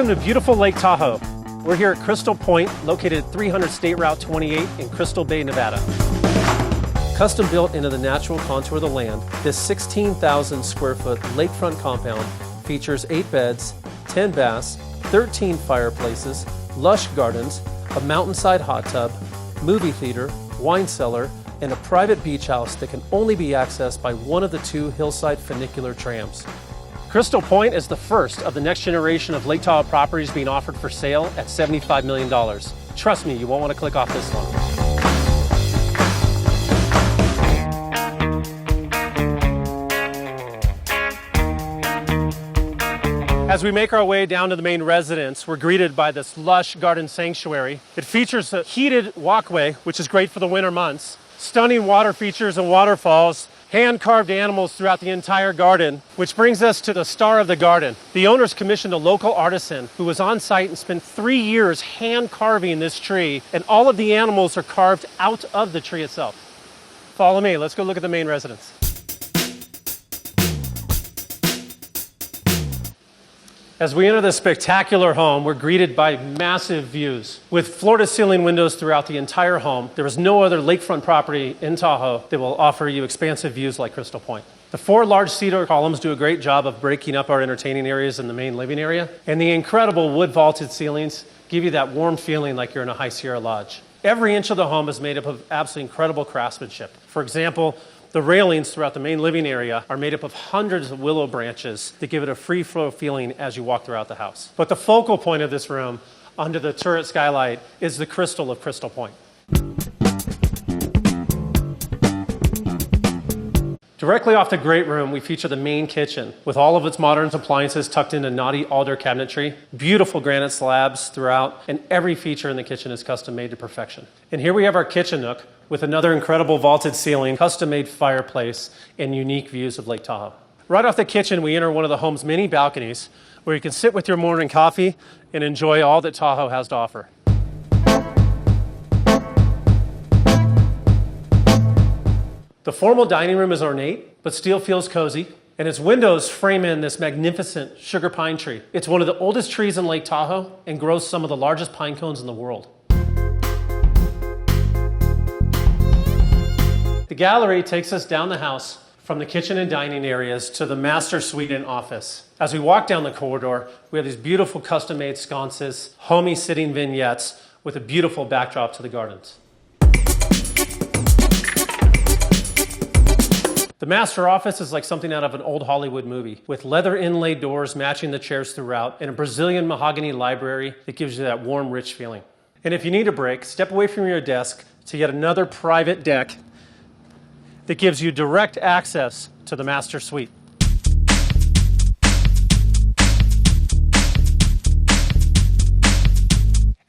Welcome to beautiful Lake Tahoe. We're here at Crystal Point, located at 300 State Route 28 in Crystal Bay, Nevada. Custom built into the natural contour of the land, this 16,000 square foot lakefront compound features 8 beds, 10 baths, 13 fireplaces, lush gardens, a mountainside hot tub, movie theater, wine cellar, and a private beach house that can only be accessed by one of the 2 Hillside funicular trams. Crystal Point is the first of the next generation of Lake Tahoe properties being offered for sale at $75 million. Trust me, you won't want to click off this one. As we make our way down to the main residence, we're greeted by this lush garden sanctuary. It features a heated walkway, which is great for the winter months, stunning water features and waterfalls, hand-carved animals throughout the entire garden, which brings us to the star of the garden. The owners commissioned a local artisan who was on site and spent 3 years hand-carving this tree, and all of the animals are carved out of the tree itself. Follow me, let's go look at the main residence. As we enter this spectacular home, we're greeted by massive views. With floor-to-ceiling windows throughout the entire home, there is no other lakefront property in Tahoe that will offer you expansive views like Crystal Point. The 4 large cedar columns do a great job of breaking up our entertaining areas in the main living area, and the incredible wood-vaulted ceilings give you that warm feeling like you're in a High Sierra lodge. Every inch of the home is made up of absolutely incredible craftsmanship. For example, the railings throughout the main living area are made up of hundreds of willow branches that give it a free flow feeling as you walk throughout the house. But the focal point of this room, under the turret skylight, is the crystal of Crystal Point. Directly off the great room, we feature the main kitchen with all of its modern appliances tucked into knotty alder cabinetry, beautiful granite slabs throughout, and every feature in the kitchen is custom made to perfection. And here we have our kitchen nook with another incredible vaulted ceiling, custom-made fireplace, and unique views of Lake Tahoe. Right off the kitchen, we enter one of the home's many balconies where you can sit with your morning coffee and enjoy all that Tahoe has to offer. The formal dining room is ornate, but still feels cozy, and its windows frame in this magnificent sugar pine tree. It's one of the oldest trees in Lake Tahoe and grows some of the largest pine cones in the world. The gallery takes us down the house from the kitchen and dining areas to the master suite and office. As we walk down the corridor, we have these beautiful custom-made sconces, homey sitting vignettes with a beautiful backdrop to the gardens. The master office is like something out of an old Hollywood movie, with leather inlaid doors matching the chairs throughout, and a Brazilian mahogany library that gives you that warm, rich feeling. And if you need a break, step away from your desk to yet another private deck that gives you direct access to the master suite.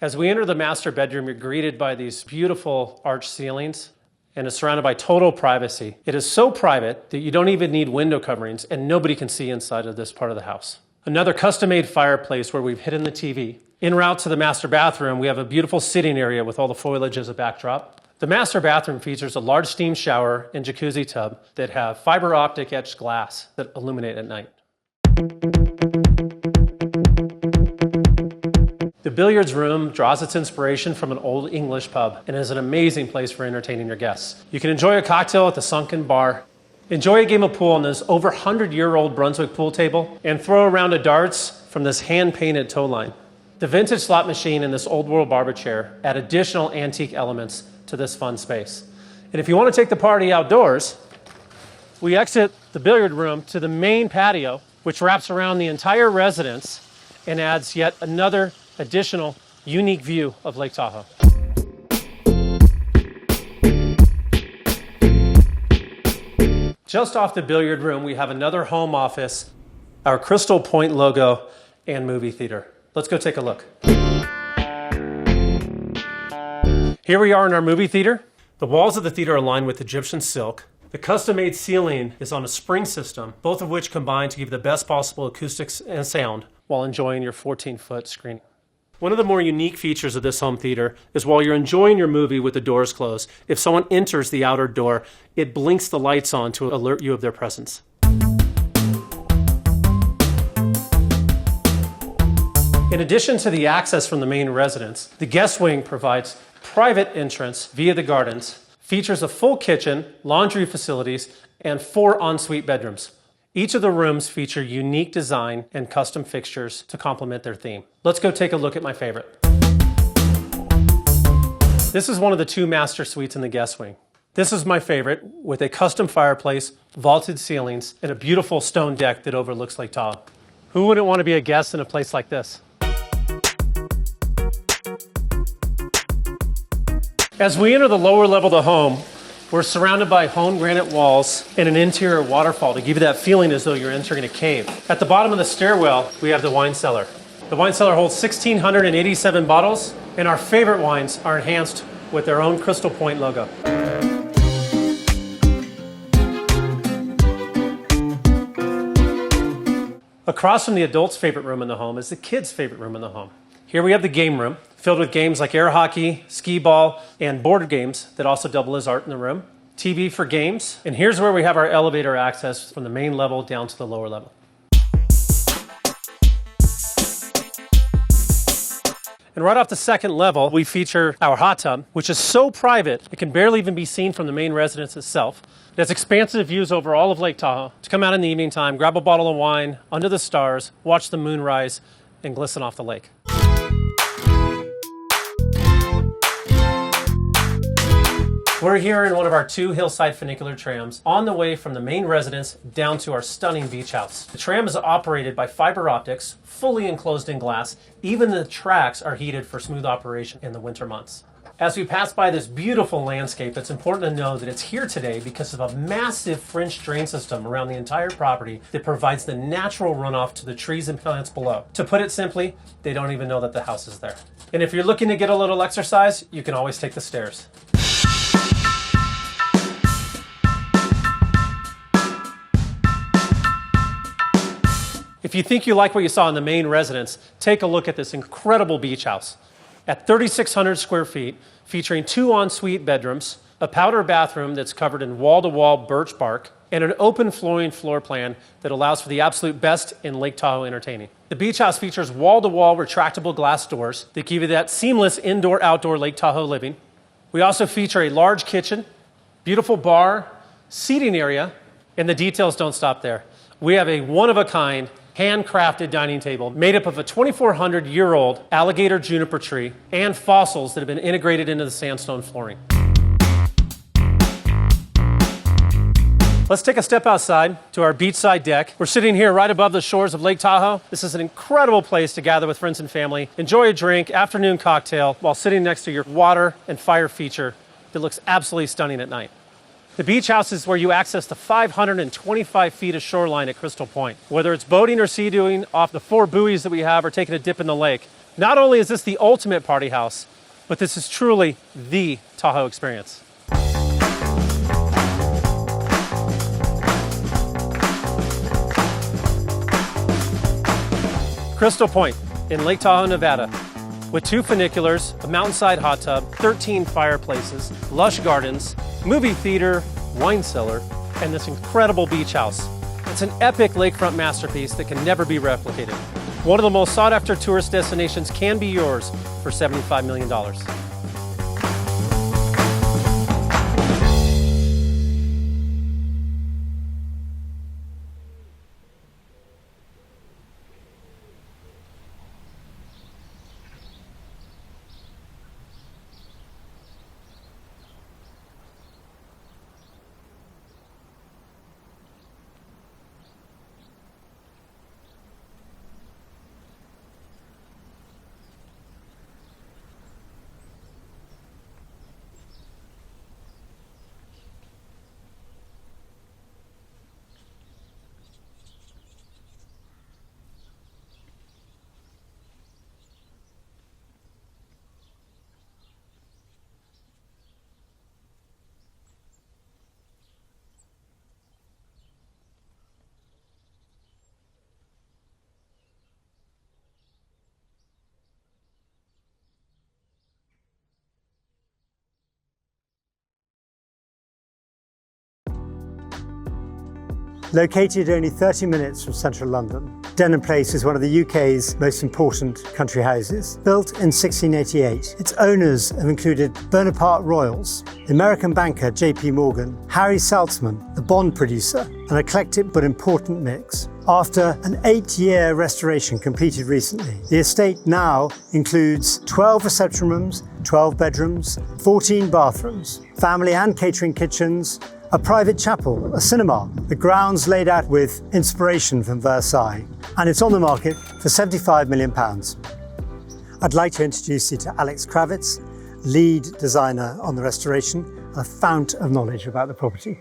As we enter the master bedroom, you're greeted by these beautiful arched ceilings and is surrounded by total privacy. It is so private that you don't even need window coverings and nobody can see inside of this part of the house. Another custom-made fireplace where we've hidden the TV. En route to the master bathroom, we have a beautiful sitting area with all the foliage as a backdrop. The master bathroom features a large steam shower and jacuzzi tub that have fiber optic etched glass that illuminate at night. The billiards room draws its inspiration from an old English pub and is an amazing place for entertaining your guests. You can enjoy a cocktail at the Sunken Bar, enjoy a game of pool on this over 100-year-old Brunswick pool table, and throw a round of darts from this hand-painted tow line. The vintage slot machine and this old world barber chair add additional antique elements to this fun space. And if you want to take the party outdoors, we exit the billiard room to the main patio, which wraps around the entire residence and adds yet another additional unique view of Lake Tahoe. Just off the billiard room, we have another home office, our Crystal Point logo, and movie theater. Let's go take a look. Here we are in our movie theater. The walls of the theater are lined with Egyptian silk. The custom-made ceiling is on a spring system, both of which combine to give you the best possible acoustics and sound while enjoying your 14-foot screen. One of the more unique features of this home theater is while you're enjoying your movie with the doors closed, if someone enters the outer door, it blinks the lights on to alert you of their presence. In addition to the access from the main residence, the guest wing provides private entrance via the gardens, features a full kitchen, laundry facilities, and 4 ensuite bedrooms. Each of the rooms feature unique design and custom fixtures to complement their theme. Let's go take a look at my favorite. This is one of the 2 master suites in the guest wing. This is my favorite, with a custom fireplace, vaulted ceilings, and a beautiful stone deck that overlooks Lake Tahoe. Who wouldn't want to be a guest in a place like this? As we enter the lower level of the home, we're surrounded by honed granite walls and an interior waterfall to give you that feeling as though you're entering a cave. At the bottom of the stairwell, we have the wine cellar. The wine cellar holds 1,687 bottles, and our favorite wines are enhanced with their own Crystal Point logo. Across from the adults' favorite room in the home is the kids' favorite room in the home. Here we have the game room, filled with games like air hockey, skee ball, and board games that also double as art in the room. TV for games, and here's where we have our elevator access from the main level down to the lower level. And right off the second level, we feature our hot tub, which is so private, it can barely even be seen from the main residence itself. It has expansive views over all of Lake Tahoe. To come out in the evening time, grab a bottle of wine, under the stars, watch the moon rise, and glisten off the lake. We're here in one of our 2 Hillside funicular trams on the way from the main residence down to our stunning beach house. The tram is operated by fiber optics, fully enclosed in glass. Even the tracks are heated for smooth operation in the winter months. As we pass by this beautiful landscape, it's important to know that it's here today because of a massive French drain system around the entire property that provides the natural runoff to the trees and plants below. To put it simply, they don't even know that the house is there. And if you're looking to get a little exercise, you can always take the stairs. If you think you like what you saw in the main residence, take a look at this incredible beach house. At 3,600 square feet, featuring 2 ensuite bedrooms, a powder bathroom that's covered in wall-to-wall birch bark, and an open flooring floor plan that allows for the absolute best in Lake Tahoe entertaining. The beach house features wall-to-wall retractable glass doors that give you that seamless indoor-outdoor Lake Tahoe living. We also feature a large kitchen, beautiful bar, seating area, and the details don't stop there. We have a one-of-a-kind handcrafted dining table made up of a 2,400-year-old alligator juniper tree and fossils that have been integrated into the sandstone flooring. Let's take a step outside to our beachside deck. We're sitting here right above the shores of Lake Tahoe. This is an incredible place to gather with friends and family, enjoy a drink, afternoon cocktail, while sitting next to your water and fire feature that looks absolutely stunning at night. The beach house is where you access the 525 feet of shoreline at Crystal Point. Whether it's boating or sea-doing off the 4 buoys that we have or taking a dip in the lake, not only is this the ultimate party house, but this is truly the Tahoe experience. Crystal Point in Lake Tahoe, Nevada, with 2 funiculars, a mountainside hot tub, 13 fireplaces, lush gardens, movie theater, wine cellar, and this incredible beach house. It's an epic lakefront masterpiece that can never be replicated. One of the most sought-after tourist destinations can be yours for $75 million. Located only 30 minutes from central London, Denham Place is one of the UK's most important country houses. Built in 1688, its owners have included Bonaparte royals, the American banker J.P. Morgan, Harry Saltzman, the Bond producer, an eclectic but important mix. After an 8-year restoration completed recently, the estate now includes 12 reception rooms, 12 bedrooms, 14 bathrooms, family and catering kitchens, a private chapel, a cinema, the grounds laid out with inspiration from Versailles, and it's on the market for £75 million. I'd like to introduce you to Alex Kravitz, lead designer on the restoration, and a fount of knowledge about the property.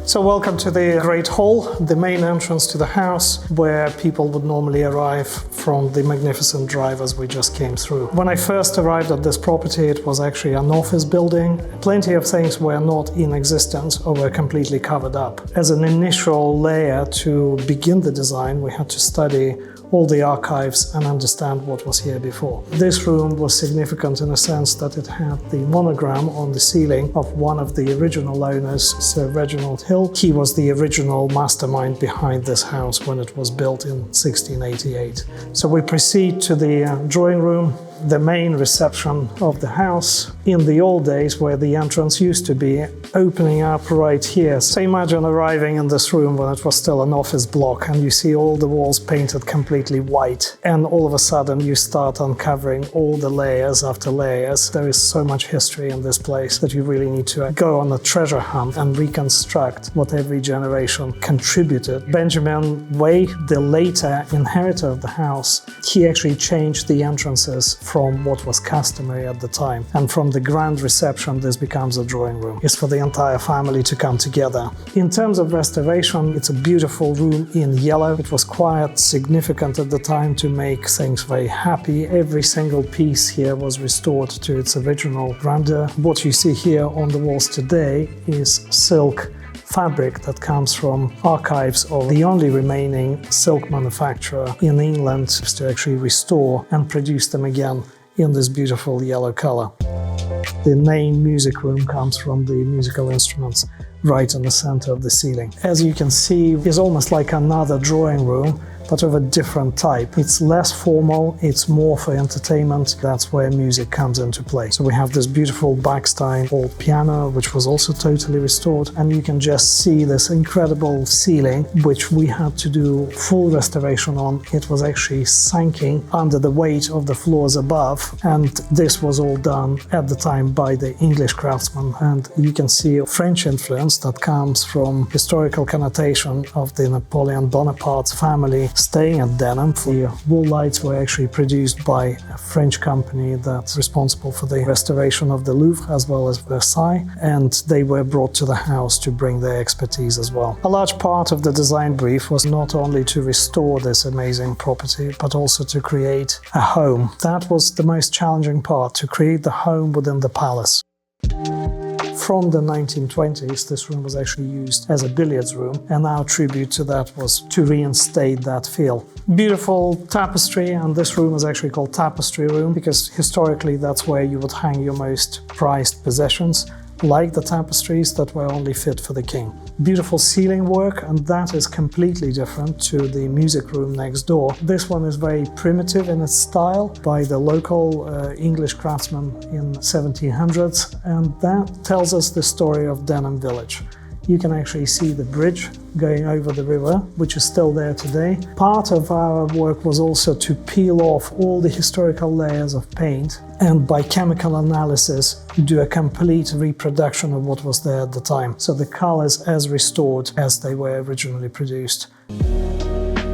So welcome to the Great Hall, the main entrance to the house, where people would normally arrive from the magnificent drive as we just came through. When I first arrived at this property, it was actually an office building. Plenty of things were not in existence or were completely covered up. As an initial layer to begin the design, we had to study all the archives and understand what was here before. This room was significant in a sense that it had the monogram on the ceiling of one of the original owners, Sir Reginald Hill. He was the original mastermind behind this house when it was built in 1688. So we proceed to the drawing room, the main reception of the house. In the old days, where the entrance used to be, opening up right here. So imagine arriving in this room when it was still an office block and you see all the walls painted completely white, and all of a sudden you start uncovering all the layers after layers. There is so much history in this place that you really need to go on a treasure hunt and reconstruct what every generation contributed. Benjamin Way, the later inheritor of the house, he actually changed the entrances from what was customary at the time. And from the grand reception, this becomes a drawing room. It's for the entire family to come together. In terms of restoration, it's a beautiful room in yellow. It was quite significant at the time to make things very happy. Every single piece here was restored to its original grandeur. What you see here on the walls today is silk fabric that comes from archives of the only remaining silk manufacturer in England to actually restore and produce them again in this beautiful yellow color. The main music room comes from the musical instruments right in the center of the ceiling. As you can see, it's almost like another drawing room, but of a different type. It's less formal, it's more for entertainment. That's where music comes into play. So we have this beautiful Bachstein old piano, which was also totally restored, and you can just see this incredible ceiling, which we had to do full restoration on. It was actually sinking under the weight of the floors above, and this was all done at the time by the English craftsmen. And you can see a French influence that comes from historical connotation of the Napoleon Bonaparte's family staying at Denham. The wall lights were actually produced by a French company that's responsible for the restoration of the Louvre as well as Versailles, and they were brought to the house to bring their expertise as well. A large part of the design brief was not only to restore this amazing property, but also to create a home. That was the most challenging part, to create the home within the palace. From the 1920s, this room was actually used as a billiards room, and our tribute to that was to reinstate that feel. Beautiful tapestry, and this room is actually called Tapestry Room because historically that's where you would hang your most prized possessions, like the tapestries that were only fit for the king. Beautiful ceiling work, and that is completely different to the music room next door. This one is very primitive in its style by the local English craftsman in 1700s, and that tells us the story of Denham Village. You can actually see the bridge going over the river, which is still there today. Part of our work was also to peel off all the historical layers of paint and by chemical analysis do a complete reproduction of what was there at the time. So the colors as restored as they were originally produced.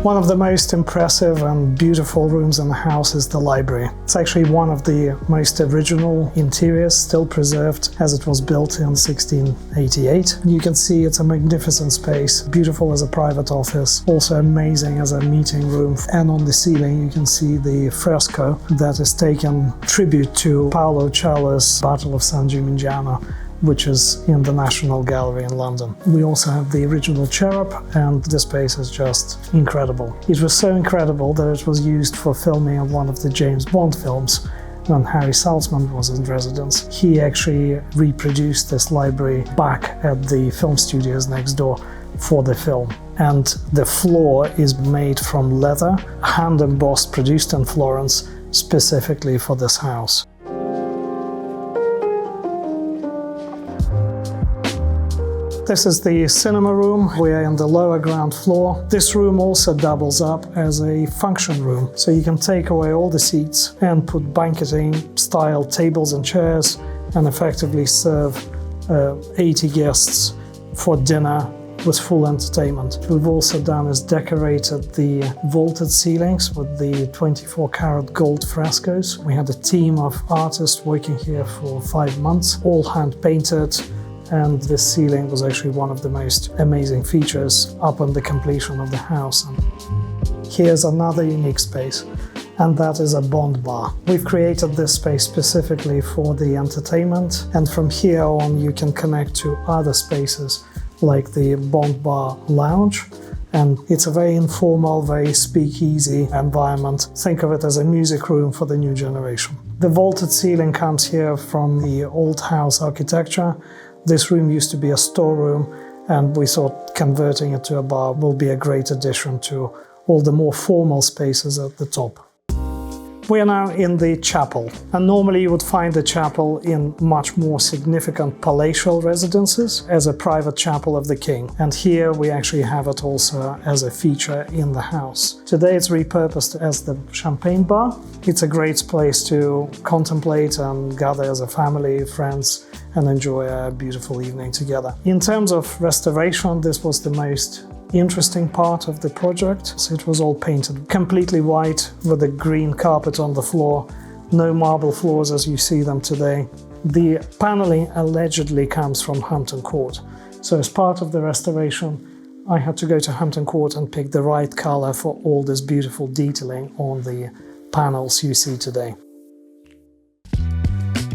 One of the most impressive and beautiful rooms in the house is the library. It's actually one of the most original interiors still preserved as it was built in 1688. You can see it's a magnificent space, beautiful as a private office, also amazing as a meeting room. And on the ceiling you can see the fresco that is taken tribute to Paolo Cialo's Battle of San Gimignano, which is in the National Gallery in London. We also have the original cherub, and this space is just incredible. It was so incredible that it was used for filming of one of the James Bond films, when Harry Saltzman was in residence. He actually reproduced this library back at the film studios next door for the film. And the floor is made from leather, hand embossed, produced in Florence, specifically for this house. This is the cinema room. We are in the lower ground floor. This room also doubles up as a function room. So you can take away all the seats and put banqueting style tables and chairs and effectively serve 80 guests for dinner with full entertainment. We've also done is decorated the vaulted ceilings with the 24-karat gold frescoes. We had a team of artists working here for 5 months, all hand painted. And this ceiling was actually one of the most amazing features upon the completion of the house. And here's another unique space, and that is a Bond bar. We've created this space specifically for the entertainment, and from here on you can connect to other spaces like the Bond bar lounge. And it's a very informal, very speakeasy environment. Think of it as a music room for the new generation. The vaulted ceiling comes here from the old house architecture. This room used to be a storeroom, and we thought converting it to a bar will be a great addition to all the more formal spaces at the top. We are now in the chapel, and normally you would find the chapel in much more significant palatial residences as a private chapel of the king. And here we actually have it also as a feature in the house. Today it's repurposed as the champagne bar. It's a great place to contemplate and gather as a family, friends, and enjoy a beautiful evening together. In terms of restoration, this was the most interesting part of the project. So it was all painted completely white with a green carpet on the floor, no marble floors as you see them today. The paneling allegedly comes from Hampton Court. So as part of the restoration, I had to go to Hampton Court and pick the right color for all this beautiful detailing on the panels you see today.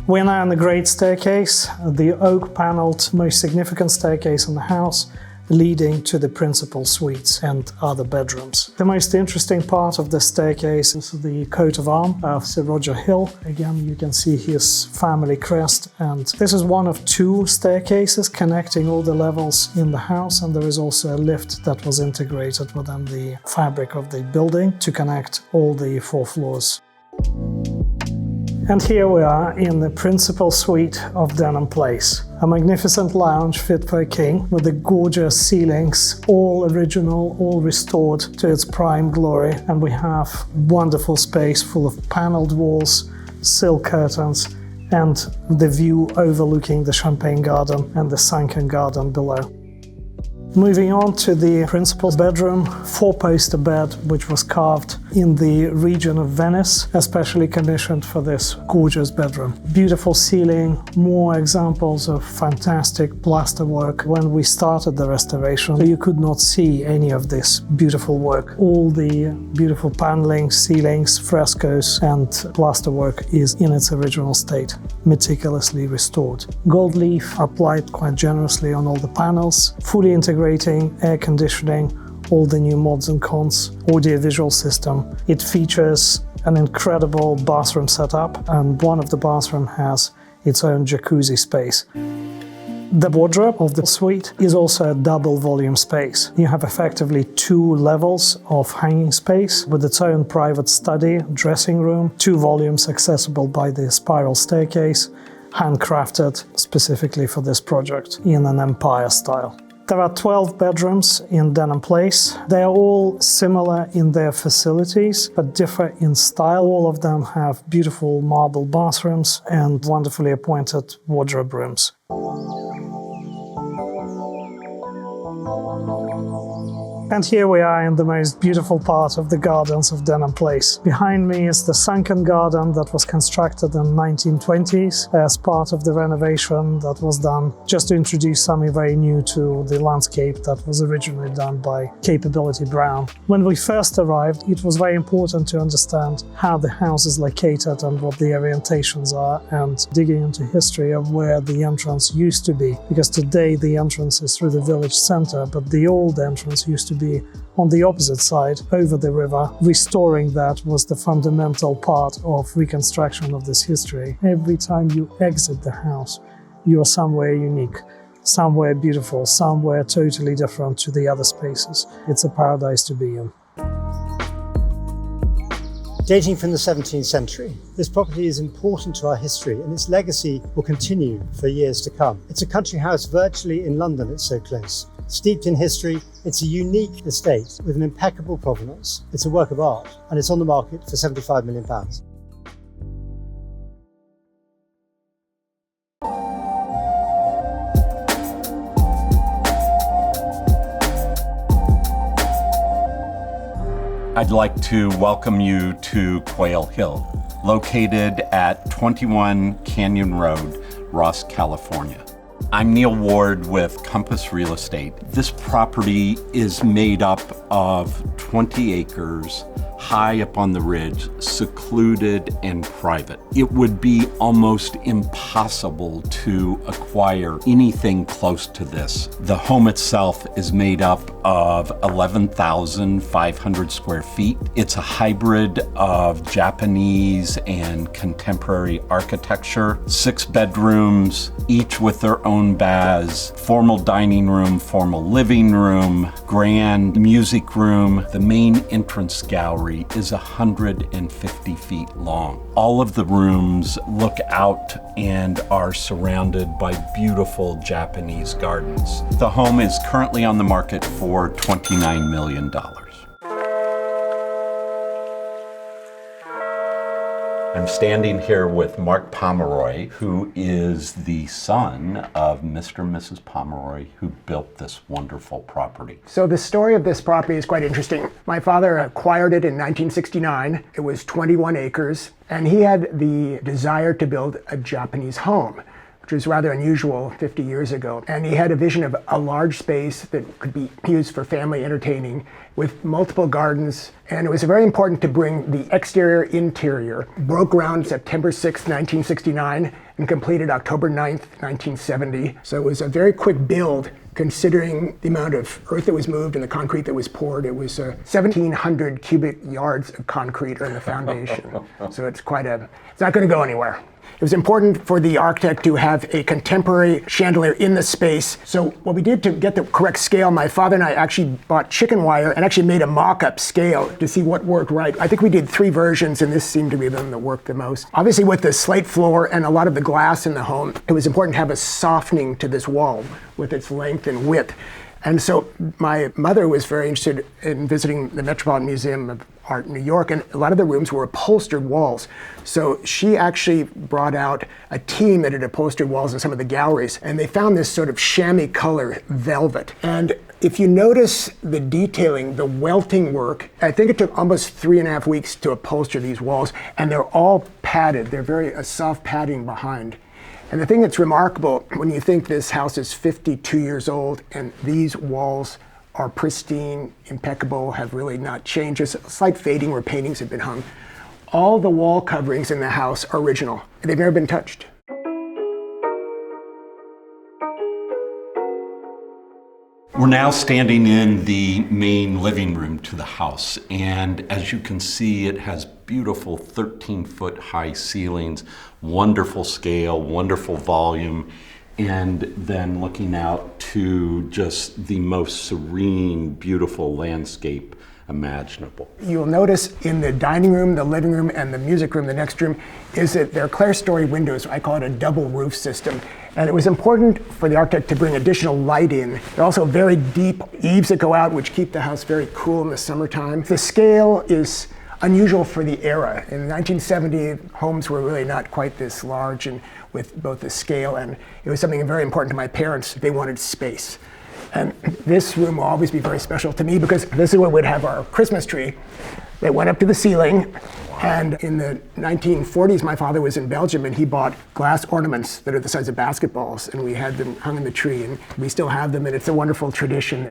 We're now on the great staircase, the oak-paneled most significant staircase in the house, leading to the principal suites and other bedrooms. The most interesting part of the staircase is the coat of arms of Sir Roger Hill. Again, you can see his family crest, and this is one of 2 staircases connecting all the levels in the house, and there is also a lift that was integrated within the fabric of the building to connect all the 4 floors. And here we are in the principal suite of Denham Place. A magnificent lounge fit for a king with the gorgeous ceilings, all original, all restored to its prime glory. And we have wonderful space full of paneled walls, silk curtains, and the view overlooking the Champagne Garden and the sunken garden below. Moving on to the principal bedroom, 4-poster bed which was carved in the region of Venice, especially commissioned for this gorgeous bedroom. Beautiful ceiling, more examples of fantastic plasterwork. When we started the restoration, you could not see any of this beautiful work. All the beautiful paneling, ceilings, frescoes and plasterwork is in its original state, meticulously restored. Gold leaf applied quite generously on all the panels, fully integrating air conditioning, all the new mods and cons, audio-visual system. It features an incredible bathroom setup, and one of the bathrooms has its own jacuzzi space. The wardrobe of the suite is also a double volume space. You have effectively 2 levels of hanging space with its own private study, dressing room, 2 volumes accessible by the spiral staircase, handcrafted specifically for this project in an empire style. There are 12 bedrooms in Denham Place. They are all similar in their facilities, but differ in style. All of them have beautiful marble bathrooms and wonderfully appointed wardrobe rooms. And here we are in the most beautiful part of the gardens of Denham Place. Behind me is the sunken garden that was constructed in the 1920s as part of the renovation that was done just to introduce something very new to the landscape that was originally done by Capability Brown. When we first arrived, it was very important to understand how the house is located and what the orientations are, and digging into history of where the entrance used to be, because today the entrance is through the village center, but the old entrance used to be on the opposite side, over the river. Restoring that was the fundamental part of reconstruction of this history. Every time you exit the house, you are somewhere unique, somewhere beautiful, somewhere totally different to the other spaces. It's a paradise to be in. Dating from the 17th century, this property is important to our history and its legacy will continue for years to come. It's a country house virtually in London, it's so close. Steeped in history, it's a unique estate with an impeccable provenance. It's a work of art and it's on the market for £75 million. I'd like to welcome you to Quail Hill, located at 21 Canyon Road, Ross, California. I'm Neil Ward with Compass Real Estate. This property is made up of 20 acres, high up on the ridge, secluded and private. It would be almost impossible to acquire anything close to this. The home itself is made up of 11,500 square feet. It's a hybrid of Japanese and contemporary architecture, 6 bedrooms, each with their own baths, formal dining room, formal living room, grand music room. The main entrance gallery is 150 feet long. All of the rooms look out and are surrounded by beautiful Japanese gardens. The home is currently on the market for $29 million. I'm standing here with Mark Pomeroy, who is the son of Mr. and Mrs. Pomeroy, who built this wonderful property. So the story of this property is quite interesting. My father acquired it in 1969. It was 21 acres, and he had the desire to build a Japanese home, which was rather unusual 50 years ago. And he had a vision of a large space that could be used for family entertaining with multiple gardens. And it was very important to bring the exterior interior. Broke ground September 6th, 1969 and completed October 9th, 1970. So it was a very quick build considering the amount of earth that was moved and the concrete that was poured. It was 1,700 cubic yards of concrete in the foundation. So it's not gonna go anywhere. It was important for the architect to have a contemporary chandelier in the space. So what we did to get the correct scale, my father and I actually bought chicken wire and actually made a mock-up scale to see what worked right. I think we did 3 versions and this seemed to be the one that worked the most. Obviously with the slate floor and a lot of the glass in the home, it was important to have a softening to this wall with its length and width. And so my mother was very interested in visiting the Metropolitan Museum of Art in New York, and a lot of the rooms were upholstered walls. So she actually brought out a team that had upholstered walls in some of the galleries, and they found this sort of chamois color velvet. And if you notice the detailing, the welting work, I think it took almost 3.5 weeks to upholster these walls, and they're all padded. They're very soft padding behind. And the thing that's remarkable, when you think this house is 52 years old and these walls are pristine, impeccable, have really not changed, just a slight fading where paintings have been hung. All the wall coverings in the house are original. They've never been touched. We're now standing in the main living room to the house, and as you can see, it has beautiful 13-foot high ceilings, wonderful scale, wonderful volume, and then looking out to just the most serene, beautiful landscape imaginable. You'll notice in the dining room, the living room, and the music room, the next room, is that they're clerestory windows. I call it a double roof system. And it was important for the architect to bring additional light in. They're also very deep eaves that go out, which keep the house very cool in the summertime. The scale is unusual for the era. In 1970, homes were really not quite this large, and with both the scale, and it was something very important to my parents. They wanted space. And this room will always be very special to me because this is where we'd have our Christmas tree that went up to the ceiling. And in the 1940s, my father was in Belgium and he bought glass ornaments that are the size of basketballs, and we had them hung in the tree, and we still have them, and it's a wonderful tradition.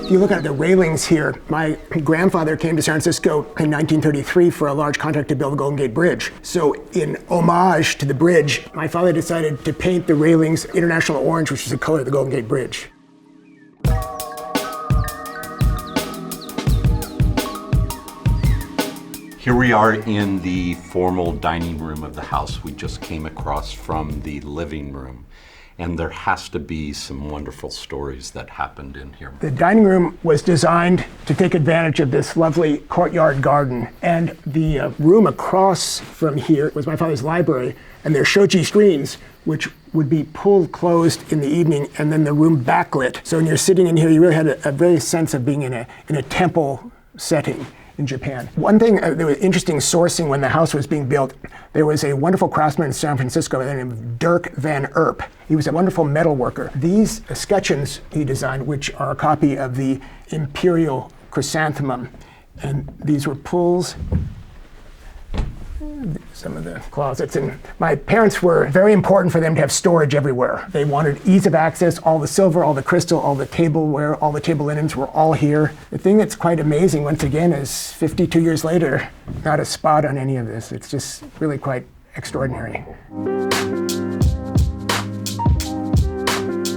If you look at the railings here, my grandfather came to San Francisco in 1933 for a large contract to build the Golden Gate Bridge. So in homage to the bridge, my father decided to paint the railings international orange, which is the color of the Golden Gate Bridge. Here we are in the formal dining room of the house. We just came across from the living room, and there has to be some wonderful stories that happened in here. The dining room was designed to take advantage of this lovely courtyard garden, and the room across from here was my father's library, and there are shoji screens which would be pulled closed in the evening, and then the room backlit. So when you're sitting in here, you really had a very sense of being in a temple setting in Japan. One thing that was interesting sourcing when the house was being built, there was a wonderful craftsman in San Francisco by the name of Dirk van Erp. He was a wonderful metal worker. These escutcheons he designed, which are a copy of the imperial chrysanthemum, and these were pulls, some of the closets. And my parents were very important for them to have storage everywhere. They wanted ease of access. All the silver, all the crystal, all the tableware, all the table linens were all here. The thing that's quite amazing, once again, is 52 years later, not a spot on any of this. It's just really quite extraordinary.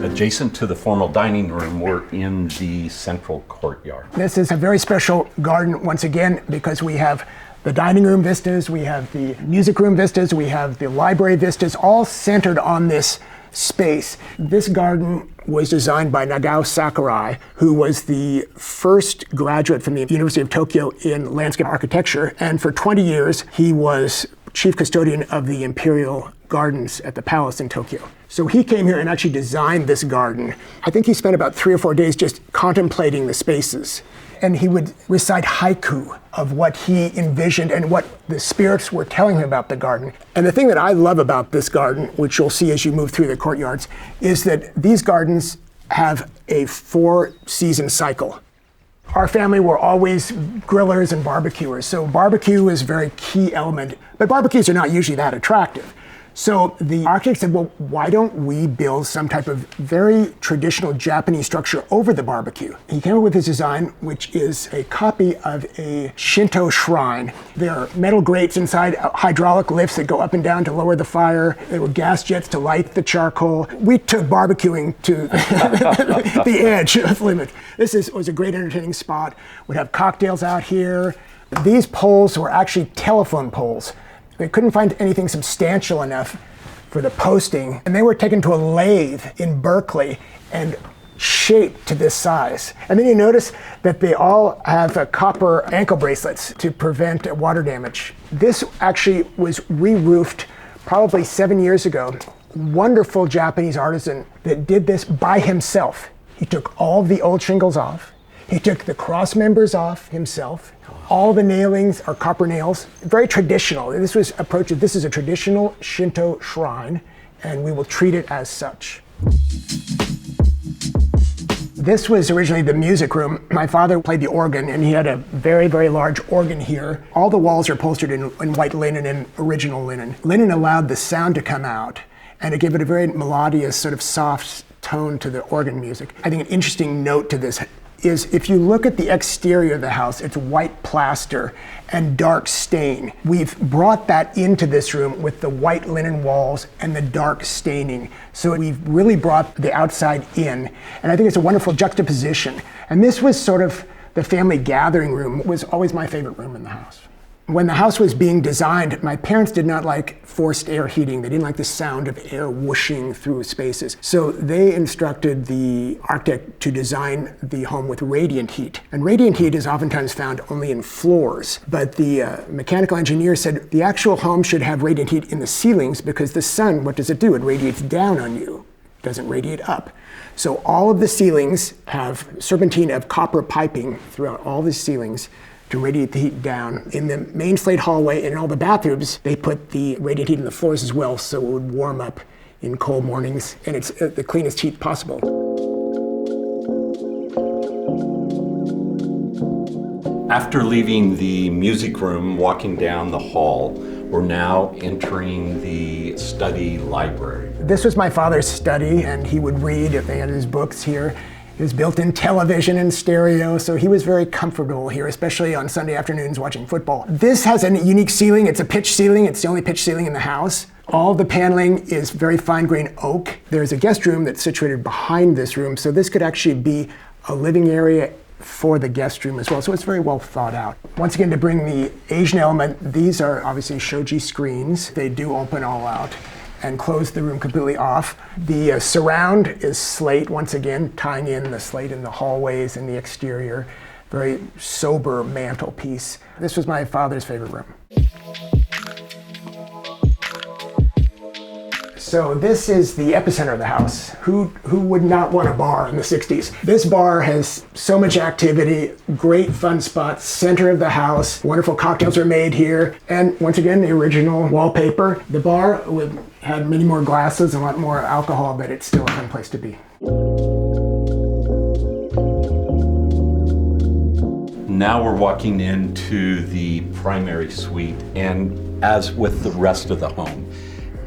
Adjacent to the formal dining room, we're in the central courtyard. This is a very special garden, once again, because we have the dining room vistas, we have the music room vistas, we have the library vistas, all centered on this space. This garden was designed by Nagao Sakurai, who was the first graduate from the University of Tokyo in landscape architecture, and for 20 years he was chief custodian of the imperial gardens at the palace in Tokyo. So he came here and actually designed this garden. I think he spent about 3 or 4 days just contemplating the spaces. And he would recite haiku of what he envisioned and what the spirits were telling him about the garden. And the thing that I love about this garden, which you'll see as you move through the courtyards, is that these gardens have a 4-season cycle. Our family were always grillers and barbecuers, so barbecue is a very key element, but barbecues are not usually that attractive. So the architect said, well, why don't we build some type of very traditional Japanese structure over the barbecue? He came up with his design, which is a copy of a Shinto shrine. There are metal grates inside, hydraulic lifts that go up and down to lower the fire. There were gas jets to light the charcoal. We took barbecuing to the edge of the limit. This was a great entertaining spot. We'd have cocktails out here. These poles were actually telephone poles. They couldn't find anything substantial enough for the posting, and they were taken to a lathe in Berkeley and shaped to this size. And then you notice that they all have copper ankle bracelets to prevent water damage. This actually was re-roofed probably 7 years ago. Wonderful Japanese artisan that did this by himself. He took all the old shingles off. He took the cross members off himself. All the nailings are copper nails. Very traditional. This is a traditional Shinto shrine, and we will treat it as such. This was originally the music room. My father played the organ, and he had a very, very large organ here. All the walls are upholstered in white linen and original linen. Linen allowed the sound to come out, and it gave it a very melodious, sort of soft tone to the organ music. I think an interesting note to this is if you look at the exterior of the house, it's white plaster and dark stain. We've brought that into this room with the white linen walls and the dark staining. So we've really brought the outside in. And I think it's a wonderful juxtaposition. And this was sort of the family gathering room. It was always my favorite room in the house. When the house was being designed, my parents did not like forced air heating. They didn't like the sound of air whooshing through spaces. So they instructed the architect to design the home with radiant heat. And radiant heat is oftentimes found only in floors. But the mechanical engineer said the actual home should have radiant heat in the ceilings because the sun, what does it do? It radiates down on you. It doesn't radiate up. So all of the ceilings have serpentine of copper piping throughout all the ceilings to radiate the heat down. In the main slate hallway and in all the bathrooms, they put the radiant heat in the floors as well, so it would warm up in cold mornings, and it's the cleanest heat possible. After leaving the music room, walking down the hall, we're now entering the study library. This was my father's study, and he would read. They had his books here. His built-in television and stereo, so he was very comfortable here, especially on Sunday afternoons watching football. This has a unique ceiling. It's a pitch ceiling. It's the only pitch ceiling in the house. All the paneling is very fine-grained oak. There's a guest room that's situated behind this room, so this could actually be a living area for the guest room as well. So it's very well thought out. Once again, to bring the Asian element, these are obviously shoji screens. They do open all out and close the room completely off. The surround is slate, once again, tying in the slate in the hallways and the exterior. Very sober mantelpiece. This was my father's favorite room. So this is the epicenter of the house. Who would not want a bar in the 60s? This bar has so much activity, great fun spots, center of the house, wonderful cocktails are made here. And once again, the original wallpaper. The bar had many more glasses, a lot more alcohol, but it's still a fun place to be. Now we're walking into the primary suite, and as with the rest of the home,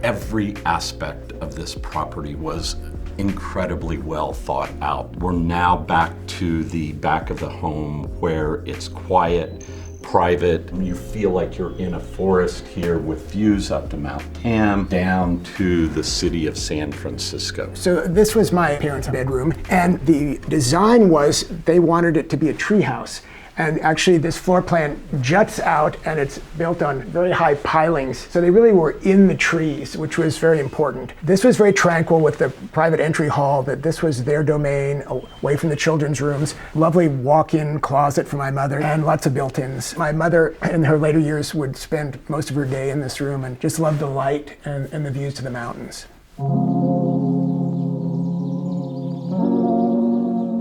every aspect of this property was incredibly well thought out. We're now back to the back of the home where it's quiet, private. You feel like you're in a forest here with views up to Mount Tam, down to the city of San Francisco. So this was my parents' bedroom, and the design was they wanted it to be a treehouse. And actually this floor plan juts out and it's built on very high pilings. So they really were in the trees, which was very important. This was very tranquil with the private entry hall, that this was their domain, away from the children's rooms. Lovely walk-in closet for my mother and lots of built-ins. My mother in her later years would spend most of her day in this room and just loved the light and the views to the mountains.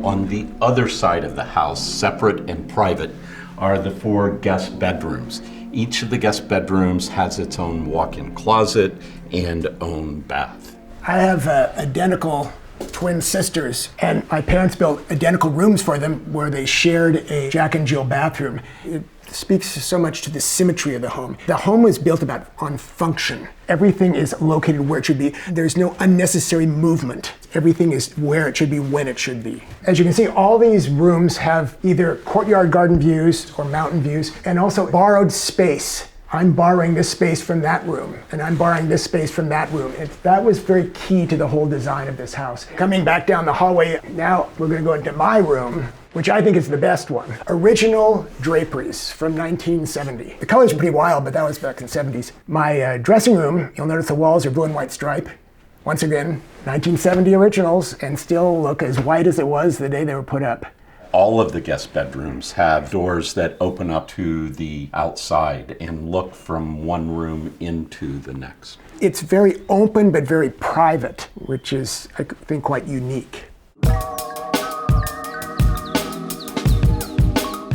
On the other side of the house, separate and private, are the 4 guest bedrooms. Each of the guest bedrooms has its own walk-in closet and own bath. I have identical twin sisters, and my parents built identical rooms for them where they shared a Jack and Jill bathroom. It speaks so much to the symmetry of the home. The home was built on function. Everything is located where it should be. There's no unnecessary movement. Everything is where it should be, when it should be. As you can see, all these rooms have either courtyard garden views or mountain views, and also borrowed space. I'm borrowing this space from that room, and I'm borrowing this space from that room. That was very key to the whole design of this house. Coming back down the hallway, now we're going to go into my room, which I think is the best one. Original draperies from 1970. The colors are pretty wild, but that was back in the 70s. My dressing room, you'll notice the walls are blue and white stripe. Once again, 1970 originals, and still look as white as it was the day they were put up. All of the guest bedrooms have doors that open up to the outside and look from one room into the next. It's very open but very private, which is, I think, quite unique.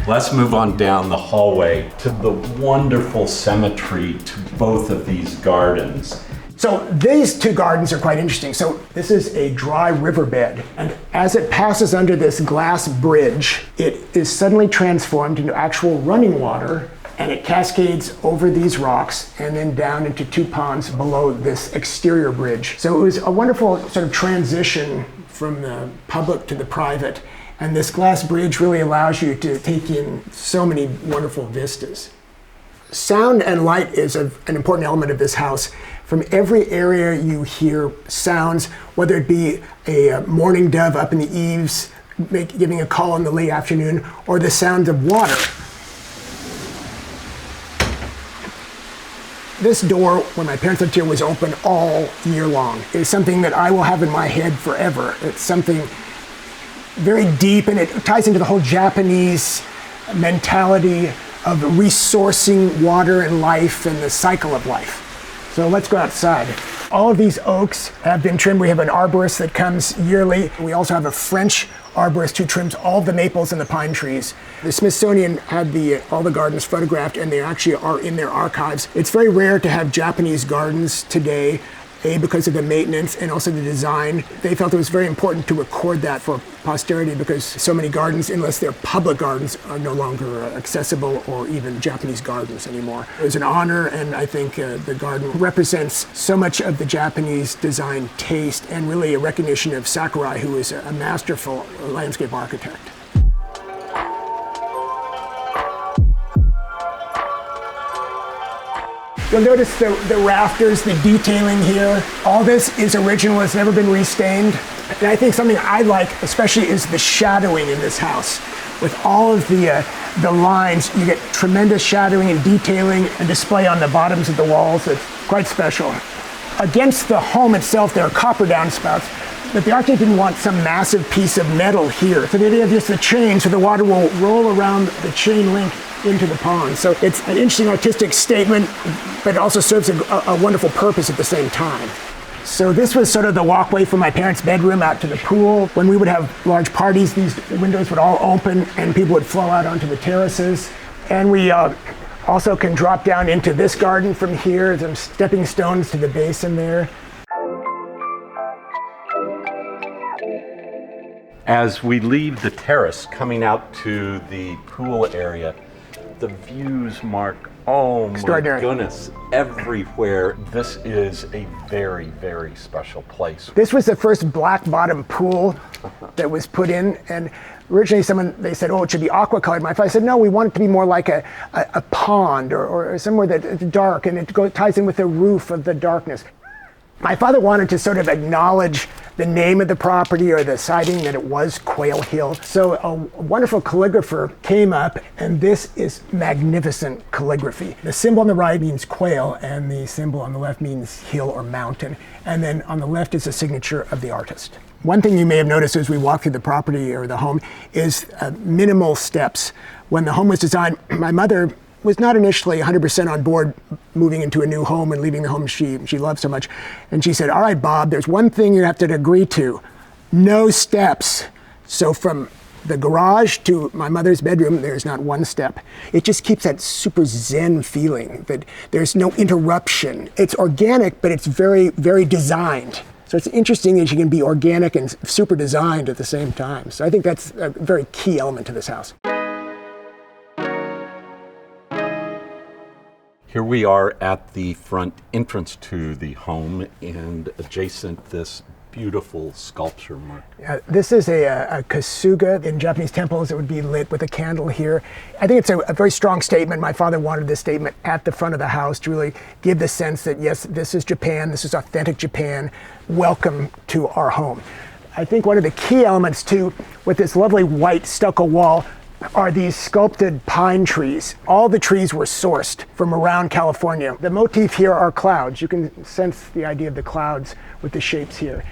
Let's move on down the hallway to the wonderful symmetry to both of these gardens. So these 2 gardens are quite interesting. So this is a dry riverbed, and as it passes under this glass bridge, it is suddenly transformed into actual running water, and it cascades over these rocks and then down into 2 ponds below this exterior bridge. So it was a wonderful sort of transition from the public to the private, and this glass bridge really allows you to take in so many wonderful vistas. Sound and light is an important element of this house. From every area you hear sounds, whether it be a mourning dove up in the eaves, giving a call in the late afternoon, or the sound of water. This door, when my parents lived here, was open all year long. It's something that I will have in my head forever. It's something very deep, and it ties into the whole Japanese mentality of resourcing water and life and the cycle of life. So let's go outside. All of these oaks have been trimmed. We have an arborist that comes yearly. We also have a French arborist who trims all the maples and the pine trees. The Smithsonian had all the gardens photographed, and they actually are in their archives. It's very rare to have Japanese gardens today, because of the maintenance and also the design. They felt it was very important to record that for posterity, because so many gardens, unless they're public gardens, are no longer accessible or even Japanese gardens anymore. It was an honor, and I think the garden represents so much of the Japanese design taste and really a recognition of Sakurai, who is a masterful landscape architect. You'll notice the rafters, the detailing here. All this is original, it's never been restained. And I think something I like especially is the shadowing in this house. with all of the lines. You get tremendous shadowing and detailing and display on the bottoms of the walls. It's quite special. Against the home itself, there are copper downspouts, but the architect didn't want some massive piece of metal here. So the idea of just the chain, so the water will roll around the chain link into the pond. So it's an interesting artistic statement, but it also serves a wonderful purpose at the same time. So this was sort of the walkway from my parents' bedroom out to the pool. When we would have large parties, these windows would all open and people would flow out onto the terraces. And we also can drop down into this garden from here. Some stepping stones to the basin there. As we leave the terrace, coming out to the pool area, the views, Mark, oh my goodness, everywhere. This is a very, very special place. This was the first black bottom pool that was put in, and originally they said, oh, it should be aqua colored. My father said, no, we want it to be more like a pond or somewhere that's dark, and it ties in with the roof of the darkness. My father wanted to sort of acknowledge the name of the property or the siding, that it was Quail Hill. So a wonderful calligrapher came up, and this is magnificent calligraphy. The symbol on the right means quail, and the symbol on the left means hill or mountain. And then on the left is a signature of the artist. One thing you may have noticed as we walk through the property or the home is minimal steps. When the home was designed, my mother was not initially 100% on board moving into a new home and leaving the home she loved so much. And she said, all right, Bob, there's one thing you have to agree to, no steps. So from the garage to my mother's bedroom, there's not one step. It just keeps that super zen feeling that there's no interruption. It's organic, but it's very, very designed. So it's interesting that you can be organic and super designed at the same time. So I think that's a very key element to this house. Here we are at the front entrance to the home, and adjacent this beautiful sculpture, Mark. This is a kasuga. In Japanese temples, it would be lit with a candle here. I think it's a very strong statement. My father wanted this statement at the front of the house to really give the sense that, yes, this is Japan, this is authentic Japan. Welcome to our home. I think one of the key elements, too, with this lovely white stucco wall, are these sculpted pine trees. All the trees were sourced from around California. The motif here are clouds. You can sense the idea of the clouds with the shapes here.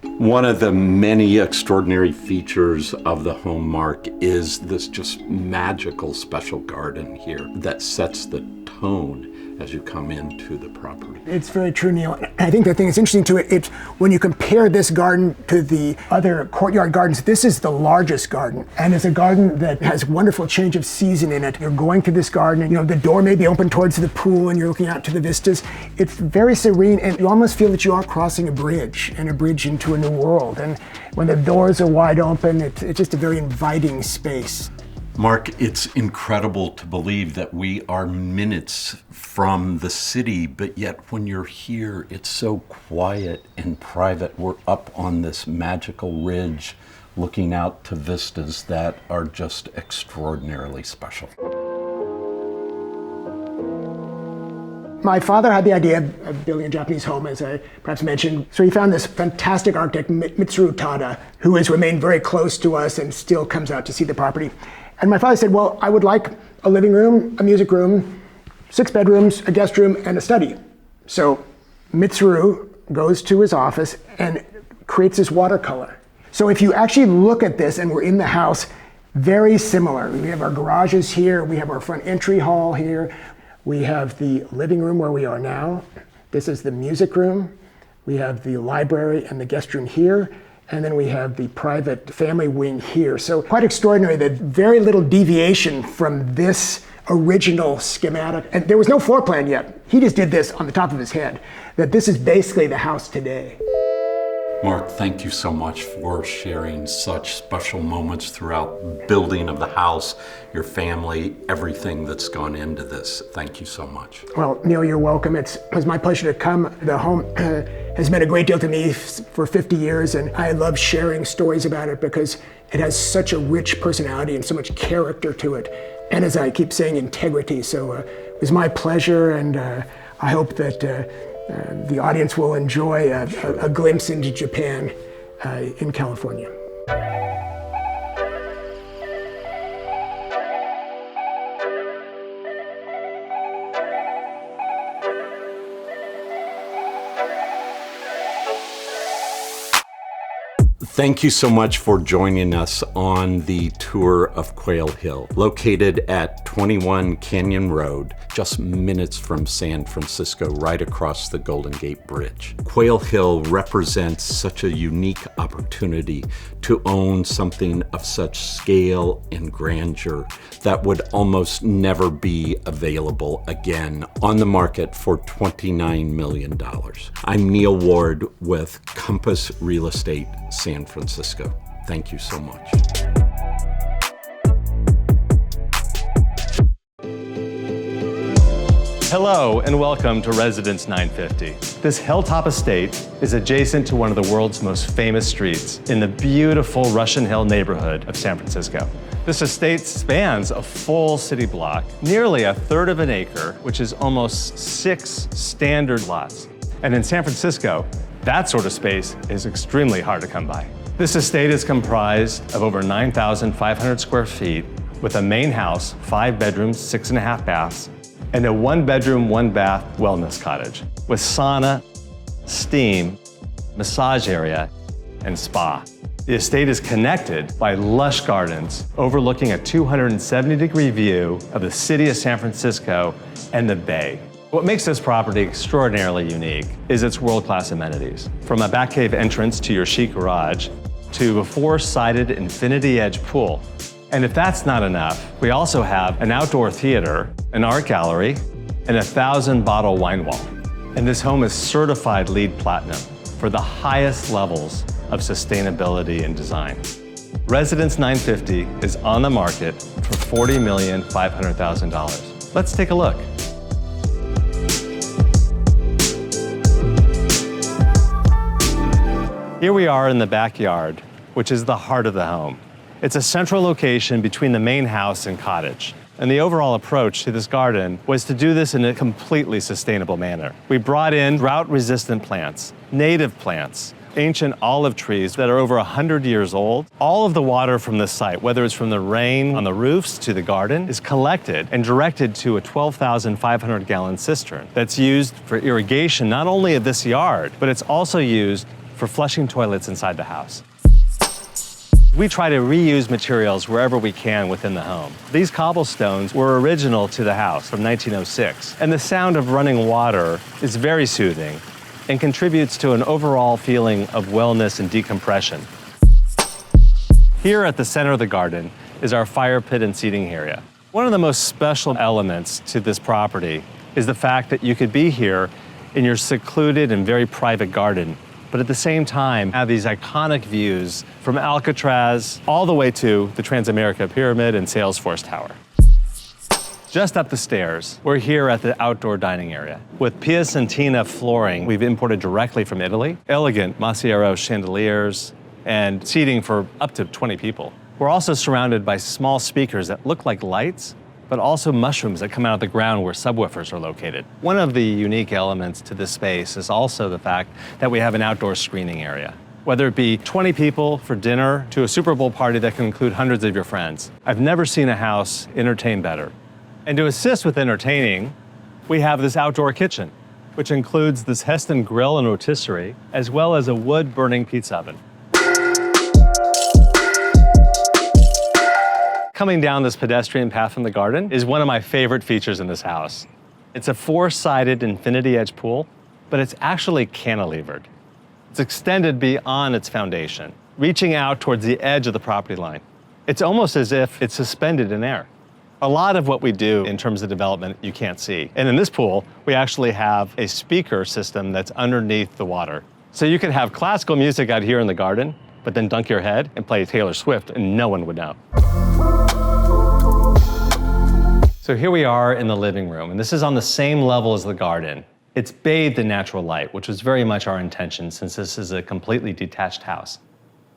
One of the many extraordinary features of the home, Mark, is this just magical special garden here that sets the tone as you come into the property. It's very true, Neil. I think the thing that's interesting to it, when you compare this garden to the other courtyard gardens, this is the largest garden. And it's a garden that has wonderful change of season in it. You're going through this garden, and the door may be open towards the pool, and you're looking out to the vistas. It's very serene, and you almost feel that you are crossing a bridge, and a bridge into a new world. And when the doors are wide open, it's just a very inviting space. Mark, it's incredible to believe that we are minutes from the city, but yet when you're here, it's so quiet and private. We're up on this magical ridge looking out to vistas that are just extraordinarily special. My father had the idea of building a Japanese home, as I perhaps mentioned. So he found this fantastic architect, Mitsuru Tada, who has remained very close to us and still comes out to see the property. And my father said, well, I would like a living room, a music room, 6 bedrooms, a guest room, and a study. So Mitsuru goes to his office and creates this watercolor. So if you actually look at this, and we're in the house, very similar. We have our garages here, we have our front entry hall here, we have the living room where we are now. This is the music room. We have the library and the guest room here. And then we have the private family wing here. So quite extraordinary that very little deviation from this original schematic. And there was no floor plan yet. He just did this on the top of his head, that this is basically the house today. Mark, thank you so much for sharing such special moments throughout building of the house, your family, everything that's gone into this. Thank you so much. Well, Neil, you're welcome. It was my pleasure to come. The home has meant a great deal to me for 50 years, and I love sharing stories about it because it has such a rich personality and so much character to it. And as I keep saying, integrity. So it was my pleasure, and I hope that the audience will enjoy a glimpse into Japan in California. Thank you so much for joining us on the tour of Quail Hill, located at 21 Canyon Road, just minutes from San Francisco, right across the Golden Gate Bridge. Quail Hill represents such a unique opportunity to own something of such scale and grandeur that would almost never be available again on the market for $29 million. I'm Neil Ward with Compass Real Estate, San Francisco. Thank you so much. Hello and welcome to Residence 950. This hilltop estate is adjacent to one of the world's most famous streets in the beautiful Russian Hill neighborhood of San Francisco. This estate spans a full city block, nearly a third of an acre, which is almost 6 standard lots. And in San Francisco, that sort of space is extremely hard to come by. This estate is comprised of over 9,500 square feet with a main house, 5 bedrooms, 6.5 baths, and a 1-bedroom, 1-bath wellness cottage with sauna, steam, massage area, and spa. The estate is connected by lush gardens overlooking a 270-degree view of the city of San Francisco and the Bay. What makes this property extraordinarily unique is its world-class amenities. From a Batcave entrance to your chic garage, to a 4-sided infinity edge pool. And if that's not enough, we also have an outdoor theater, an art gallery, and a 1,000-bottle wine wall. And this home is certified LEED Platinum for the highest levels of sustainability and design. Residence 950 is on the market for $40,500,000. Let's take a look. Here we are in the backyard, which is the heart of the home. It's a central location between the main house and cottage. And the overall approach to this garden was to do this in a completely sustainable manner. We brought in drought-resistant plants, native plants, ancient olive trees that are over 100 years old. All of the water from this site, whether it's from the rain on the roofs to the garden, is collected and directed to a 12,500-gallon cistern that's used for irrigation not only of this yard, but it's also used for flushing toilets inside the house. We try to reuse materials wherever we can within the home. These cobblestones were original to the house from 1906, and the sound of running water is very soothing and contributes to an overall feeling of wellness and decompression. Here at the center of the garden is our fire pit and seating area. One of the most special elements to this property is the fact that you could be here in your secluded and very private garden, but at the same time have these iconic views from Alcatraz all the way to the Transamerica Pyramid and Salesforce Tower. Just up the stairs, we're here at the outdoor dining area. With Piacentina flooring we've imported directly from Italy, elegant Massiero chandeliers, and seating for up to 20 people. We're also surrounded by small speakers that look like lights, but also mushrooms that come out of the ground where subwoofers are located. One of the unique elements to this space is also the fact that we have an outdoor screening area. Whether it be 20 people for dinner to a Super Bowl party that can include hundreds of your friends, I've never seen a house entertain better. And to assist with entertaining, we have this outdoor kitchen, which includes this Heston grill and rotisserie, as well as a wood-burning pizza oven. Coming down this pedestrian path from the garden is one of my favorite features in this house. It's a 4-sided infinity edge pool, but it's actually cantilevered. It's extended beyond its foundation, reaching out towards the edge of the property line. It's almost as if it's suspended in air. A lot of what we do in terms of development you can't see. And in this pool, we actually have a speaker system that's underneath the water. So you could have classical music out here in the garden, but then dunk your head and play Taylor Swift and no one would know. So here we are in the living room, and this is on the same level as the garden. It's bathed in natural light, which was very much our intention since this is a completely detached house.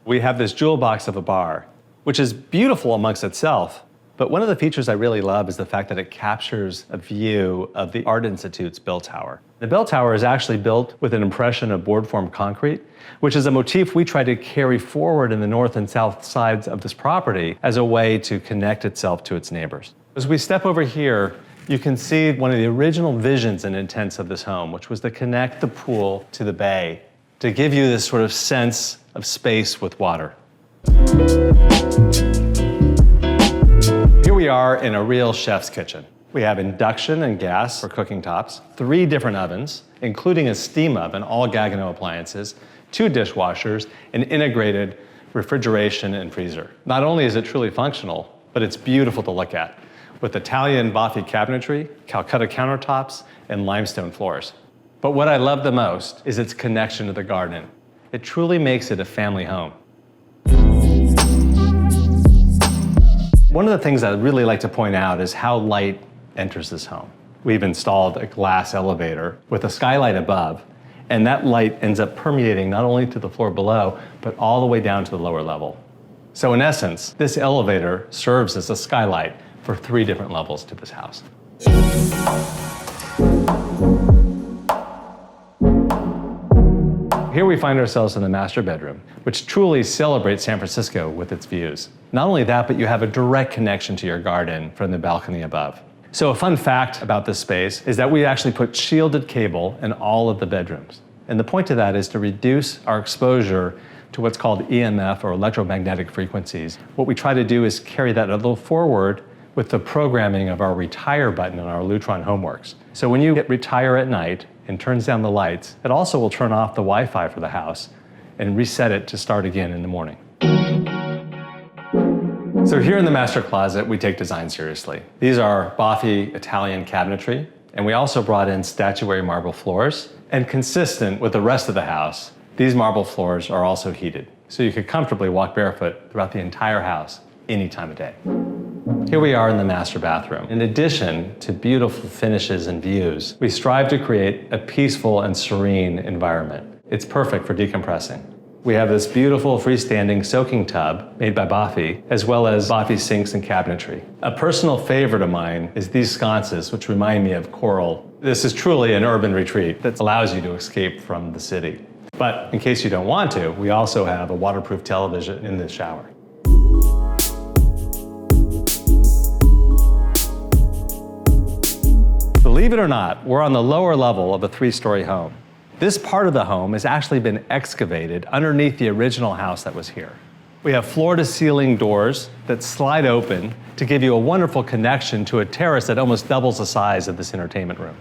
We have this jewel box of a bar, which is beautiful amongst itself, but one of the features I really love is the fact that it captures a view of the Art Institute's bell tower. The bell tower is actually built with an impression of board-formed concrete, which is a motif we try to carry forward in the north and south sides of this property as a way to connect itself to its neighbors. As we step over here, you can see one of the original visions and intents of this home, which was to connect the pool to the bay to give you this sort of sense of space with water. Here we are in a real chef's kitchen. We have induction and gas for cooking tops, 3 different ovens, including a steam oven, all Gaggenau appliances, 2 dishwashers, an integrated refrigeration and freezer. Not only is it truly functional, but it's beautiful to look at, with Italian Baffi cabinetry, Calcutta countertops, and limestone floors. But what I love the most is its connection to the garden. It truly makes it a family home. One of the things I'd really like to point out is how light enters this home. We've installed a glass elevator with a skylight above, and that light ends up permeating not only to the floor below, but all the way down to the lower level. So in essence, this elevator serves as a skylight for 3 different levels to this house. Here we find ourselves in the master bedroom, which truly celebrates San Francisco with its views. Not only that, but you have a direct connection to your garden from the balcony above. So a fun fact about this space is that we actually put shielded cable in all of the bedrooms. And the point of that is to reduce our exposure to what's called EMF or electromagnetic frequencies. What we try to do is carry that a little forward with the programming of our retire button on our Lutron Homeworks. So when you hit retire at night and turns down the lights, it also will turn off the Wi-Fi for the house and reset it to start again in the morning. So here in the master closet, we take design seriously. These are Baffi Italian cabinetry, and we also brought in statuary marble floors. And consistent with the rest of the house, these marble floors are also heated, so you could comfortably walk barefoot throughout the entire house any time of day. Here we are in the master bathroom. In addition to beautiful finishes and views, we strive to create a peaceful and serene environment. It's perfect for decompressing. We have this beautiful freestanding soaking tub made by Baffi, as well as Baffi sinks and cabinetry. A personal favorite of mine is these sconces, which remind me of coral. This is truly an urban retreat that allows you to escape from the city. But in case you don't want to, we also have a waterproof television in the shower. Believe it or not, we're on the lower level of a 3-story home. This part of the home has actually been excavated underneath the original house that was here. We have floor-to-ceiling doors that slide open to give you a wonderful connection to a terrace that almost doubles the size of this entertainment room.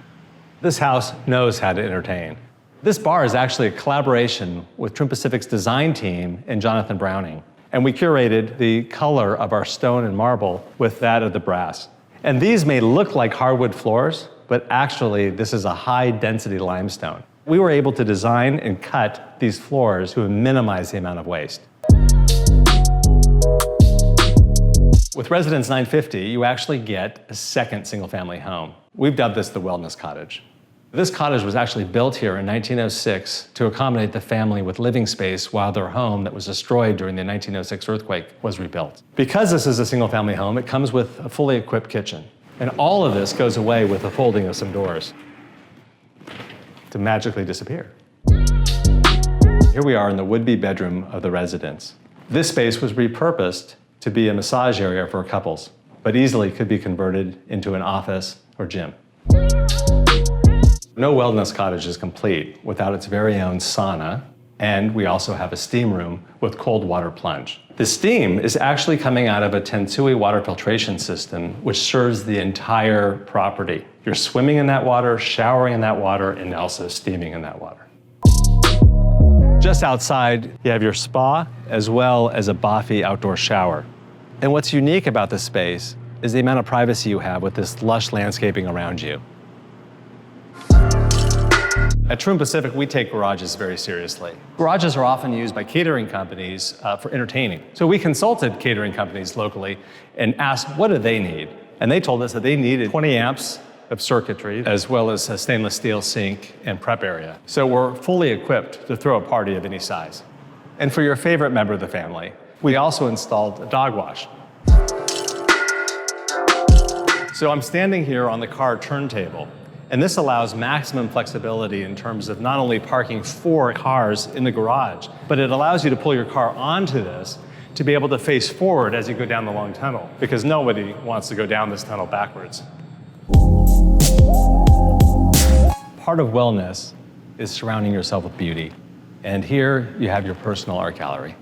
This house knows how to entertain. This bar is actually a collaboration with Trim Pacific's design team and Jonathan Browning. And we curated the color of our stone and marble with that of the brass. And these may look like hardwood floors, but actually this is a high-density limestone. We were able to design and cut these floors to minimize the amount of waste. With Residence 950, you actually get a second single-family home. We've dubbed this the Wellness Cottage. This cottage was actually built here in 1906 to accommodate the family with living space while their home that was destroyed during the 1906 earthquake was rebuilt. Because this is a single-family home, it comes with a fully equipped kitchen. And all of this goes away with the folding of some doors to magically disappear. Here we are in the would-be bedroom of the residence. This space was repurposed to be a massage area for couples, but easily could be converted into an office or gym. No wellness cottage is complete without its very own sauna, and we also have a steam room with cold water plunge. The steam is actually coming out of a Tensui water filtration system, which serves the entire property. You're swimming in that water, showering in that water, and also steaming in that water. Just outside, you have your spa, as well as a Baffi outdoor shower. And what's unique about this space is the amount of privacy you have with this lush landscaping around you. At Trim Pacific, we take garages very seriously. Garages are often used by catering companies for entertaining. So we consulted catering companies locally and asked, what do they need? And they told us that they needed 20 amps of circuitry, as well as a stainless steel sink and prep area. So we're fully equipped to throw a party of any size. And for your favorite member of the family, we also installed a dog wash. So I'm standing here on the car turntable, and this allows maximum flexibility in terms of not only parking 4 cars in the garage, but it allows you to pull your car onto this to be able to face forward as you go down the long tunnel, because nobody wants to go down this tunnel backwards. Part of wellness is surrounding yourself with beauty. And here you have your personal art gallery.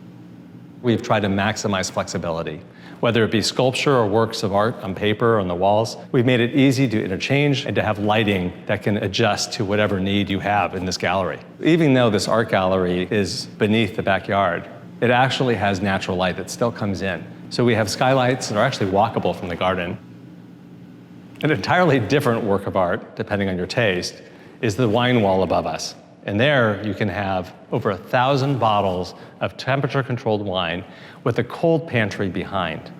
We've tried to maximize flexibility. Whether it be sculpture or works of art on paper or on the walls, we've made it easy to interchange and to have lighting that can adjust to whatever need you have in this gallery. Even though this art gallery is beneath the backyard, it actually has natural light that still comes in. So we have skylights that are actually walkable from the garden. An entirely different work of art, depending on your taste, is the wine wall above us. And there you can have over 1,000 bottles of temperature-controlled wine with a cold pantry behind.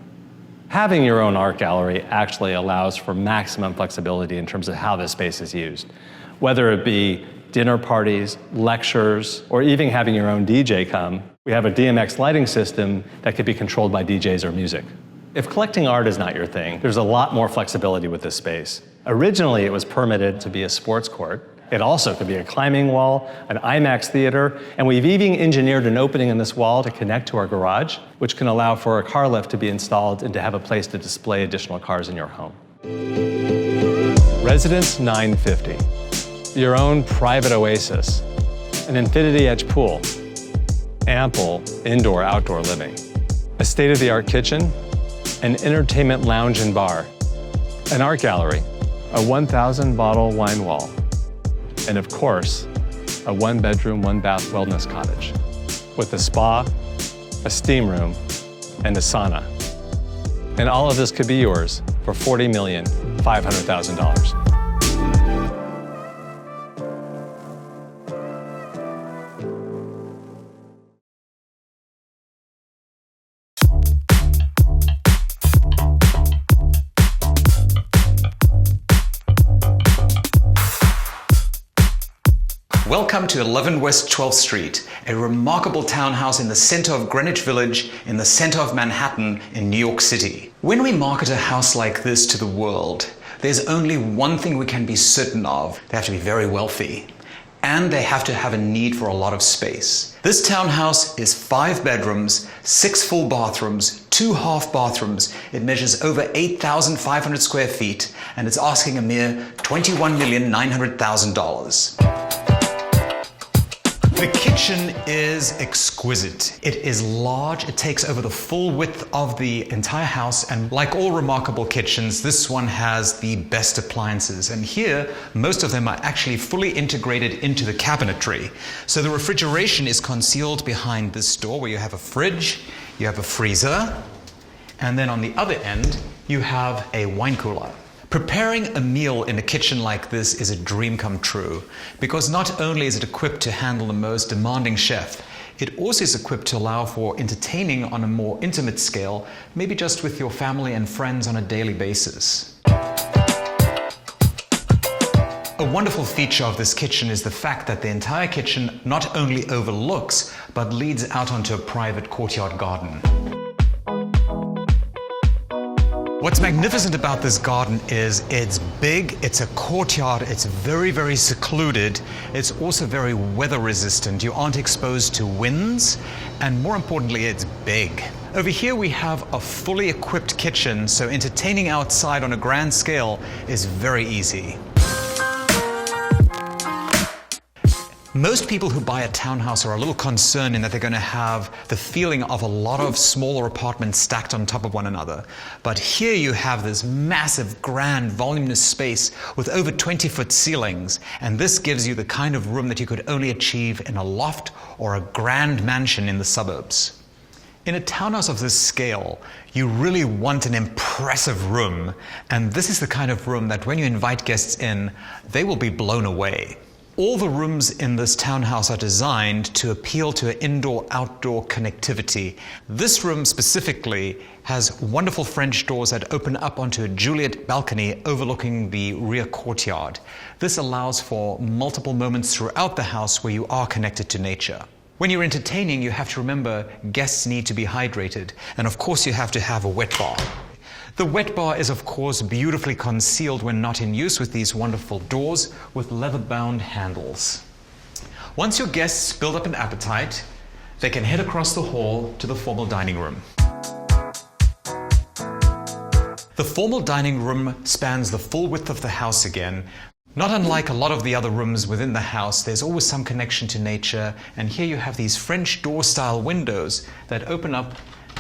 Having your own art gallery actually allows for maximum flexibility in terms of how this space is used. Whether it be dinner parties, lectures, or even having your own DJ come, we have a DMX lighting system that could be controlled by DJs or music. If collecting art is not your thing, there's a lot more flexibility with this space. Originally, it was permitted to be a sports court. It also could be a climbing wall, an IMAX theater, and we've even engineered an opening in this wall to connect to our garage, which can allow for a car lift to be installed and to have a place to display additional cars in your home. Residence 950, your own private oasis, an infinity-edge pool, ample indoor-outdoor living, a state-of-the-art kitchen, an entertainment lounge and bar, an art gallery, a 1,000-bottle wine wall, and of course, a 1-bedroom, 1-bath wellness cottage with a spa, a steam room, and a sauna. And all of this could be yours for $40,500,000. Welcome to 11 West 12th Street, a remarkable townhouse in the center of Greenwich Village in the center of Manhattan in New York City. When we market a house like this to the world, there's only one thing we can be certain of. They have to be very wealthy, and they have to have a need for a lot of space. This townhouse is 5 bedrooms, 6 full bathrooms, 2 half bathrooms. It measures over 8,500 square feet, and it's asking a mere $21,900,000. The kitchen is exquisite. It is large. It takes over the full width of the entire house, and like all remarkable kitchens, this one has the best appliances. And here, most of them are actually fully integrated into the cabinetry. So the refrigeration is concealed behind this door, where you have a fridge, you have a freezer, and then on the other end, you have a wine cooler. Preparing a meal in a kitchen like this is a dream come true, because not only is it equipped to handle the most demanding chef, it also is equipped to allow for entertaining on a more intimate scale, maybe just with your family and friends on a daily basis. A wonderful feature of this kitchen is the fact that the entire kitchen not only overlooks, but leads out onto a private courtyard garden. What's magnificent about this garden is it's big, it's a courtyard, it's very, very secluded. It's also very weather resistant. You aren't exposed to winds, and more importantly, it's big. Over here we have a fully equipped kitchen, so entertaining outside on a grand scale is very easy. Most people who buy a townhouse are a little concerned in that they're going to have the feeling of a lot of smaller apartments stacked on top of one another. But here you have this massive, grand, voluminous space with over 20-foot ceilings, and this gives you the kind of room that you could only achieve in a loft or a grand mansion in the suburbs. In a townhouse of this scale, you really want an impressive room, and this is the kind of room that when you invite guests in, they will be blown away. All the rooms in this townhouse are designed to appeal to indoor-outdoor connectivity. This room specifically has wonderful French doors that open up onto a Juliet balcony overlooking the rear courtyard. This allows for multiple moments throughout the house where you are connected to nature. When you're entertaining, you have to remember guests need to be hydrated, and of course you have to have a wet bar. The wet bar is, of course, beautifully concealed when not in use with these wonderful doors with leather-bound handles. Once your guests build up an appetite, they can head across the hall to the formal dining room. The formal dining room spans the full width of the house again. Not unlike a lot of the other rooms within the house, there's always some connection to nature, and here you have these French door-style windows that open up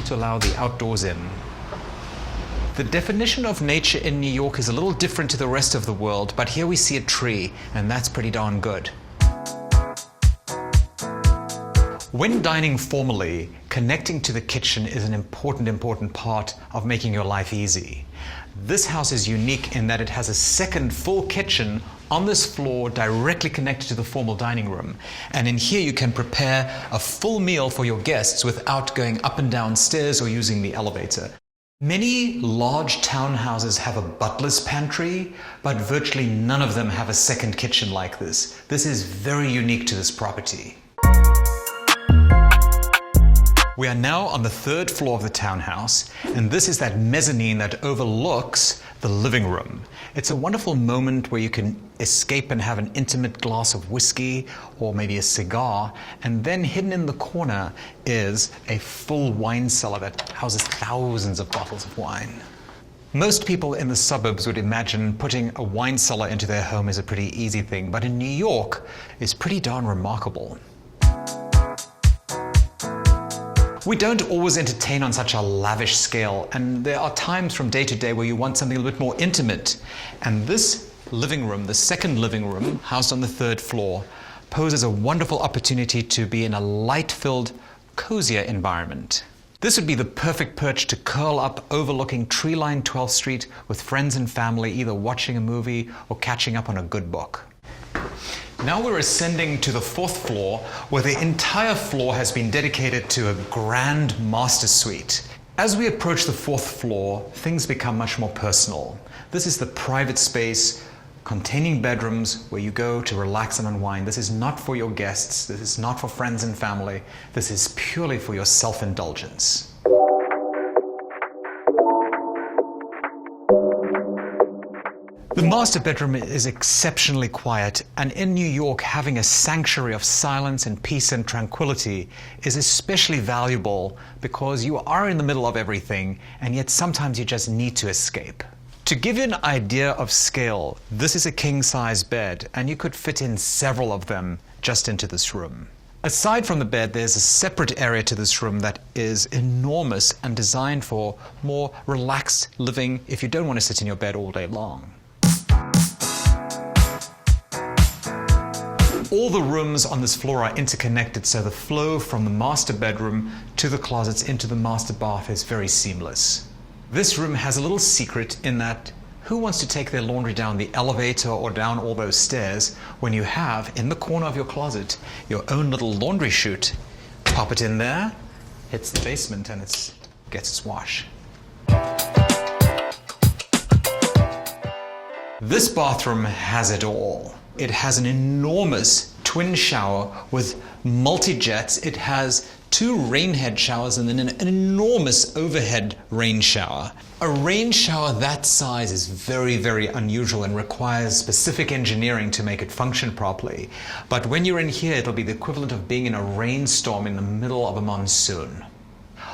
to allow the outdoors in. The definition of nature in New York is a little different to the rest of the world, but here we see a tree, and that's pretty darn good. When dining formally, connecting to the kitchen is an important part of making your life easy. This house is unique in that it has a second full kitchen on this floor directly connected to the formal dining room. And in here you can prepare a full meal for your guests without going up and down stairs or using the elevator. Many large townhouses have a butler's pantry, but virtually none of them have a second kitchen like this. This is very unique to this property. We are now on the 3rd floor of the townhouse, and this is that mezzanine that overlooks the living room. It's a wonderful moment where you can escape and have an intimate glass of whiskey or maybe a cigar, and then hidden in the corner is a full wine cellar that houses thousands of bottles of wine. Most people in the suburbs would imagine putting a wine cellar into their home is a pretty easy thing, but in New York, it's pretty darn remarkable. We don't always entertain on such a lavish scale, and there are times from day to day where you want something a little bit more intimate. And this living room, the second living room, housed on the 3rd floor, poses a wonderful opportunity to be in a light-filled, cozier environment. This would be the perfect perch to curl up overlooking tree-lined 12th Street with friends and family, either watching a movie or catching up on a good book. Now we're ascending to the 4th floor, where the entire floor has been dedicated to a grand master suite. As we approach the 4th floor, things become much more personal. This is the private space containing bedrooms where you go to relax and unwind. This is not for your guests. This is not for friends and family. This is purely for your self-indulgence. The master bedroom is exceptionally quiet, and in New York, having a sanctuary of silence and peace and tranquility is especially valuable because you are in the middle of everything, and yet sometimes you just need to escape. To give you an idea of scale, this is a king-size bed, and you could fit in several of them just into this room. Aside from the bed, there's a separate area to this room that is enormous and designed for more relaxed living if you don't want to sit in your bed all day long. All the rooms on this floor are interconnected, so the flow from the master bedroom to the closets into the master bath is very seamless. This room has a little secret in that who wants to take their laundry down the elevator or down all those stairs when you have, in the corner of your closet, your own little laundry chute? Pop it in there, hits the basement, and it gets its wash. This bathroom has it all. It has an enormous twin shower with multi-jets. It has 2 rain head showers and then an enormous overhead rain shower. A rain shower that size is very, very unusual and requires specific engineering to make it function properly. But when you're in here, it'll be the equivalent of being in a rainstorm in the middle of a monsoon.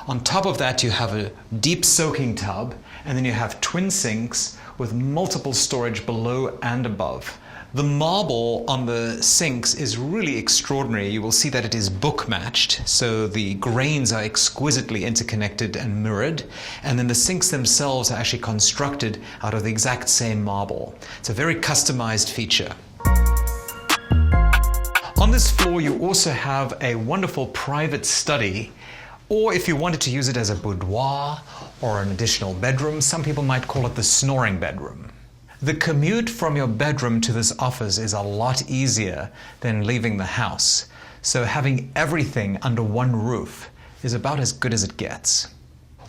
On top of that, you have a deep soaking tub, and then you have twin sinks with multiple storage below and above. The marble on the sinks is really extraordinary. You will see that it is book matched, so the grains are exquisitely interconnected and mirrored, and then the sinks themselves are actually constructed out of the exact same marble. It's a very customized feature. On this floor, you also have a wonderful private study, or if you wanted to use it as a boudoir or an additional bedroom, some people might call it the snoring bedroom. The commute from your bedroom to this office is a lot easier than leaving the house, so having everything under one roof is about as good as it gets.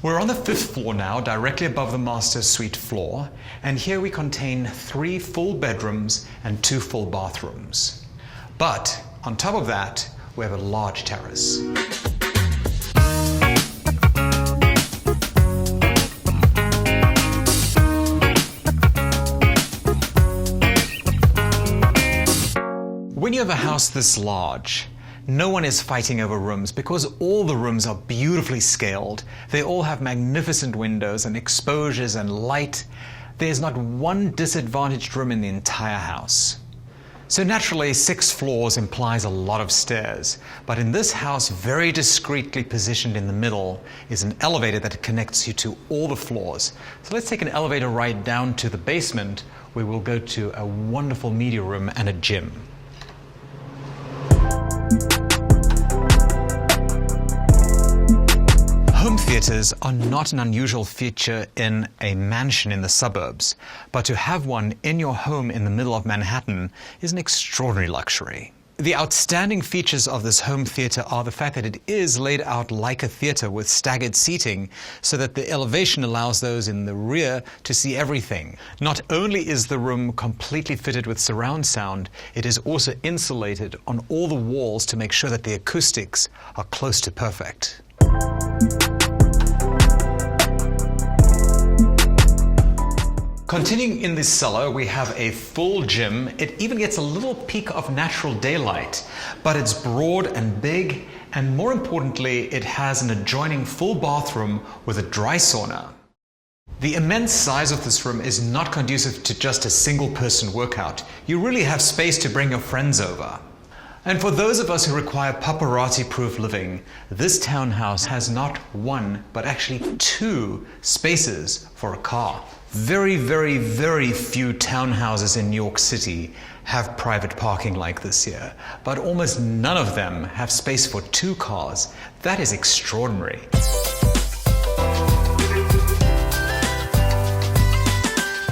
We're on the 5th floor now, directly above the master suite floor, and here we contain 3 full bedrooms and 2 full bathrooms. But on top of that, we have a large terrace. When you have a house this large, no one is fighting over rooms because all the rooms are beautifully scaled. They all have magnificent windows and exposures and light. There's not one disadvantaged room in the entire house. So naturally, 6 floors implies a lot of stairs, but in this house, very discreetly positioned in the middle, is an elevator that connects you to all the floors. So let's take an elevator ride down to the basement, where we'll go to a wonderful media room and a gym. Home theaters are not an unusual feature in a mansion in the suburbs, but to have one in your home in the middle of Manhattan is an extraordinary luxury. The outstanding features of this home theater are the fact that it is laid out like a theater with staggered seating, so that the elevation allows those in the rear to see everything. Not only is the room completely fitted with surround sound, it is also insulated on all the walls to make sure that the acoustics are close to perfect. Continuing in the cellar, we have a full gym. It even gets a little peek of natural daylight, but it's broad and big, and more importantly, it has an adjoining full bathroom with a dry sauna. The immense size of this room is not conducive to just a single-person workout. You really have space to bring your friends over. And for those of us who require paparazzi-proof living, this townhouse has not one, but actually 2 spaces for a car. Very, very, very few townhouses in New York City have private parking like this here, but almost none of them have space for 2 cars. That is extraordinary.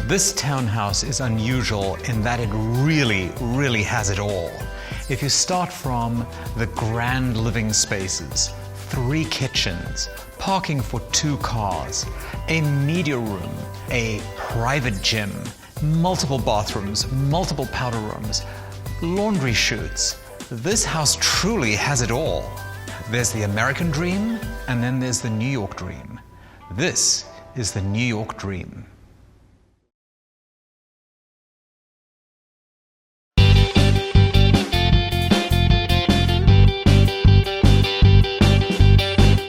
This townhouse is unusual in that it really, really has it all. If you start from the grand living spaces, 3 kitchens, parking for 2 cars, a media room, a private gym, multiple bathrooms, multiple powder rooms, laundry chutes. This house truly has it all. There's the American dream, and then there's the New York dream. This is the New York dream.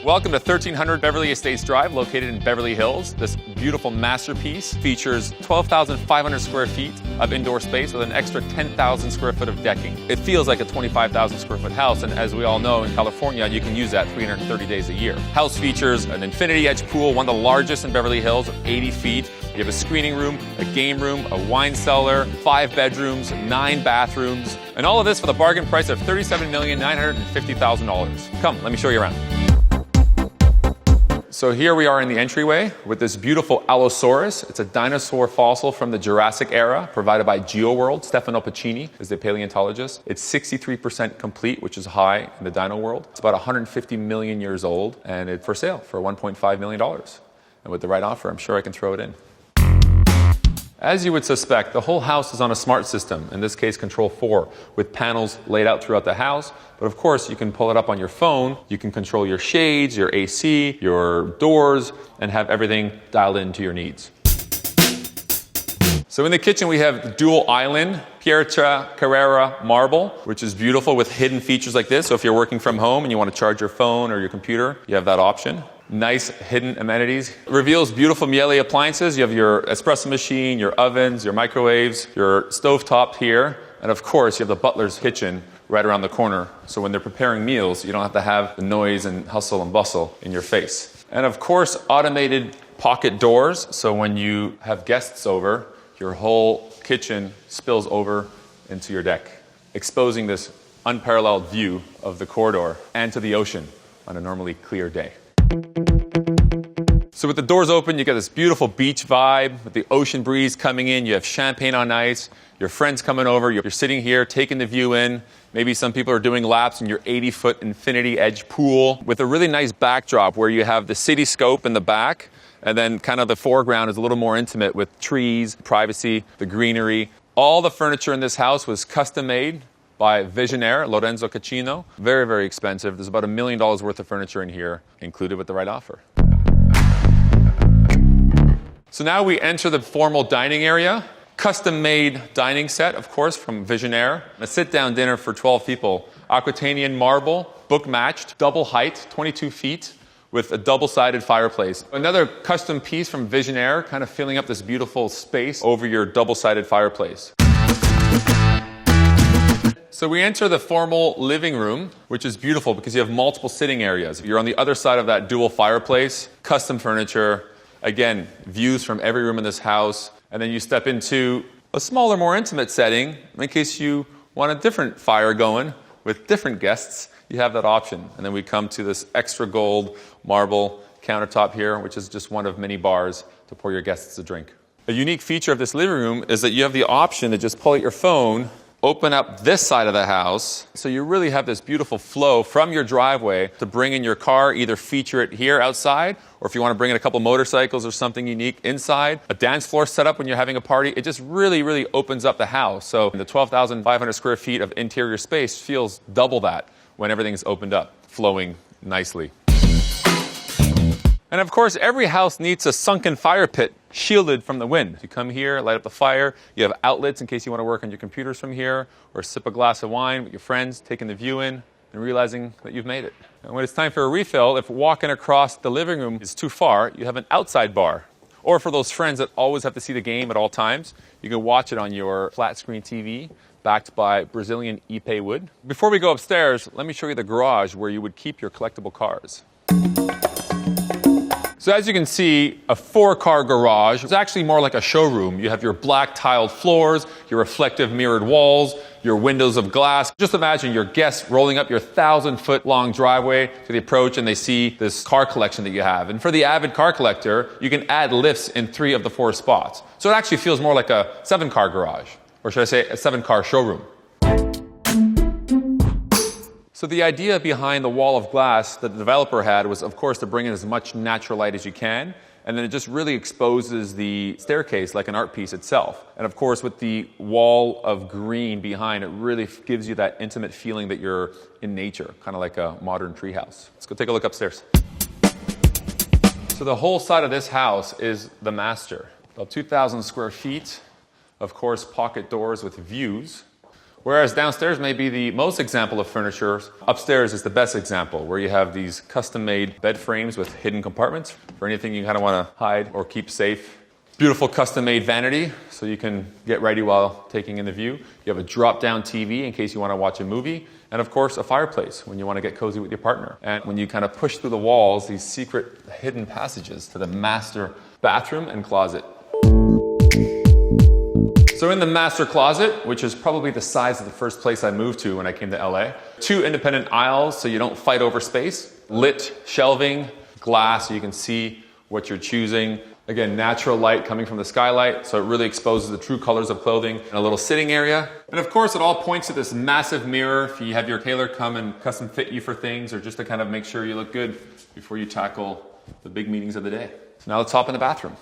Welcome to 1300 Beverly Estates Drive, located in Beverly Hills. This beautiful masterpiece features 12,500 square feet of indoor space with an extra 10,000 square foot of decking. It feels like a 25,000 square foot house, and as we all know, in California, you can use that 330 days a year. House features an infinity edge pool, one of the largest in Beverly Hills, 80 feet. You have a screening room, a game room, a wine cellar, 5 bedrooms, 9 bathrooms, and all of this for the bargain price of $37,950,000. Come, let me show you around. So here we are in the entryway with this beautiful Allosaurus. It's a dinosaur fossil from the Jurassic era, provided by GeoWorld. Stefano Pacini is the paleontologist. It's 63% complete, which is high in the dino world. It's about 150 million years old, and it's for sale for $1.5 million. And with the right offer, I'm sure I can throw it in. As you would suspect, the whole house is on a smart system, in this case Control 4, with panels laid out throughout the house. But of course, you can pull it up on your phone. You can control your shades, your AC, your doors, and have everything dialed into your needs. So in the kitchen, we have the dual island Pietra Carrera marble, which is beautiful with hidden features like this. So if you're working from home and you want to charge your phone or your computer, you have that option. Nice hidden amenities. It reveals beautiful Miele appliances. You have your espresso machine, your ovens, your microwaves, your stovetop here, and of course you have the butler's kitchen right around the corner. So when they're preparing meals, you don't have to have the noise and hustle and bustle in your face. And of course, automated pocket doors. So when you have guests over, your whole kitchen spills over into your deck, exposing this unparalleled view of the corridor and to the ocean on a normally clear day. So with the doors open, you get this beautiful beach vibe with the ocean breeze coming in. You have champagne on ice. Your friends coming over. You're sitting here taking the view in. Maybe some people are doing laps in your 80-foot infinity edge pool with a really nice backdrop where you have the city scope in the back, and then kind of the foreground is a little more intimate with trees, privacy, the greenery. All the furniture in this house was custom made by Visionaire, Lorenzo Caccino. Very, very expensive. There's about $1 million worth of furniture in here, included with the right offer. So now we enter the formal dining area. Custom-made dining set, of course, from Visionaire. A sit-down dinner for 12 people. Aquitanian marble, book-matched, double height, 22 feet, with a double-sided fireplace. Another custom piece from Visionaire, kind of filling up this beautiful space over your double-sided fireplace. So we enter the formal living room, which is beautiful because you have multiple sitting areas. You're on the other side of that dual fireplace, custom furniture, again, views from every room in this house, and then you step into a smaller, more intimate setting in case you want a different fire going with different guests. You have that option. And then we come to this extra gold marble countertop here, which is just one of many bars to pour your guests a drink. A unique feature of this living room is that you have the option to just pull out your phone, open up this side of the house, so you really have this beautiful flow from your driveway to bring in your car, either feature it here outside, or if you want to bring in a couple motorcycles or something unique inside, a dance floor set up when you're having a party. It just really, really opens up the house. So the 12,500 square feet of interior space feels double that when everything is opened up, flowing nicely. And of course, every house needs a sunken fire pit shielded from the wind. You come here, light up the fire. You have outlets in case you want to work on your computers from here, or sip a glass of wine with your friends, taking the view in and realizing that you've made it. And when it's time for a refill, if walking across the living room is too far, you have an outside bar. Or for those friends that always have to see the game at all times, you can watch it on your flat screen TV, backed by Brazilian Ipe wood. Before we go upstairs, let me show you the garage where you would keep your collectible cars. So as you can see, a 4-car garage. It's actually more like a showroom. You have your black tiled floors, your reflective mirrored walls, your windows of glass. Just imagine your guests rolling up your 1,000-foot long driveway to the approach and they see this car collection that you have. And for the avid car collector, you can add lifts in 3 of the 4 spots. So it actually feels more like a 7-car garage, or should I say a 7-car showroom. So the idea behind the wall of glass that the developer had was, of course, to bring in as much natural light as you can, and then it just really exposes the staircase like an art piece itself. And of course, with the wall of green behind, it really gives you that intimate feeling that you're in nature, kind of like a modern treehouse. Let's go take a look upstairs. So the whole side of this house is the master. About 2,000 square feet, of course, pocket doors with views. Whereas downstairs may be the most example of furniture, upstairs is the best example, where you have these custom-made bed frames with hidden compartments for anything you kind of want to hide or keep safe. Beautiful custom-made vanity, so you can get ready while taking in the view. You have a drop-down TV in case you want to watch a movie. And of course, a fireplace when you want to get cozy with your partner. And when you kind of push through the walls, these secret hidden passages to the master bathroom and closet. So in the master closet, which is probably the size of the first place I moved to when I came to LA, 2 independent aisles so you don't fight over space, lit shelving, glass so you can see what you're choosing. Again, natural light coming from the skylight, so it really exposes the true colors of clothing, and a little sitting area. And of course, it all points to this massive mirror if you have your tailor come and custom fit you for things, or just to kind of make sure you look good before you tackle the big meetings of the day. So now let's hop in the bathroom.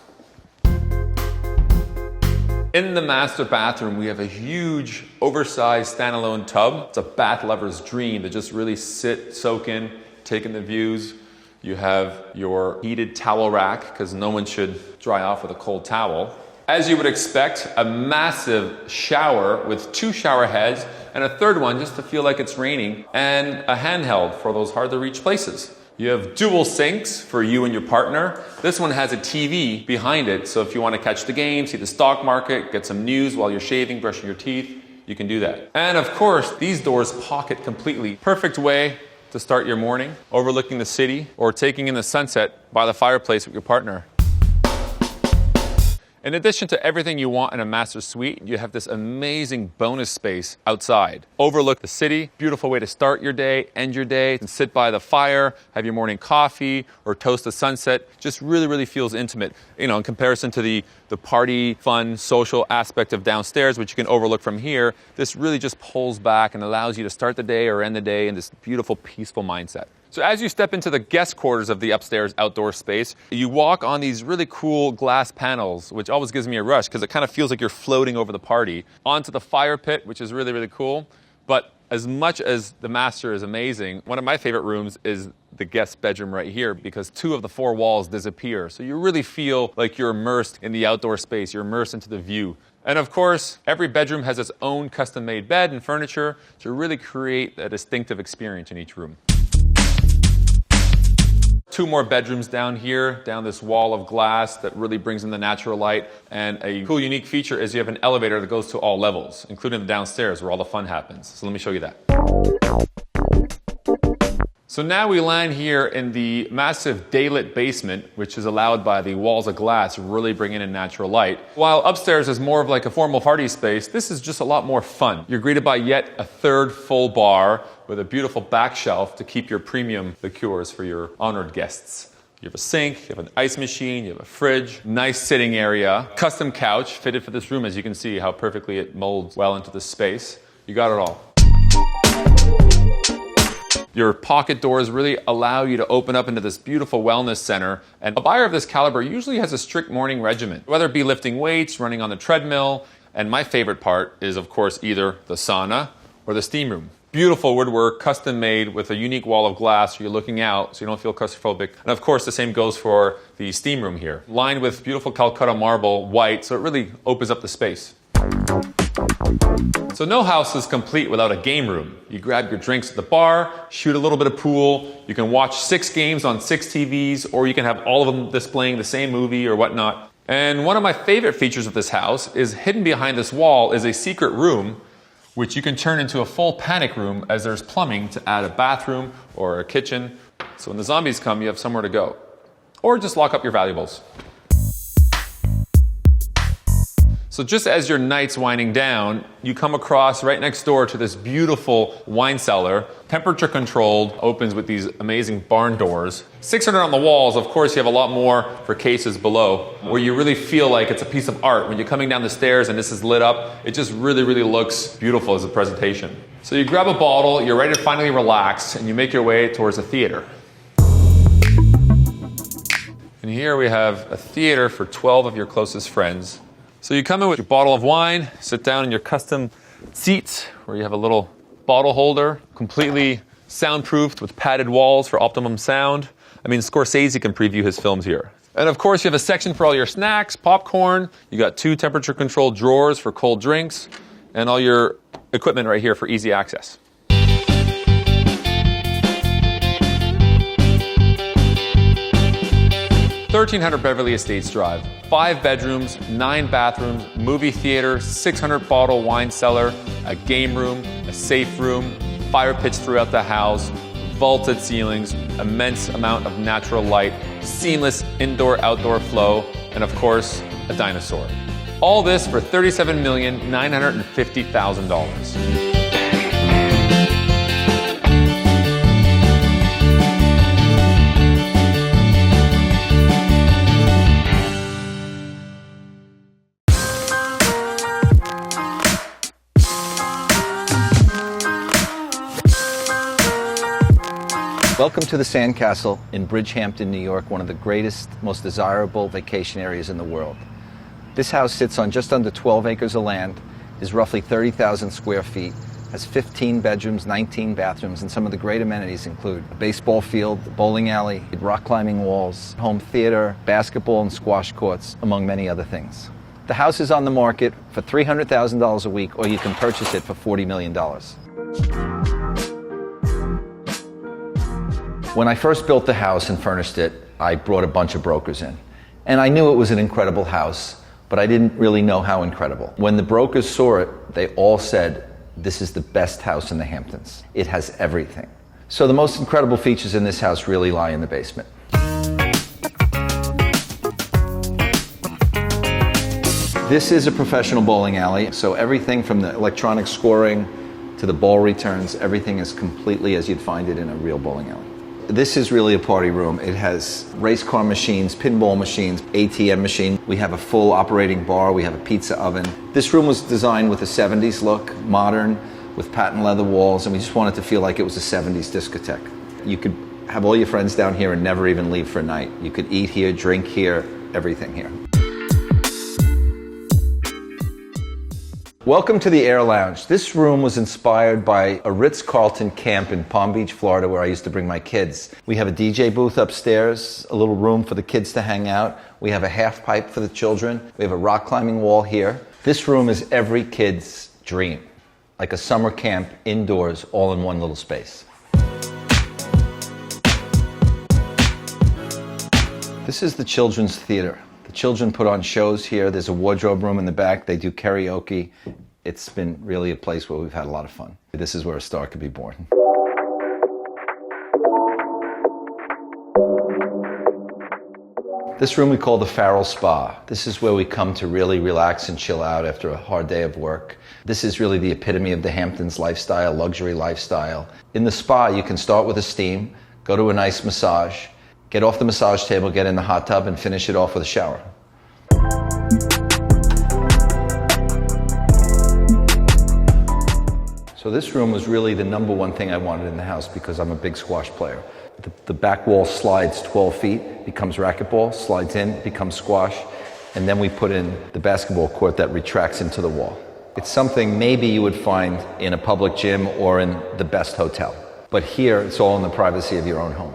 In the master bathroom, we have a huge, oversized standalone tub. It's a bath lover's dream to just really sit, soak in, take in the views. You have your heated towel rack, because no one should dry off with a cold towel. As you would expect, a massive shower with 2 shower heads and a third one just to feel like it's raining, and a handheld for those hard-to-reach places. You have dual sinks for you and your partner. This one has a TV behind it, so if you want to catch the game, see the stock market, get some news while you're shaving, brushing your teeth, you can do that. And of course, these doors pocket completely. Perfect way to start your morning, overlooking the city, or taking in the sunset by the fireplace with your partner. In addition to everything you want in a master suite, you have this amazing bonus space outside. Overlook the city, beautiful way to start your day, end your day, and sit by the fire, have your morning coffee, or toast the sunset. Just really, really feels intimate, you know, in comparison to the party, fun, social aspect of downstairs, which you can overlook from here. This really just pulls back and allows you to start the day or end the day in this beautiful, peaceful mindset. So as you step into the guest quarters of the upstairs outdoor space, you walk on these really cool glass panels, which always gives me a rush because it kind of feels like you're floating over the party, onto the fire pit, which is really, really cool. But as much as the master is amazing, one of my favorite rooms is the guest bedroom right here, because 2 of the 4 walls disappear. So you really feel like you're immersed in the outdoor space, you're immersed into the view. And of course, every bedroom has its own custom-made bed and furniture to really create a distinctive experience in each room. 2 more bedrooms down here, down this wall of glass that really brings in the natural light. And a cool, unique feature is you have an elevator that goes to all levels, including the downstairs where all the fun happens. So let me show you that. So now we land here in the massive daylit basement, which is allowed by the walls of glass, really bringing in natural light. While upstairs is more of like a formal party space, this is just a lot more fun. You're greeted by yet a 3rd full bar with a beautiful back shelf to keep your premium liqueurs for your honored guests. You have a sink, you have an ice machine, you have a fridge, nice sitting area, custom couch fitted for this room. As you can see how perfectly it molds well into this space. You got it all. Your pocket doors really allow you to open up into this beautiful wellness center. And a buyer of this caliber usually has a strict morning regimen, whether it be lifting weights, running on the treadmill. And my favorite part is, of course, either the sauna or the steam room. Beautiful woodwork, custom made with a unique wall of glass so you're looking out so you don't feel claustrophobic. And of course, the same goes for the steam room here. Lined with beautiful Calcutta marble, white, so it really opens up the space. So no house is complete without a game room. You grab your drinks at the bar, shoot a little bit of pool, you can watch 6 games on 6 TVs, or you can have all of them displaying the same movie or whatnot. And one of my favorite features of this house is hidden behind this wall is a secret room which you can turn into a full panic room as there's plumbing to add a bathroom or a kitchen. So when the zombies come, you have somewhere to go. Or just lock up your valuables. So just as your night's winding down, you come across right next door to this beautiful wine cellar, temperature controlled, opens with these amazing barn doors. 600 on the walls, of course you have a lot more for cases below, where you really feel like it's a piece of art. When you're coming down the stairs and this is lit up, it just really, really looks beautiful as a presentation. So you grab a bottle, you're ready to finally relax, and you make your way towards a theater. And here we have a theater for 12 of your closest friends. So you come in with your bottle of wine, sit down in your custom seats where you have a little bottle holder, completely soundproofed with padded walls for optimum sound. I mean, Scorsese can preview his films here. And of course, you have a section for all your snacks, popcorn. You got 2 temperature-controlled drawers for cold drinks, and all your equipment right here for easy access. 1300 Beverly Estates Drive. 5 bedrooms, 9 bathrooms, movie theater, 600 bottle wine cellar, a game room, a safe room, fire pits throughout the house, vaulted ceilings, immense amount of natural light, seamless indoor-outdoor flow, and of course, a dinosaur. All this for $37,950,000. Welcome to the Sandcastle in Bridgehampton, New York, one of the greatest, most desirable vacation areas in the world. This house sits on just under 12 acres of land, is roughly 30,000 square feet, has 15 bedrooms, 19 bathrooms, and some of the great amenities include a baseball field, a bowling alley, rock climbing walls, home theater, basketball and squash courts, among many other things. The house is on the market for $300,000 a week, or you can purchase it for $40 million. When I first built the house and furnished it, I brought a bunch of brokers in. And I knew it was an incredible house, but I didn't really know how incredible. When the brokers saw it, they all said, "This is the best house in the Hamptons. It has everything." So the most incredible features in this house really lie in the basement. This is a professional bowling alley, so everything from the electronic scoring to the ball returns, everything is completely as you'd find it in a real bowling alley. This is really a party room. It has race car machines, pinball machines, ATM machine. We have a full operating bar. We have a pizza oven. This room was designed with a 70s look, modern, with patent leather walls, and we just wanted to feel like it was a 70s discotheque. You could have all your friends down here and never even leave for a night. You could eat here, drink here, everything here. Welcome to the Air Lounge. This room was inspired by a Ritz-Carlton camp in Palm Beach, Florida, where I used to bring my kids. We have a DJ booth upstairs, a little room for the kids to hang out. We have a half pipe for the children. We have a rock climbing wall here. This room is every kid's dream, like a summer camp indoors, all in one little space. This is the children's theater. The children put on shows here. There's a wardrobe room in the back. They do karaoke. It's been really a place where we've had a lot of fun. This is where a star could be born. This room we call the Farrell Spa. This is where we come to really relax and chill out after a hard day of work. This is really the epitome of the Hamptons lifestyle, luxury lifestyle. In the spa, you can start with a steam, go to a nice massage, get off the massage table, get in the hot tub, and finish it off with a shower. So this room was really the number one thing I wanted in the house because I'm a big squash player. The back wall slides 12 feet, becomes racquetball, slides in, becomes squash, and then we put in the basketball court that retracts into the wall. It's something maybe you would find in a public gym or in the best hotel. But here, it's all in the privacy of your own home.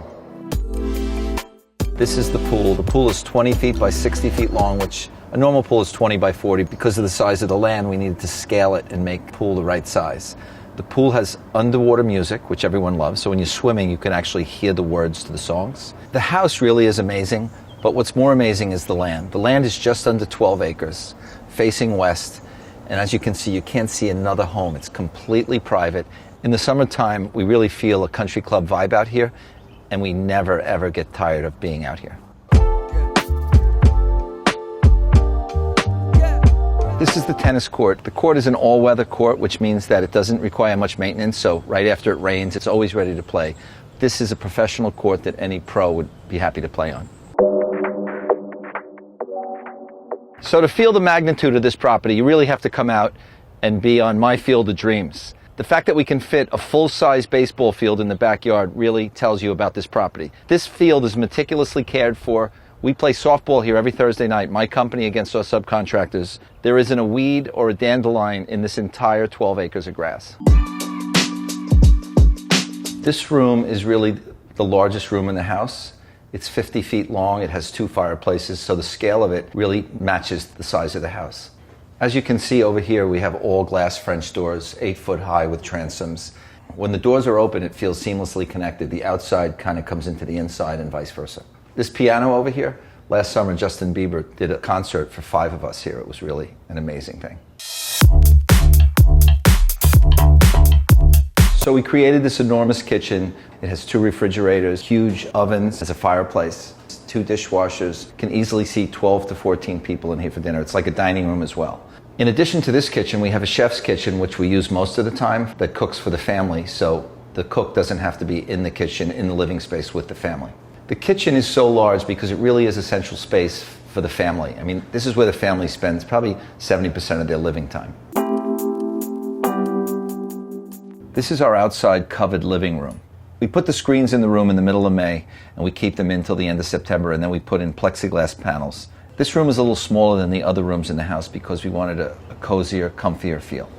This is the pool. The pool is 20 feet by 60 feet long, which a normal pool is 20 by 40. Because of the size of the land, we needed to scale it and make the pool the right size. The pool has underwater music, which everyone loves, so when you're swimming, you can actually hear the words to the songs. The house really is amazing, but what's more amazing is the land. The land is just under 12 acres, facing west, and as you can see, you can't see another home. It's completely private. In the summertime, we really feel a country club vibe out here, and we never, ever get tired of being out here. This is the tennis court. The court is an all-weather court, which means that it doesn't require much maintenance, so right after it rains, it's always ready to play. This is a professional court that any pro would be happy to play on. So to feel the magnitude of this property, you really have to come out and be on my field of dreams. The fact that we can fit a full-size baseball field in the backyard really tells you about this property. This field is meticulously cared for. We play softball here every Thursday night, my company against our subcontractors. There isn't a weed or a dandelion in this entire 12 acres of grass. This room is really the largest room in the house. It's 50 feet long, it has 2 fireplaces, so the scale of it really matches the size of the house. As you can see over here, we have all glass French doors, 8 foot high with transoms. When the doors are open, it feels seamlessly connected. The outside kind of comes into the inside and vice versa. This piano over here, last summer Justin Bieber did a concert for 5 of us here. It was really an amazing thing. So we created this enormous kitchen. It has 2 refrigerators, huge ovens, has a fireplace, 2 dishwashers, can easily seat 12 to 14 people in here for dinner. It's like a dining room as well. In addition to this kitchen, we have a chef's kitchen, which we use most of the time, that cooks for the family, so the cook doesn't have to be in the kitchen, in the living space with the family. The kitchen is so large because it really is a central space for the family. I mean, this is where the family spends probably 70% of their living time. This is our outside covered living room. We put the screens in the room in the middle of May, and we keep them in until the end of September, and then we put in plexiglass panels. This room is a little smaller than the other rooms in the house because we wanted a cozier, comfier feel.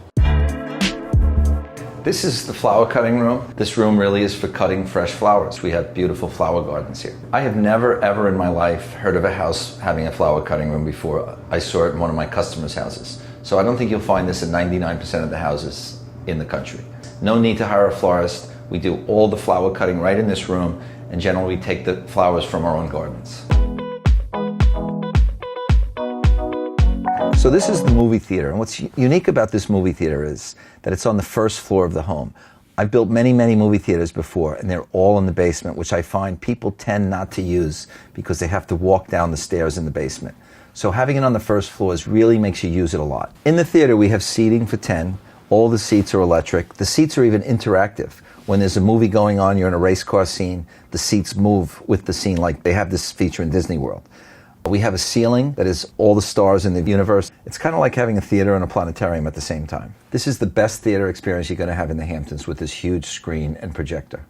This is the flower cutting room. This room really is for cutting fresh flowers. We have beautiful flower gardens here. I have never, ever in my life heard of a house having a flower cutting room before. I saw it in one of my customers' houses. So I don't think you'll find this in 99% of the houses in the country. No need to hire a florist. We do all the flower cutting right in this room, and generally we take the flowers from our own gardens. So this is the movie theater, and what's unique about this movie theater is that it's on the first floor of the home. I've built many, many movie theaters before, and they're all in the basement, which I find people tend not to use because they have to walk down the stairs in the basement. So having it on the first floor really makes you use it a lot. In the theater, we have seating for 10. All the seats are electric. The seats are even interactive. When there's a movie going on, you're in a race car scene, the seats move with the scene like they have this feature in Disney World. We have a ceiling that is all the stars in the universe. It's kind of like having a theater and a planetarium at the same time. This is the best theater experience you're going to have in the Hamptons with this huge screen and projector.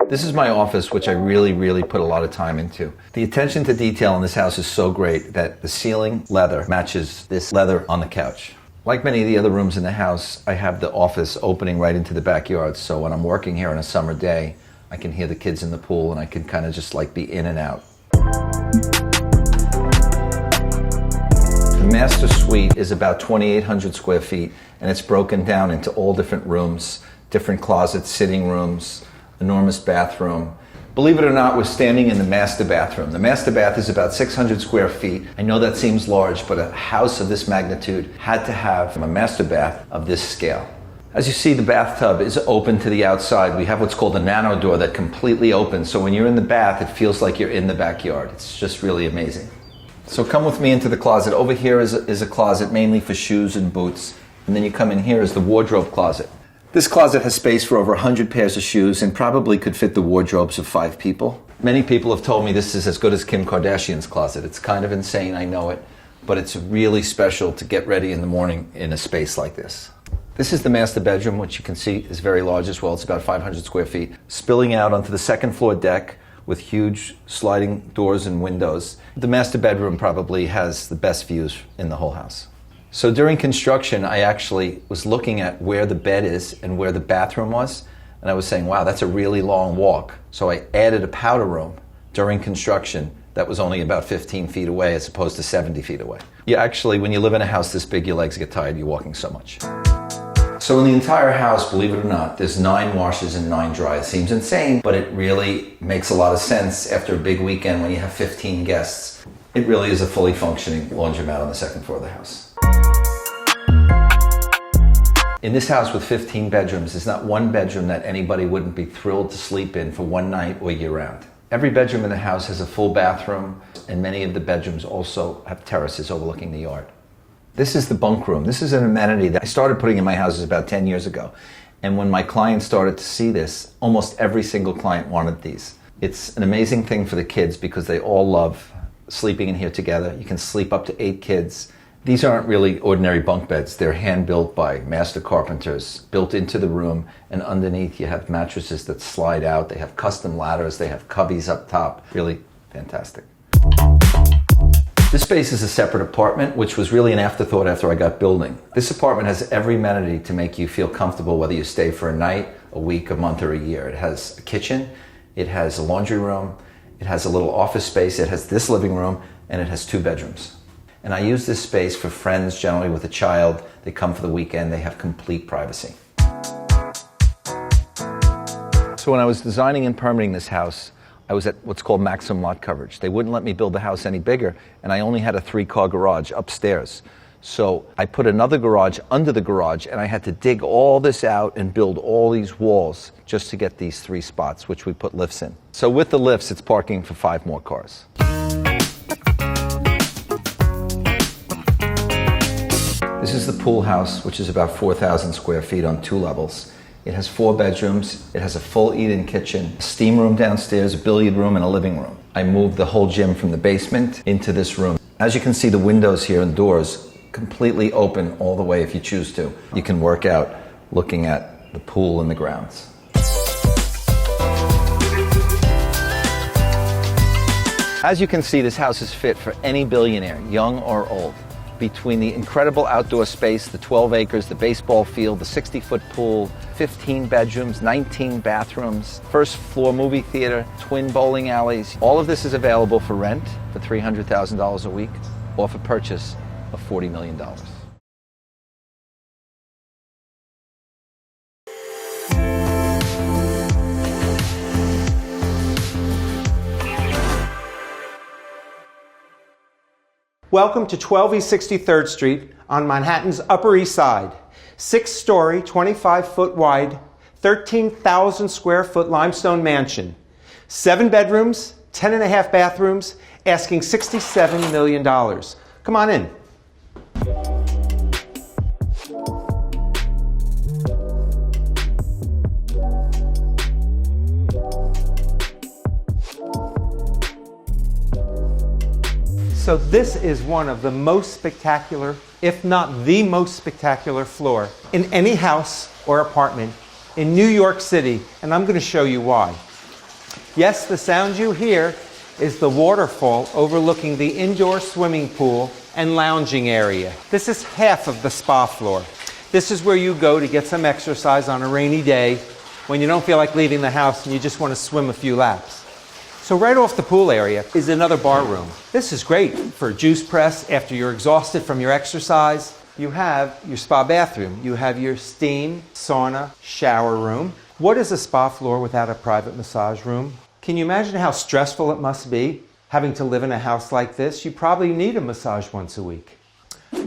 This is my office, which I really put a lot of time into. The attention to detail in this house is so great that the ceiling leather matches this leather on the couch. Like many of the other rooms in the house, I have the office opening right into the backyard, so when I'm working here on a summer day, I can hear the kids in the pool and I can kind of just like be in and out. The master suite is about 2,800 square feet, and it's broken down into all different rooms, different closets, sitting rooms, enormous bathroom. Believe it or not, we're standing in the master bathroom. The master bath is about 600 square feet. I know that seems large, but a house of this magnitude had to have a master bath of this scale. As you see, the bathtub is open to the outside. We have what's called a nano door that completely opens. So when you're in the bath, it feels like you're in the backyard. It's just really amazing. So come with me into the closet. Over here is a closet mainly for shoes and boots. And then you come in here is the wardrobe closet. This closet has space for over 100 pairs of shoes and probably could fit the wardrobes of 5 people. Many people have told me this is as good as Kim Kardashian's closet. It's kind of insane, I know it, but it's really special to get ready in the morning in a space like this. This is the master bedroom, which you can see is very large as well. It's about 500 square feet, spilling out onto the second floor deck with huge sliding doors and windows. The master bedroom probably has the best views in the whole house. So during construction, I actually was looking at where the bed is and where the bathroom was, and I was saying, wow, that's a really long walk. So I added a powder room during construction that was only about 15 feet away as opposed to 70 feet away. You actually, when you live in a house this big, your legs get tired, you're walking so much. So in the entire house, believe it or not, there's 9 washers and 9 dryers. Seems insane, but it really makes a lot of sense after a big weekend when you have 15 guests. It really is a fully functioning laundromat on the second floor of the house. In this house with 15 bedrooms, there's not one bedroom that anybody wouldn't be thrilled to sleep in for one night or year round. Every bedroom in the house has a full bathroom, and many of the bedrooms also have terraces overlooking the yard. This is the bunk room. This is an amenity that I started putting in my houses about 10 years ago. And when my clients started to see this, almost every single client wanted these. It's an amazing thing for the kids because they all love sleeping in here together. You can sleep up to 8 kids. These aren't really ordinary bunk beds. They're hand-built by master carpenters, built into the room, and underneath you have mattresses that slide out. They have custom ladders. They have cubbies up top. Really fantastic. This space is a separate apartment, which was really an afterthought after I got building. This apartment has every amenity to make you feel comfortable whether you stay for a night, a week, a month, or a year. It has a kitchen, it has a laundry room, it has a little office space, it has this living room, and it has 2 bedrooms. And I use this space for friends, generally with a child. They come for the weekend, they have complete privacy. So when I was designing and permitting this house, I was at what's called maximum lot coverage. They wouldn't let me build the house any bigger, and I only had a 3-car garage upstairs. So I put another garage under the garage, and I had to dig all this out and build all these walls just to get these 3 spots, which we put lifts in. So with the lifts, it's parking for 5 more cars. This is the pool house, which is about 4,000 square feet on 2 levels. It has 4 bedrooms. It has a full eat-in kitchen, a steam room downstairs, a billiard room, and a living room. I moved the whole gym from the basement into this room. As you can see, the windows here and doors completely open all the way if you choose to. You can work out looking at the pool and the grounds. As you can see, this house is fit for any billionaire, young or old. Between the incredible outdoor space, the 12 acres, the baseball field, the 60-foot pool, 15 bedrooms, 19 bathrooms, first floor movie theater, twin bowling alleys. All of this is available for rent for $300,000 a week or for purchase of $40 million. Welcome to 12 East 63rd Street on Manhattan's Upper East Side. 6-story, 25-foot wide, 13,000 square foot limestone mansion. 7 bedrooms, 10.5 bathrooms, asking $67 million. Come on in. So this is one of the most spectacular, if not the most spectacular floor in any house or apartment in New York City, and I'm going to show you why. Yes, the sound you hear is the waterfall overlooking the indoor swimming pool and lounging area. This is half of the spa floor. This is where you go to get some exercise on a rainy day when you don't feel like leaving the house and you just want to swim a few laps. So right off the pool area is another bar room. This is great for a juice press after you're exhausted from your exercise. You have your spa bathroom. You have your steam, sauna, shower room. What is a spa floor without a private massage room? Can you imagine how stressful it must be having to live in a house like this? You probably need a massage once a week.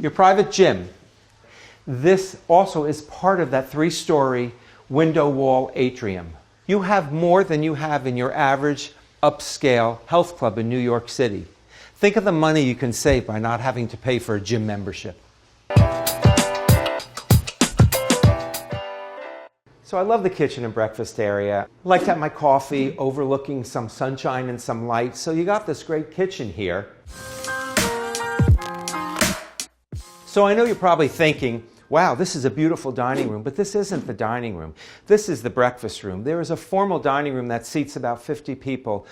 Your private gym. This also is part of that 3-story window wall atrium. You have more than you have in your average upscale health club in New York City. Think of the money you can save by not having to pay for a gym membership. So I love the kitchen and breakfast area. I like to have my coffee overlooking some sunshine and some light. So you got this great kitchen here. So I know you're probably thinking, wow, this is a beautiful dining room, but this isn't the dining room. This is the breakfast room. There is a formal dining room that seats about 50 people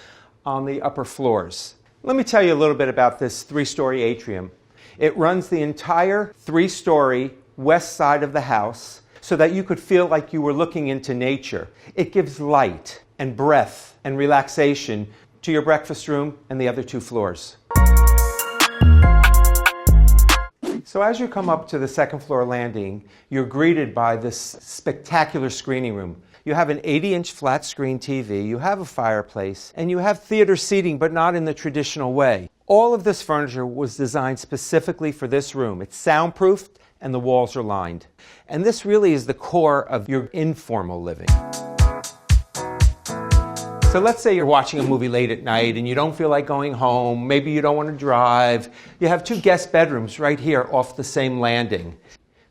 on the upper floors. Let me tell you a little bit about this 3-story atrium. It runs the entire 3-story west side of the house, so that you could feel like you were looking into nature. It gives light and breath and relaxation to your breakfast room and the other 2 floors. So as you come up to the 2nd floor landing, you're greeted by this spectacular screening room. You have an 80-inch flat screen TV, you have a fireplace, and you have theater seating, but not in the traditional way. All of this furniture was designed specifically for this room. It's soundproofed, and the walls are lined. And this really is the core of your informal living. So let's say you're watching a movie late at night and you don't feel like going home, maybe you don't want to drive. You have 2 guest bedrooms right here off the same landing.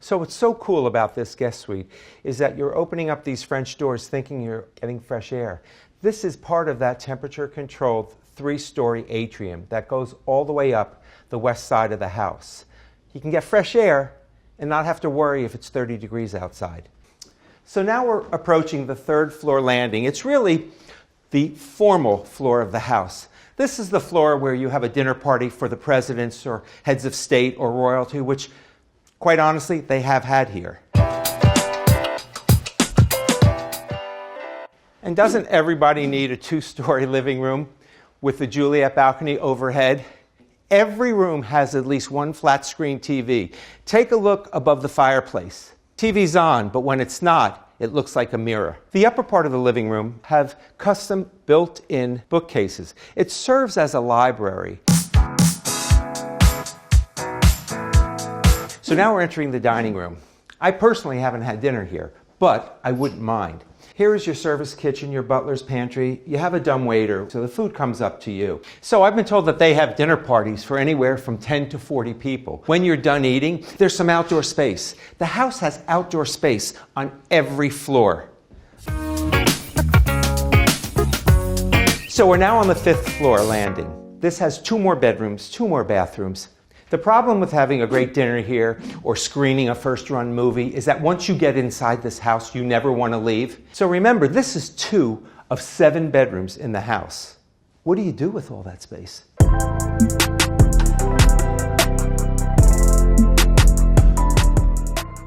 So what's so cool about this guest suite is that you're opening up these French doors thinking you're getting fresh air. This is part of that temperature-controlled 3-story atrium that goes all the way up the west side of the house. You can get fresh air and not have to worry if it's 30 degrees outside. So now we're approaching the 3rd floor landing. It's really the formal floor of the house. This is the floor where you have a dinner party for the presidents or heads of state or royalty, which, quite honestly, they have had here. And doesn't everybody need a 2-story living room with the Juliet balcony overhead? Every room has at least 1 flat screen TV. Take a look above the fireplace. TV's on, but when it's not, it looks like a mirror. The upper part of the living room have custom built-in bookcases. It serves as a library. So now we're entering the dining room. I personally haven't had dinner here, but I wouldn't mind. Here is your service kitchen, your butler's pantry. You have a dumbwaiter, so the food comes up to you. So I've been told that they have dinner parties for anywhere from 10 to 40 people. When you're done eating, there's some outdoor space. The house has outdoor space on every floor. So we're now on the 5th floor landing. This has 2 more bedrooms, 2 more bathrooms. The problem with having a great dinner here or screening a first-run movie is that once you get inside this house, you never want to leave. So remember, this is 2 of 7 bedrooms in the house. What do you do with all that space?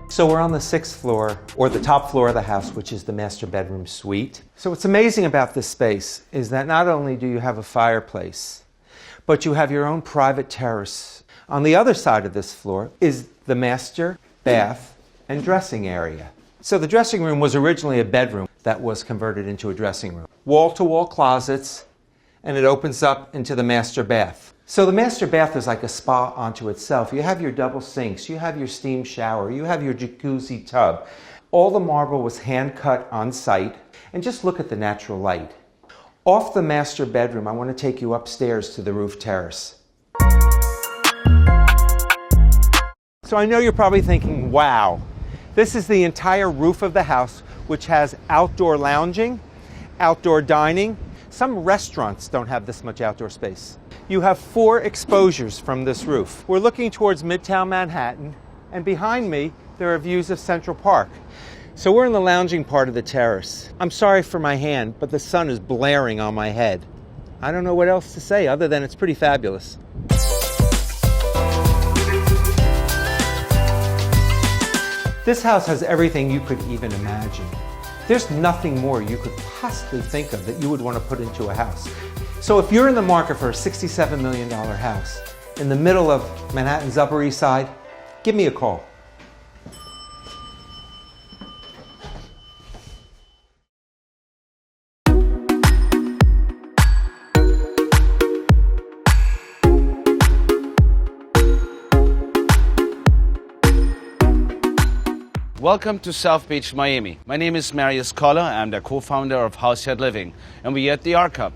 So we're on the 6th floor, or the top floor of the house, which is the master bedroom suite. So what's amazing about this space is that not only do you have a fireplace, but you have your own private terrace. On the other side of this floor is the master bath and dressing area. So the dressing room was originally a bedroom that was converted into a dressing room. Wall-to-wall closets, and it opens up into the master bath. So the master bath is like a spa unto itself. You have your double sinks, you have your steam shower, you have your jacuzzi tub. All the marble was hand-cut on site, and just look at the natural light. Off the master bedroom, I want to take you upstairs to the roof terrace. So I know you're probably thinking, wow, this is the entire roof of the house, which has outdoor lounging, outdoor dining. Some restaurants don't have this much outdoor space. You have 4 exposures from this roof. We're looking towards Midtown Manhattan, and behind me, there are views of Central Park. So we're in the lounging part of the terrace. I'm sorry for my hand, but the sun is blaring on my head. I don't know what else to say other than it's pretty fabulous. This house has everything you could even imagine. There's nothing more you could possibly think of that you would want to put into a house. So if you're in the market for a $67 million house in the middle of Manhattan's Upper East Side, give me a call. Welcome to South Beach, Miami. My name is Marius Koller. I'm the co-founder of House Yacht Living, and we're at the R Cup.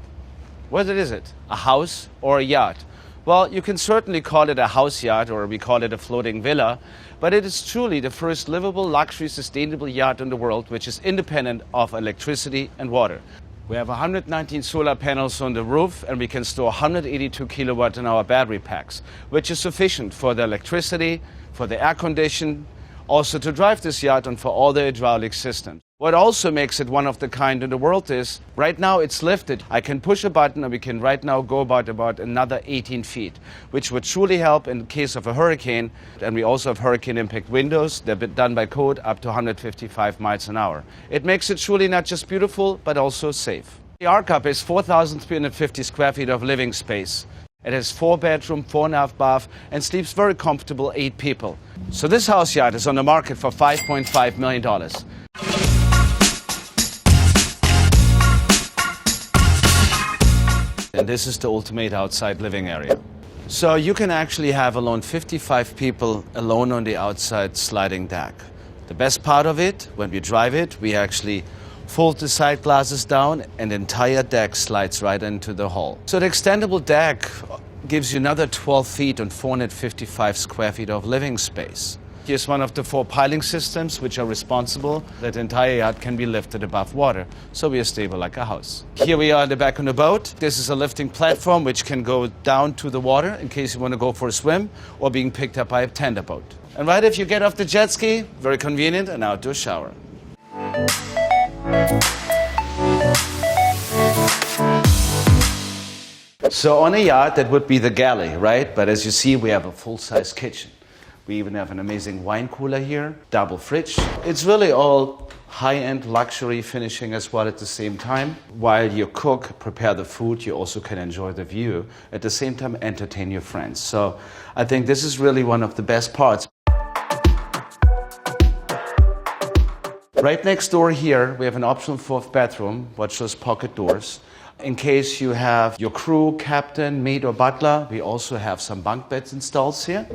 What is it? A house or a yacht? Well, you can certainly call it a house yacht, or we call it a floating villa, but it is truly the first livable, luxury, sustainable yacht in the world which is independent of electricity and water. We have 119 solar panels on the roof, and we can store 182 kilowatt in our battery packs, which is sufficient for the electricity, for the air condition, also to drive this yacht and for all the hydraulic systems. What also makes it one of the kind in the world is, right now it's lifted. I can push a button and we can right now go about another 18 feet, which would truly help in case of a hurricane. And we also have hurricane impact windows. They're done by code up to 155 miles an hour. It makes it truly not just beautiful, but also safe. The R Cup is 4,350 square feet of living space. It has 4 bedroom, 4.5 bath, and sleeps very comfortable 8 people. So this house yacht is on the market for $5.5 million. And this is the ultimate outside living area. So you can actually have alone 55 people alone on the outside sliding deck. The best part of it, when we drive it, we actually fold the side glasses down and the entire deck slides right into the hall. So the extendable deck gives you another 12 feet and 455 square feet of living space. Here's one of the 4 piling systems which are responsible that the entire yacht can be lifted above water, so we are stable like a house. Here we are in the back of the boat. This is a lifting platform which can go down to the water in case you want to go for a swim or being picked up by a tender boat. And right if you get off the jet ski, very convenient, an outdoor shower. So on a yacht, that would be the galley, right? But as you see, we have a full-size kitchen. We even have an amazing wine cooler here, double fridge. It's really all high-end luxury finishing as well at the same time. While you cook, prepare the food, you also can enjoy the view. At the same time, entertain your friends. So I think this is really one of the best parts. Right next door here, we have an optional 4th bedroom, which shows pocket doors. In case you have your crew, captain, maid, or butler, we also have some bunk beds installed here,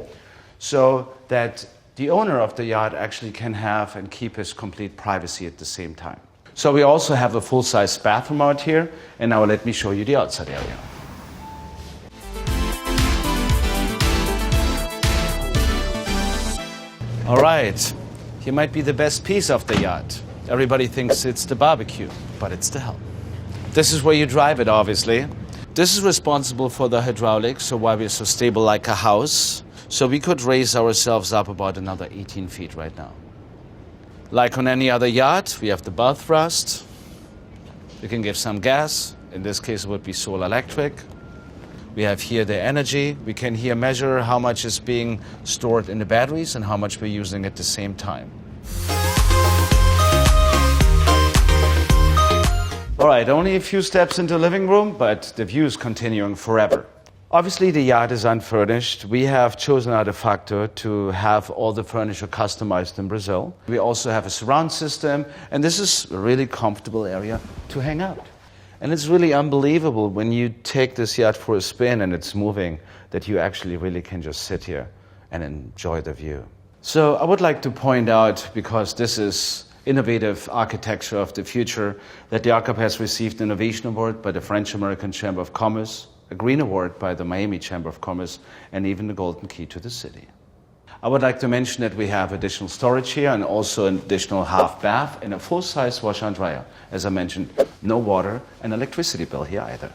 so that the owner of the yacht actually can have and keep his complete privacy at the same time. So we also have a full-size bathroom out here, and now let me show you the outside area. All right. Here might be the best piece of the yacht. Everybody thinks it's the barbecue, but it's the helm. This is where you drive it, obviously. This is responsible for the hydraulics, so why we're so stable like a house. So we could raise ourselves up about another 18 feet right now. Like on any other yacht, we have the bow thrust. We can give some gas. In this case, it would be solar electric. We have here the energy. We can here measure how much is being stored in the batteries and how much we're using at the same time. All right, only a few steps into the living room, but the view is continuing forever. Obviously, the yacht is unfurnished. We have chosen out a factor to have all the furniture customized in Brazil. We also have a surround system, and this is a really comfortable area to hang out. And it's really unbelievable when you take this yacht for a spin and it's moving, that you actually really can just sit here and enjoy the view. So I would like to point out, because this is innovative architecture of the future, that the R Cup has received an Innovation Award by the French-American Chamber of Commerce, a Green Award by the Miami Chamber of Commerce, and even the Golden Key to the city. I would like to mention that we have additional storage here and also an additional half bath and a full-size washer and dryer. As I mentioned, no water and electricity bill here either.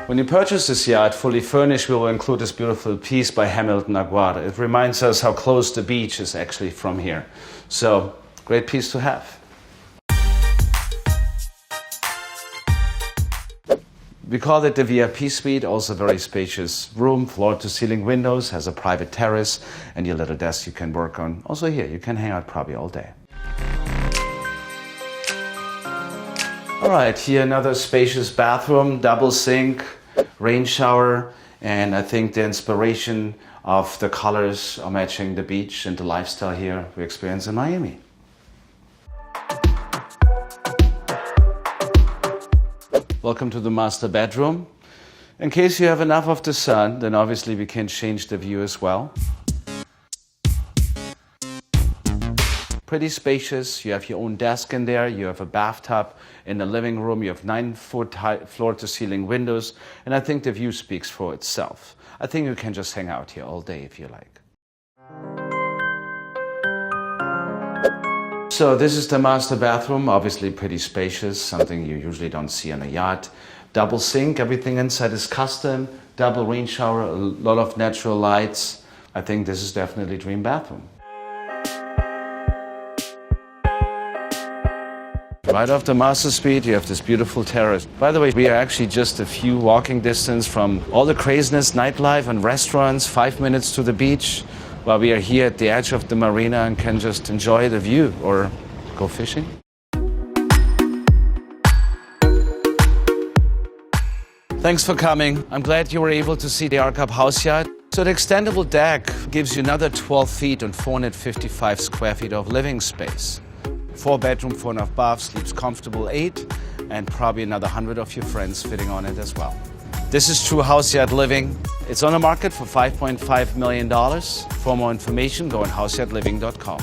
When you purchase this yacht fully furnished, we will include this beautiful piece by Hamilton Aguada. It reminds us how close the beach is actually from here. So, great piece to have. We call it the VIP suite, also very spacious room, floor-to-ceiling windows, has a private terrace, and your little desk you can work on. Also here, you can hang out probably all day. All right, here another spacious bathroom, double sink, rain shower, and I think the inspiration of the colors are matching the beach and the lifestyle here we experience in Miami. Welcome to the master bedroom. In case you have enough of the sun, then obviously we can change the view as well. Pretty spacious. You have your own desk in there. You have a bathtub in the living room. You have 9-foot high floor-to-ceiling windows. And I think the view speaks for itself. I think you can just hang out here all day if you like. So this is the master bathroom, obviously pretty spacious, something you usually don't see on a yacht. Double sink, everything inside is custom. Double rain shower, a lot of natural lights. I think this is definitely a dream bathroom. Right off the master suite, you have this beautiful terrace. By the way, we are actually just a few walking distance from all the craziness, nightlife and restaurants, 5 minutes to the beach, while we are here at the edge of the marina and can just enjoy the view or go fishing. Thanks for coming. I'm glad you were able to see the Arcup house yacht. So the extendable deck gives you another 12 feet and 455 square feet of living space. 4-bedroom, 4.5 bath, sleeps comfortable 8, and probably another 100 of your friends fitting on it as well. This is true house yacht living. It's on the market for $5.5 million. For more information, go on houseyachtLiving.com.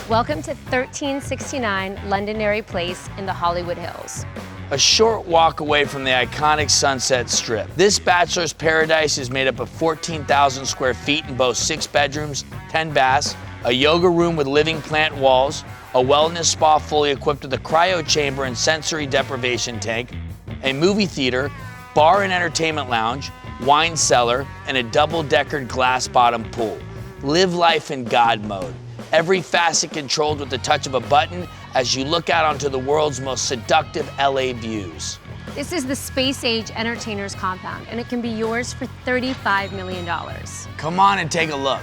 Welcome to 1369 Londonderry Place in the Hollywood Hills. A short walk away from the iconic Sunset Strip. This bachelor's paradise is made up of 14,000 square feet and boasts 6 bedrooms, 10 baths, a yoga room with living plant walls, a wellness spa fully equipped with a cryo chamber and sensory deprivation tank, a movie theater, bar and entertainment lounge, wine cellar, and a double-deckered glass-bottom pool. Live life in God mode. Every facet controlled with the touch of a button as you look out onto the world's most seductive LA views. This is the Space Age Entertainers Compound, and it can be yours for $35 million. Come on and take a look.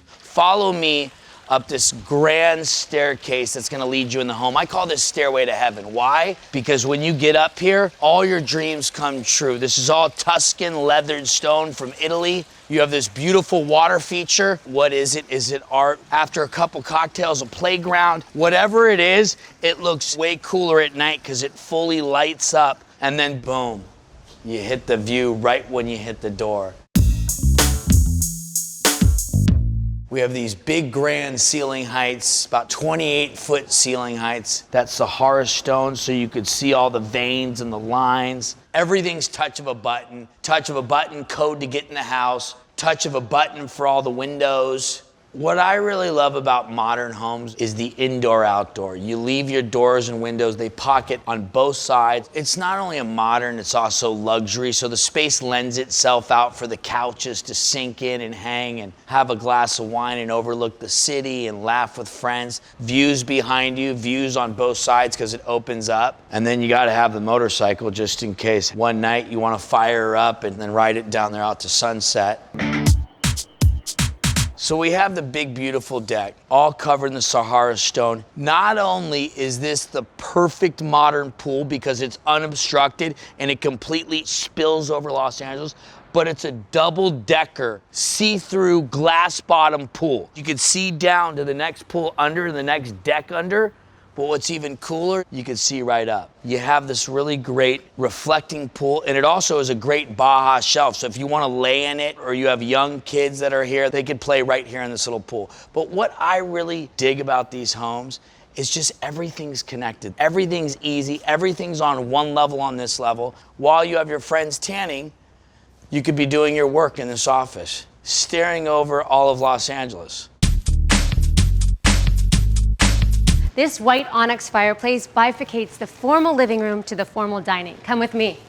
Follow me up this grand staircase that's gonna lead you in the home. I call this Stairway to Heaven. Why? Because when you get up here, all your dreams come true. This is all Tuscan leathered stone from Italy. You have this beautiful water feature. What is it? Is it art? After a couple cocktails, a playground. Whatever it is, it looks way cooler at night because it fully lights up. And then boom, you hit the view right when you hit the door. We have these big grand ceiling heights, about 28-foot ceiling heights. That's Sahara stone, so you could see all the veins and the lines. Everything's touch of a button code to get in the house, touch of a button for all the windows. What I really love about modern homes is the indoor-outdoor. You leave your doors and windows, they pocket on both sides. It's not only a modern, it's also luxury, so the space lends itself out for the couches to sink in and hang and have a glass of wine and overlook the city and laugh with friends. Views behind you, views on both sides because it opens up. And then you gotta have the motorcycle just in case one night you wanna fire her up and then ride it down there out to sunset. So we have the big, beautiful deck, all covered in the Sahara stone. Not only is this the perfect modern pool because it's unobstructed and it completely spills over Los Angeles, but it's a double-decker, see-through, glass-bottom pool. You can see down to the next pool under and the next deck under, but what's even cooler, you can see right up. You have this really great reflecting pool, and it also is a great Baja shelf. So if you want to lay in it or you have young kids that are here, they could play right here in this little pool. But what I really dig about these homes is just everything's connected. Everything's easy. Everything's on one level on this level. While you have your friends tanning, you could be doing your work in this office, staring over all of Los Angeles. This white onyx fireplace bifurcates the formal living room to the formal dining. Come with me.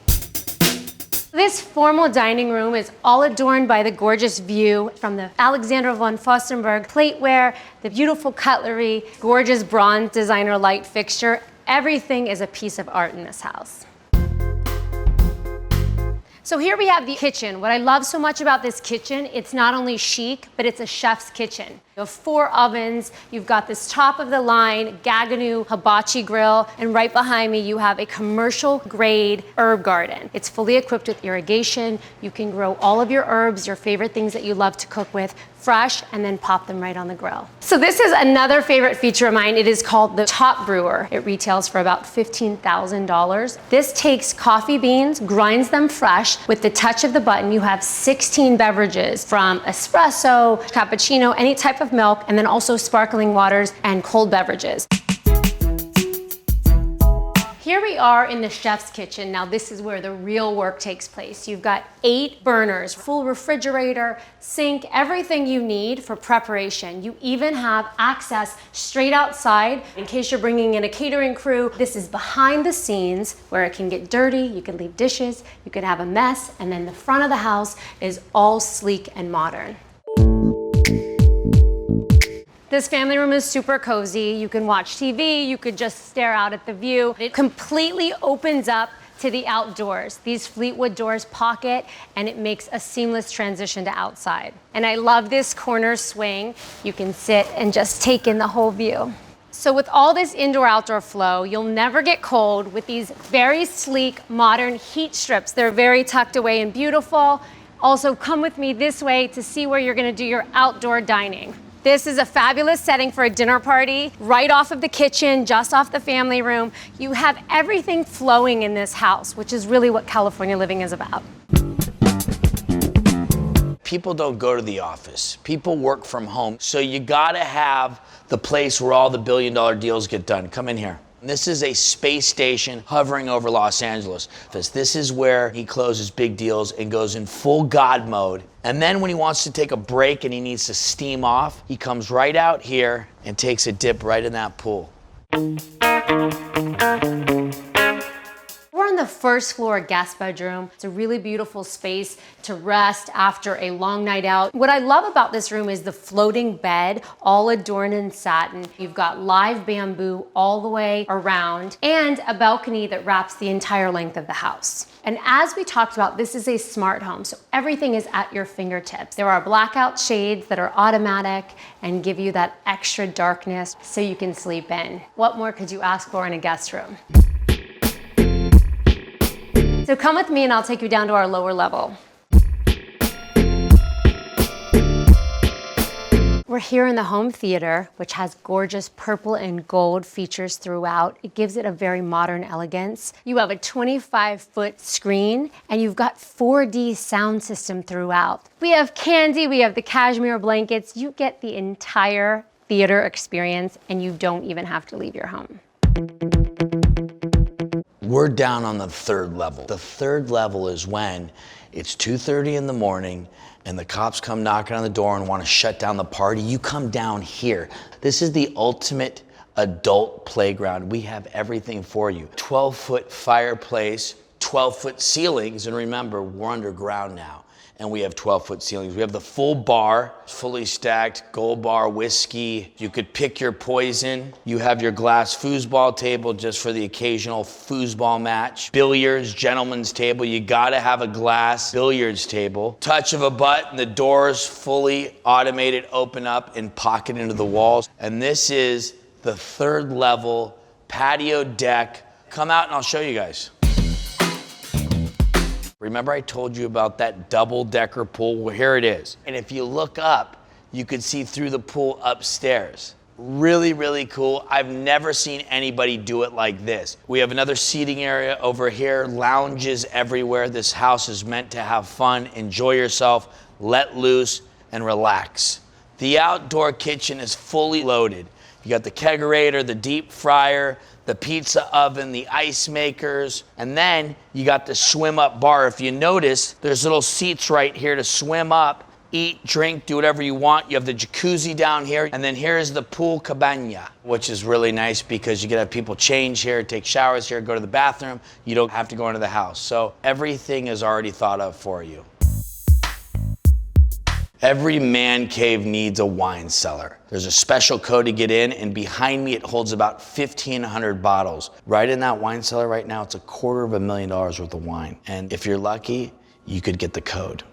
This formal dining room is all adorned by the gorgeous view from the Alexander von Fürstenberg plateware, the beautiful cutlery, gorgeous bronze designer light fixture. Everything is a piece of art in this house. So here we have the kitchen. What I love so much about this kitchen, it's not only chic, but it's a chef's kitchen. You have 4 ovens. You've got this top-of-the-line Gaggenau hibachi grill, and right behind me you have a commercial-grade herb garden. It's fully equipped with irrigation. You can grow all of your herbs, your favorite things that you love to cook with, fresh, and then pop them right on the grill. So this is another favorite feature of mine. It is called the Top Brewer. It retails for about $15,000. This takes coffee beans, grinds them fresh. With the touch of the button, you have 16 beverages from espresso, cappuccino, any type of milk, and then also sparkling waters and cold beverages. Here we are in the chef's kitchen. Now this is where the real work takes place. You've got 8 burners, full refrigerator, sink, everything you need for preparation. You even have access straight outside in case you're bringing in a catering crew. This is behind the scenes where it can get dirty, you can leave dishes, you can have a mess, and then the front of the house is all sleek and modern. This family room is super cozy. You can watch TV, you could just stare out at the view. It completely opens up to the outdoors. These Fleetwood doors pocket, and it makes a seamless transition to outside. And I love this corner swing. You can sit and just take in the whole view. So with all this indoor-outdoor flow, you'll never get cold with these very sleek, modern heat strips. They're very tucked away and beautiful. Also, come with me this way to see where you're gonna do your outdoor dining. This is a fabulous setting for a dinner party, right off of the kitchen, just off the family room. You have everything flowing in this house, which is really what California living is about. People don't go to the office. People work from home. So you gotta have the place where all the billion-dollar deals get done. Come in here. This is a space station hovering over Los Angeles. This is where he closes big deals and goes in full God mode. And then when he wants to take a break and he needs to steam off, he comes right out here and takes a dip right in that pool. We're on the first floor guest bedroom. It's a really beautiful space to rest after a long night out. What I love about this room is the floating bed, all adorned in satin. You've got live bamboo all the way around and a balcony that wraps the entire length of the house. And as we talked about, this is a smart home, so everything is at your fingertips. There are blackout shades that are automatic and give you that extra darkness so you can sleep in. What more could you ask for in a guest room? So come with me and I'll take you down to our lower level. We're here in the home theater, which has gorgeous purple and gold features throughout. It gives it a very modern elegance. You have a 25-foot screen and you've got 4D sound system throughout. We have candy, we have the cashmere blankets. You get the entire theater experience and you don't even have to leave your home. We're down on the 3rd level. The 3rd level is when it's 2:30 in the morning and the cops come knocking on the door and want to shut down the party. You come down here. This is the ultimate adult playground. We have everything for you. 12-foot fireplace, 12-foot ceilings, and remember, we're underground now. And we have 12-foot ceilings. We have the full bar, fully stacked, gold bar whiskey. You could pick your poison. You have your glass foosball table just for the occasional foosball match. Billiards, gentleman's table. You gotta have a glass billiards table. Touch of a button, the doors fully automated, open up and pocket into the walls. And this is the 3rd level patio deck. Come out and I'll show you guys. Remember I told you about that double-decker pool? Well, here it is. And if you look up, you could see through the pool upstairs. Really, really cool. I've never seen anybody do it like this. We have another seating area over here, lounges everywhere. This house is meant to have fun, enjoy yourself, let loose, and relax. The outdoor kitchen is fully loaded. You got the kegerator, the deep fryer, the pizza oven, the ice makers, and then you got the swim up bar. If you notice, there's little seats right here to swim up, eat, drink, do whatever you want. You have the jacuzzi down here, and then here's the pool cabana, which is really nice because you can have people change here, take showers here, go to the bathroom. You don't have to go into the house. So everything is already thought of for you. Every man cave needs a wine cellar. There's a special code to get in, and behind me it holds about 1,500 bottles. Right in that wine cellar right now, it's $250,000 worth of wine. And if you're lucky, you could get the code.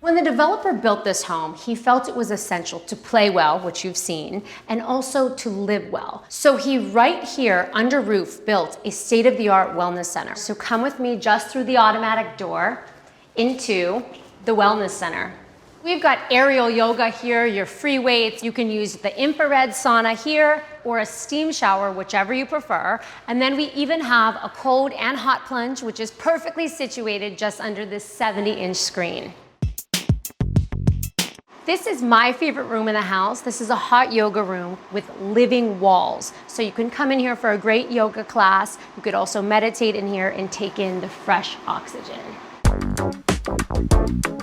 When the developer built this home, he felt it was essential to play well, which you've seen, and also to live well. So he right here under roof built a state-of-the-art wellness center. So come with me just through the automatic door into the wellness center. We've got aerial yoga here, your free weights. You can use the infrared sauna here or a steam shower, whichever you prefer. And then we even have a cold and hot plunge, which is perfectly situated just under this 70-inch screen. This is my favorite room in the house. This is a hot yoga room with living walls. So you can come in here for a great yoga class. You could also meditate in here and take in the fresh oxygen.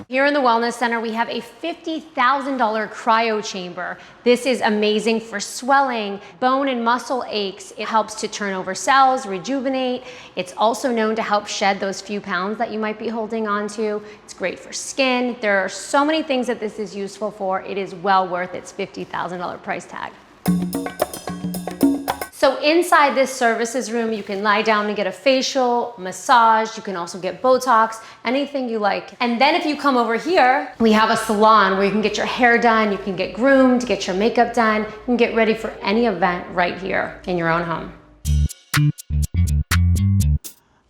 Here in the Wellness Center, we have a $50,000 cryo chamber. This is amazing for swelling, bone and muscle aches. It helps to turn over cells, rejuvenate. It's also known to help shed those few pounds that you might be holding on to. It's great for skin. There are so many things that this is useful for. It is well worth its $50,000 price tag. So inside this services room, you can lie down and get a facial, massage. You can also get Botox, anything you like. And then if you come over here, we have a salon where you can get your hair done, you can get groomed, get your makeup done, you can get ready for any event right here in your own home.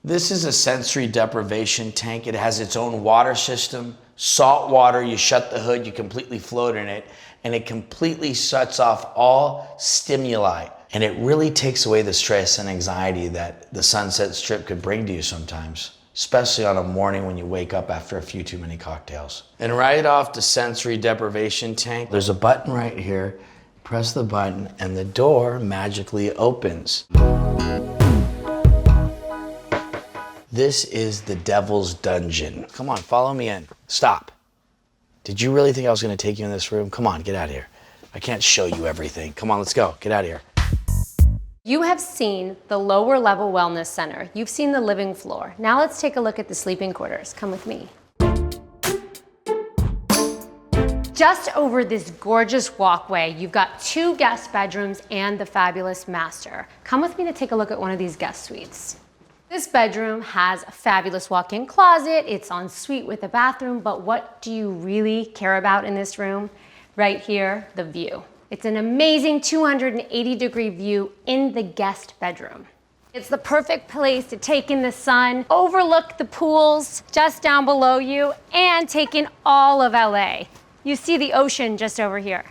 This is a sensory deprivation tank. It has its own water system, salt water. You shut the hood, you completely float in it, and it completely shuts off all stimuli. And it really takes away the stress and anxiety that the Sunset Strip could bring to you sometimes, especially on a morning when you wake up after a few too many cocktails. And right off the sensory deprivation tank, there's a button right here. Press the button and the door magically opens. This is the Devil's Dungeon. Come on, follow me in. Stop. Did you really think I was gonna take you in this room? Come on, get out of here. I can't show you everything. Come on, let's go, get out of here. You have seen the lower level wellness center. You've seen the living floor. Now let's take a look at the sleeping quarters. Come with me. Just over this gorgeous walkway, you've got 2 guest bedrooms and the fabulous master. Come with me to take a look at one of these guest suites. This bedroom has a fabulous walk-in closet. It's en suite with a bathroom, but what do you really care about in this room? Right here, the view. It's an amazing 280-degree view in the guest bedroom. It's the perfect place to take in the sun, overlook the pools just down below you, and take in all of LA. You see the ocean just over here.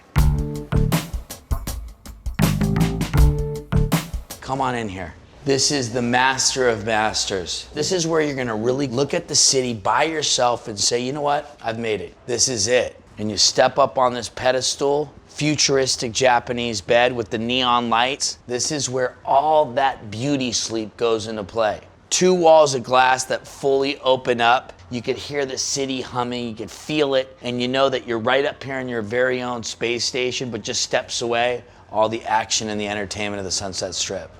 Come on in here. This is the master of masters. This is where you're gonna really look at the city by yourself and say, you know what, I've made it. This is it. And you step up on this pedestal, futuristic Japanese bed with the neon lights. This is where all that beauty sleep goes into play. 2 walls of glass that fully open up. You could hear the city humming, you could feel it, and you know that you're right up here in your very own space station, but just steps away, all the action and the entertainment of the Sunset Strip.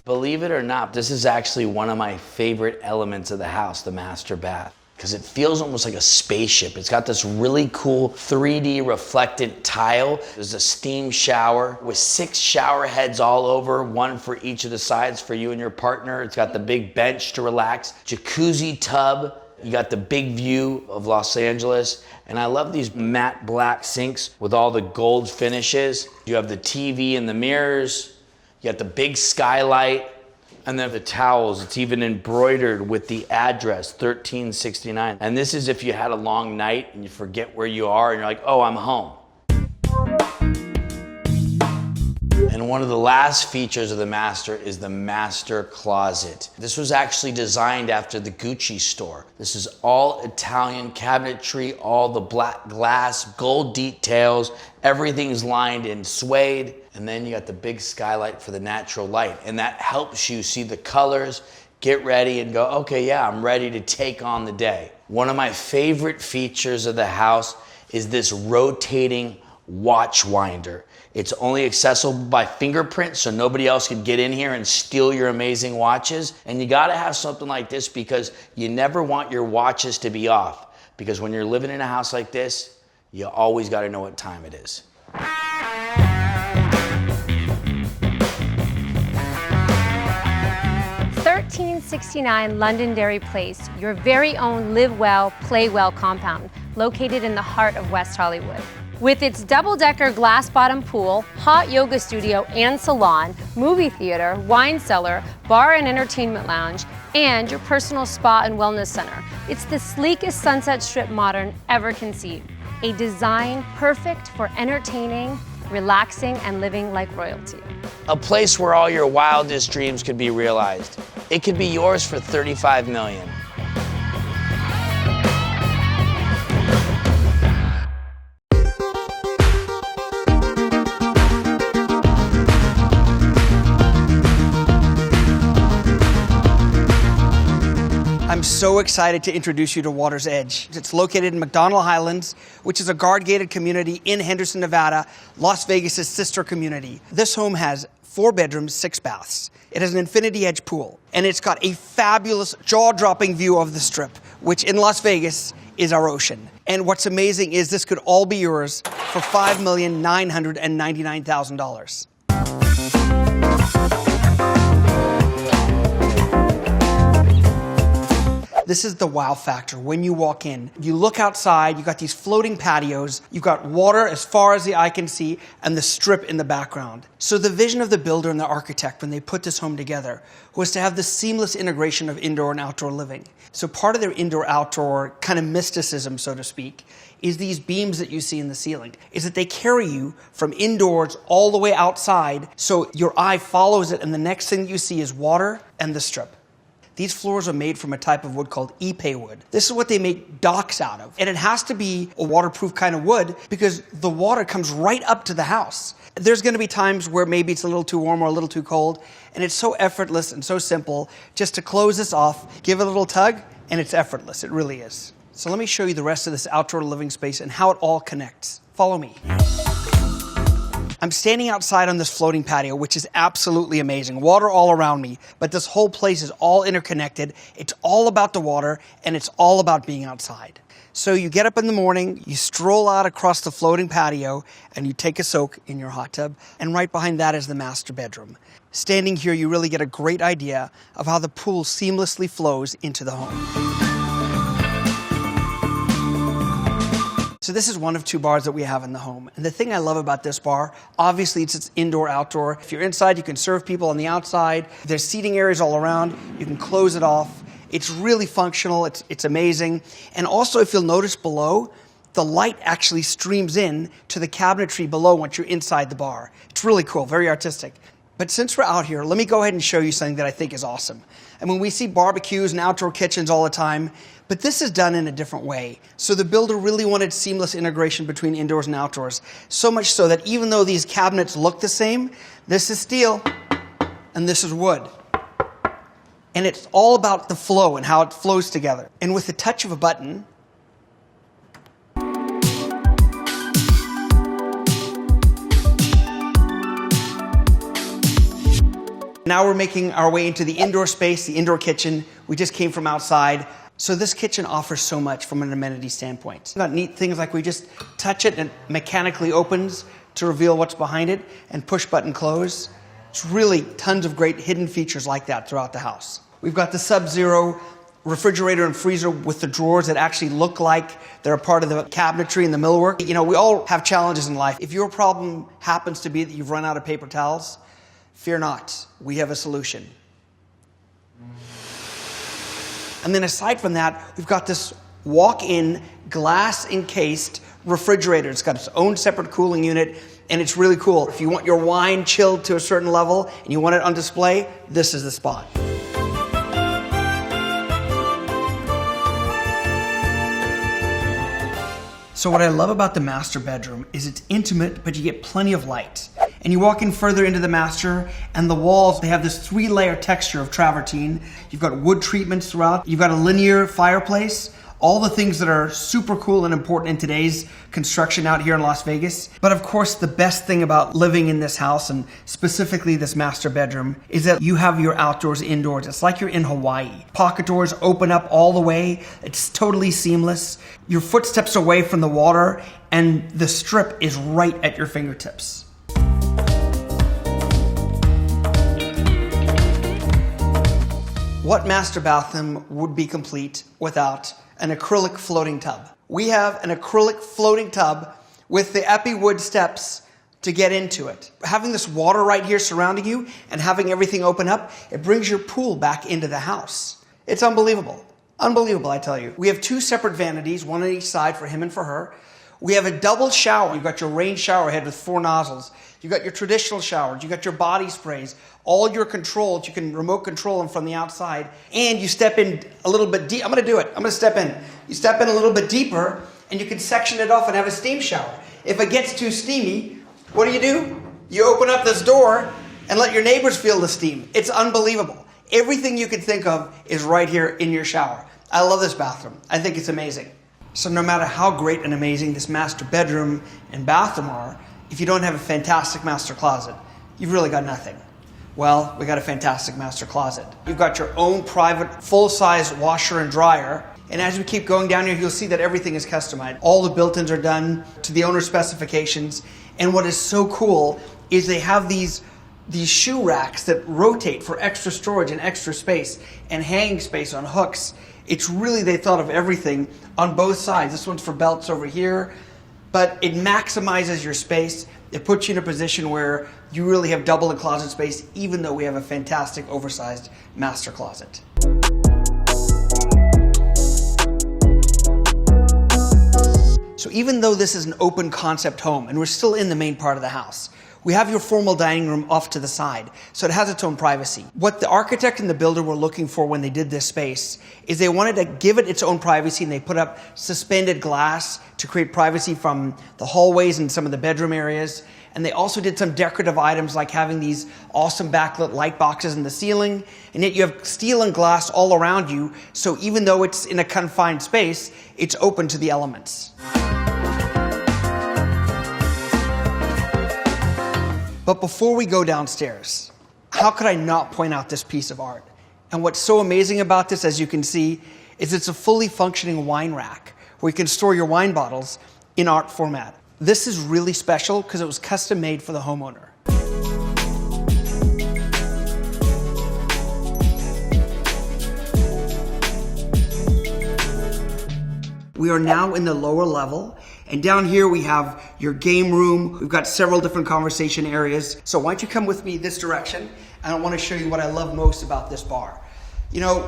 Believe it or not, this is actually one of my favorite elements of the house, the master bath, because it feels almost like a spaceship. It's got this really cool 3D reflectant tile. There's a steam shower with 6 shower heads all over, 1 for each of the sides for you and your partner. It's got the big bench to relax, jacuzzi tub. You got the big view of Los Angeles. And I love these matte black sinks with all the gold finishes. You have the TV and the mirrors. You got the big skylight. And then the towels, it's even embroidered with the address, 1369. And this is if you had a long night and you forget where you are and you're like, oh, I'm home. And one of the last features of the master is the master closet. This was actually designed after the Gucci store. This is all Italian cabinetry, all the black glass, gold details, everything's lined in suede. And then you got the big skylight for the natural light. And that helps you see the colors, get ready and go, okay, yeah, I'm ready to take on the day. One of my favorite features of the house is this rotating watch winder. It's only accessible by fingerprint, so nobody else can get in here and steal your amazing watches. And you gotta have something like this because you never want your watches to be off. Because when you're living in a house like this, you always gotta know what time it is. 13 1069 Londonderry Place, your very own live well, play well compound, located in the heart of West Hollywood. With its double-decker glass-bottom pool, hot yoga studio and salon, movie theater, wine cellar, bar and entertainment lounge, and your personal spa and wellness center, it's the sleekest Sunset Strip modern ever conceived. A design perfect for entertaining, relaxing, and living like royalty. A place where all your wildest dreams could be realized. It could be yours for $35 million. I'm so excited to introduce you to Water's Edge. It's located in McDonald Highlands, which is a guard-gated community in Henderson, Nevada, Las Vegas' sister community. This home has 4 bedrooms, 6 baths. It has an infinity edge pool, and it's got a fabulous, jaw-dropping view of the Strip, which in Las Vegas is our ocean. And what's amazing is this could all be yours for $5,999,000. This is the wow factor. When you walk in, you look outside, you got these floating patios, you've got water as far as the eye can see, and the Strip in the background. So the vision of the builder and the architect when they put this home together was to have the seamless integration of indoor and outdoor living. So part of their indoor-outdoor kind of mysticism, so to speak, is these beams that you see in the ceiling, is that they carry you from indoors all the way outside, so your eye follows it, and the next thing you see is water and the Strip. These floors are made from a type of wood called ipe wood. This is what they make docks out of. And it has to be a waterproof kind of wood because the water comes right up to the house. There's going to be times where maybe it's a little too warm or a little too cold, and it's so effortless and so simple just to close this off, give it a little tug, and it's effortless. It really is. So let me show you the rest of this outdoor living space and how it all connects. Follow me. I'm standing outside on this floating patio, which is absolutely amazing. Water all around me, but this whole place is all interconnected. It's all about the water, and it's all about being outside. So you get up in the morning, you stroll out across the floating patio, and you take a soak in your hot tub, and right behind that is the master bedroom. Standing here, you really get a great idea of how the pool seamlessly flows into the home. So this is one of 2 bars that we have in the home. And the thing I love about this bar, obviously it's indoor-outdoor. If you're inside, you can serve people on the outside. There's seating areas all around. You can close it off. It's really functional. It's amazing. And also, if you'll notice below, the light actually streams in to the cabinetry below once you're inside the bar. It's really cool, very artistic. But since we're out here, let me go ahead and show you something that I think is awesome. I mean, we see barbecues and outdoor kitchens all the time, but this is done in a different way. So the builder really wanted seamless integration between indoors and outdoors, so much so that even though these cabinets look the same, this is steel and this is wood. And it's all about the flow and how it flows together. And with the touch of a button, now we're making our way into the indoor space, the indoor kitchen. We just came from outside. So this kitchen offers so much from an amenity standpoint. We've got neat things like we just touch it and it mechanically opens to reveal what's behind it and push button close. It's really tons of great hidden features like that throughout the house. We've got the Sub-Zero refrigerator and freezer with the drawers that actually look like they're a part of the cabinetry and the millwork. You know, we all have challenges in life. If your problem happens to be that you've run out of paper towels, fear not, we have a solution. And then aside from that, we've got this walk-in, glass-encased refrigerator. It's got its own separate cooling unit, and it's really cool. If you want your wine chilled to a certain level and you want it on display, this is the spot. So what I love about the master bedroom is it's intimate, but you get plenty of light. And you walk in further into the master, and the walls, they have this 3-layer texture of travertine. You've got wood treatments throughout. You've got a linear fireplace. All the things that are super cool and important in today's construction out here in Las Vegas. But of course, the best thing about living in this house, and specifically this master bedroom, is that you have your outdoors, indoors. It's like you're in Hawaii. Pocket doors open up all the way. It's totally seamless. Your footsteps away from the water, and the Strip is right at your fingertips. What master bathroom would be complete without an acrylic floating tub? We have an acrylic floating tub with the epi wood steps to get into it. Having this water right here surrounding you and having everything open up, it brings your pool back into the house. It's unbelievable. Unbelievable, I tell you. We have 2 separate vanities, one on each side for him and for her. We have a double shower. You've got your rain shower head with 4 nozzles. You've got your traditional showers. You've got your body sprays. All your controls, you can remote control them from the outside. And you step in a little bit deep. I'm going to do it. I'm going to step in. You step in a little bit deeper, and you can section it off and have a steam shower. If it gets too steamy, what do? You open up this door and let your neighbors feel the steam. It's unbelievable. Everything you could think of is right here in your shower. I love this bathroom. I think it's amazing. So no matter how great and amazing this master bedroom and bathroom are, if you don't have a fantastic master closet, you've really got nothing. Well, we got a fantastic master closet. You've got your own private full-size washer and dryer. And as we keep going down here, you'll see that everything is customized. All the built-ins are done to the owner's specifications. And what is so cool is they have these shoe racks that rotate for extra storage and extra space and hanging space on hooks. It's really, they thought of everything on both sides. This one's for belts over here, but it maximizes your space. It puts you in a position where you really have double the closet space, even though we have a fantastic oversized master closet. So even though this is an open concept home and we're still in the main part of the house, we have your formal dining room off to the side, so it has its own privacy. What the architect and the builder were looking for when they did this space is they wanted to give it its own privacy, and they put up suspended glass to create privacy from the hallways and some of the bedroom areas. And they also did some decorative items like having these awesome backlit light boxes in the ceiling, and yet you have steel and glass all around you, so even though it's in a confined space, it's open to the elements. But before we go downstairs, how could I not point out this piece of art? And what's so amazing about this, as you can see, is it's a fully functioning wine rack where you can store your wine bottles in art format. This is really special because it was custom made for the homeowner. We are now in the lower level, and down here we have your game room. We've got several different conversation areas. So why don't you come with me this direction, and I want to show you what I love most about this bar. You know,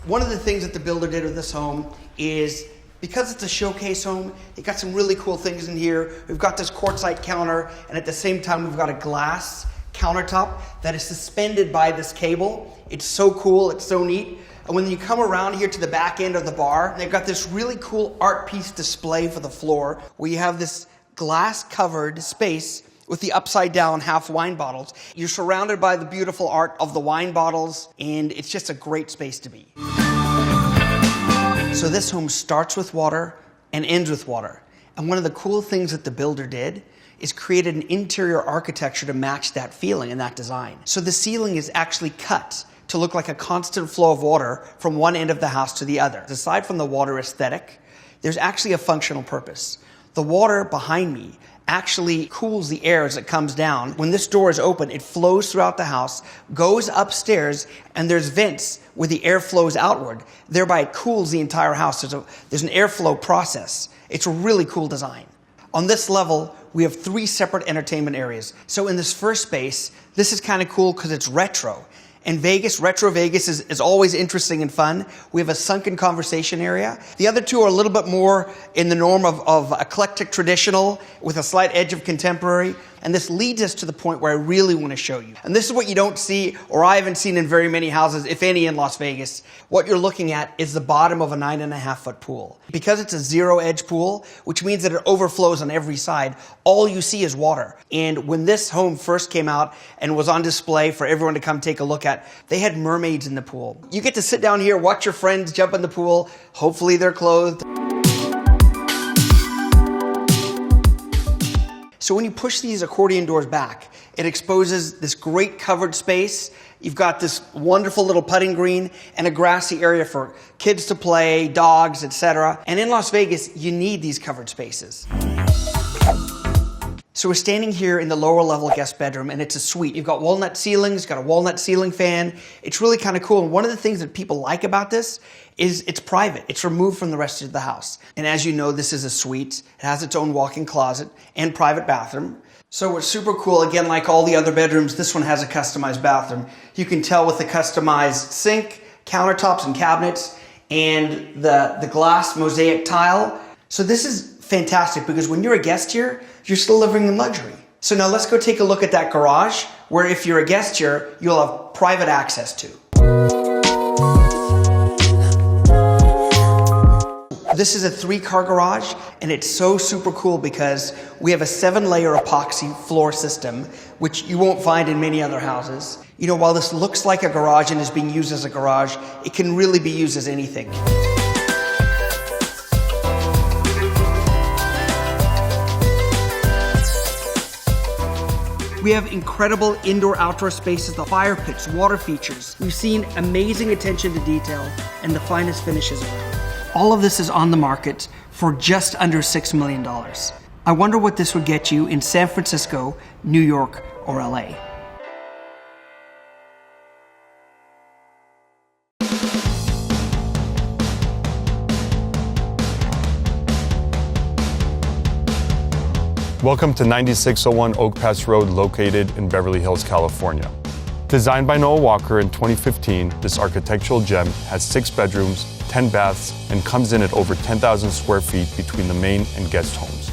one of the things that the builder did with this home is, because it's a showcase home, they got some really cool things in here. We've got this quartzite counter, and at the same time we've got a glass countertop that is suspended by this cable. It's so cool, it's so neat. And when you come around here to the back end of the bar, they've got this really cool art piece display for the floor where you have this glass covered space with the upside down half wine bottles. You're surrounded by the beautiful art of the wine bottles, and it's just a great space to be. So this home starts with water and ends with water. And one of the cool things that the builder did is created an interior architecture to match that feeling and that design. So the ceiling is actually cut to look like a constant flow of water from one end of the house to the other. Aside from the water aesthetic, there's actually a functional purpose. The water behind me actually cools the air as it comes down. When this door is open, it flows throughout the house, goes upstairs, and there's vents where the air flows outward. Thereby it cools the entire house. There's an airflow process. It's a really cool design. On this level, we have 3 separate entertainment areas. So in this first space, this is kind of cool because it's retro. And Vegas, retro Vegas is always interesting and fun. We have a sunken conversation area. The other 2 are a little bit more in the norm of eclectic traditional with a slight edge of contemporary. And this leads us to the point where I really want to show you. And this is what you don't see, or I haven't seen in very many houses, if any, in Las Vegas. What you're looking at is the bottom of a 9.5-foot pool. Because it's a zero-edge pool, which means that it overflows on every side, all you see is water. And when this home first came out and was on display for everyone to come take a look at, they had mermaids in the pool. You get to sit down here, watch your friends jump in the pool. Hopefully they're clothed. So when you push these accordion doors back, it exposes this great covered space. You've got this wonderful little putting green and a grassy area for kids to play, dogs, etc. And in Las Vegas, you need these covered spaces. So we're standing here in the lower level guest bedroom, and it's a suite. You've got walnut ceilings, got a walnut ceiling fan. It's really kind of cool. And one of the things that people like about this is it's private. It's removed from the rest of the house. And as you know, this is a suite. It has its own walk-in closet and private bathroom. So what's super cool, again, like all the other bedrooms, this one has a customized bathroom. You can tell with the customized sink, countertops and cabinets, and the glass mosaic tile. So this is fantastic because when you're a guest here, you're still living in luxury. So now let's go take a look at that garage, where if you're a guest here, you'll have private access to. This is a 3-car garage, and it's so super cool because we have a 7-layer epoxy floor system, which you won't find in many other houses. You know, while this looks like a garage and is being used as a garage, it can really be used as anything. We have incredible indoor-outdoor spaces, the fire pits, water features. We've seen amazing attention to detail and the finest finishes around. All of this is on the market for just under $6 million. I wonder what this would get you in San Francisco, New York, or LA. Welcome to 9601 Oak Pass Road, located in Beverly Hills, California. Designed by Noah Walker in 2015, this architectural gem has 6 bedrooms, 10 baths, and comes in at over 10,000 square feet between the main and guest homes.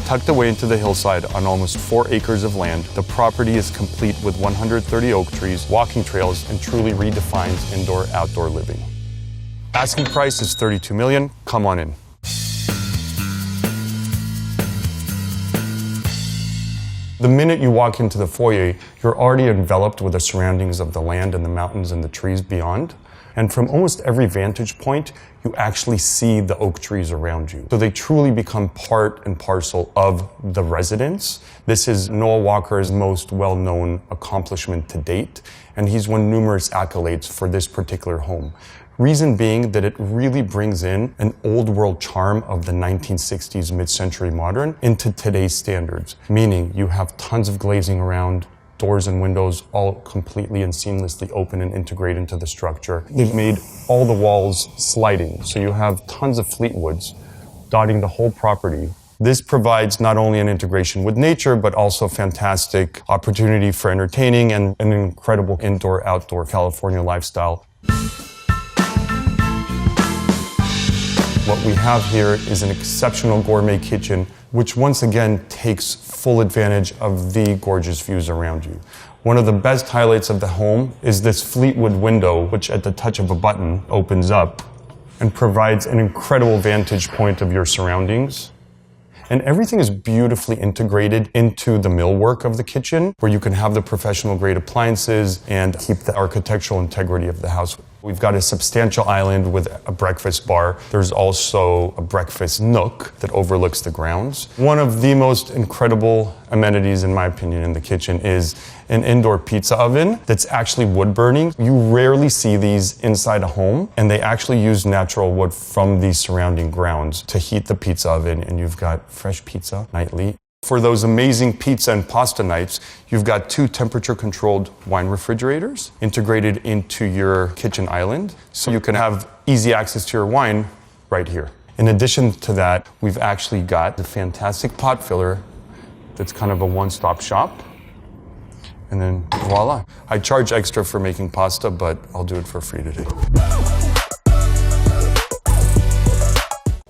Tucked away into the hillside on almost 4 acres of land, the property is complete with 130 oak trees, walking trails, and truly redefines indoor-outdoor living. Asking price is $32 million. Come on in. The minute you walk into the foyer, you're already enveloped with the surroundings of the land and the mountains and the trees beyond. And from almost every vantage point, you actually see the oak trees around you. So they truly become part and parcel of the residence. This is Noah Walker's most well-known accomplishment to date, and he's won numerous accolades for this particular home. Reason being that it really brings in an old world charm of the 1960s mid-century modern into today's standards, meaning you have tons of glazing around, doors and windows all completely and seamlessly open and integrate into the structure. They've made all the walls sliding, so you have tons of Fleetwoods dotting the whole property. This provides not only an integration with nature, but also fantastic opportunity for entertaining and an incredible indoor-outdoor California lifestyle. What we have here is an exceptional gourmet kitchen, which once again takes full advantage of the gorgeous views around you. One of the best highlights of the home is this Fleetwood window, which at the touch of a button opens up and provides an incredible vantage point of your surroundings. And everything is beautifully integrated into the millwork of the kitchen, where you can have the professional grade appliances and keep the architectural integrity of the house. We've got a substantial island with a breakfast bar. There's also a breakfast nook that overlooks the grounds. One of the most incredible amenities, in my opinion, in the kitchen is an indoor pizza oven that's actually wood burning. You rarely see these inside a home, and they actually use natural wood from the surrounding grounds to heat the pizza oven, and you've got fresh pizza nightly. For those amazing pizza and pasta nights, you've got 2 temperature-controlled wine refrigerators integrated into your kitchen island, so you can have easy access to your wine right here. In addition to that, we've actually got a fantastic pot filler that's kind of a one-stop shop. And then voila. I charge extra for making pasta, but I'll do it for free today.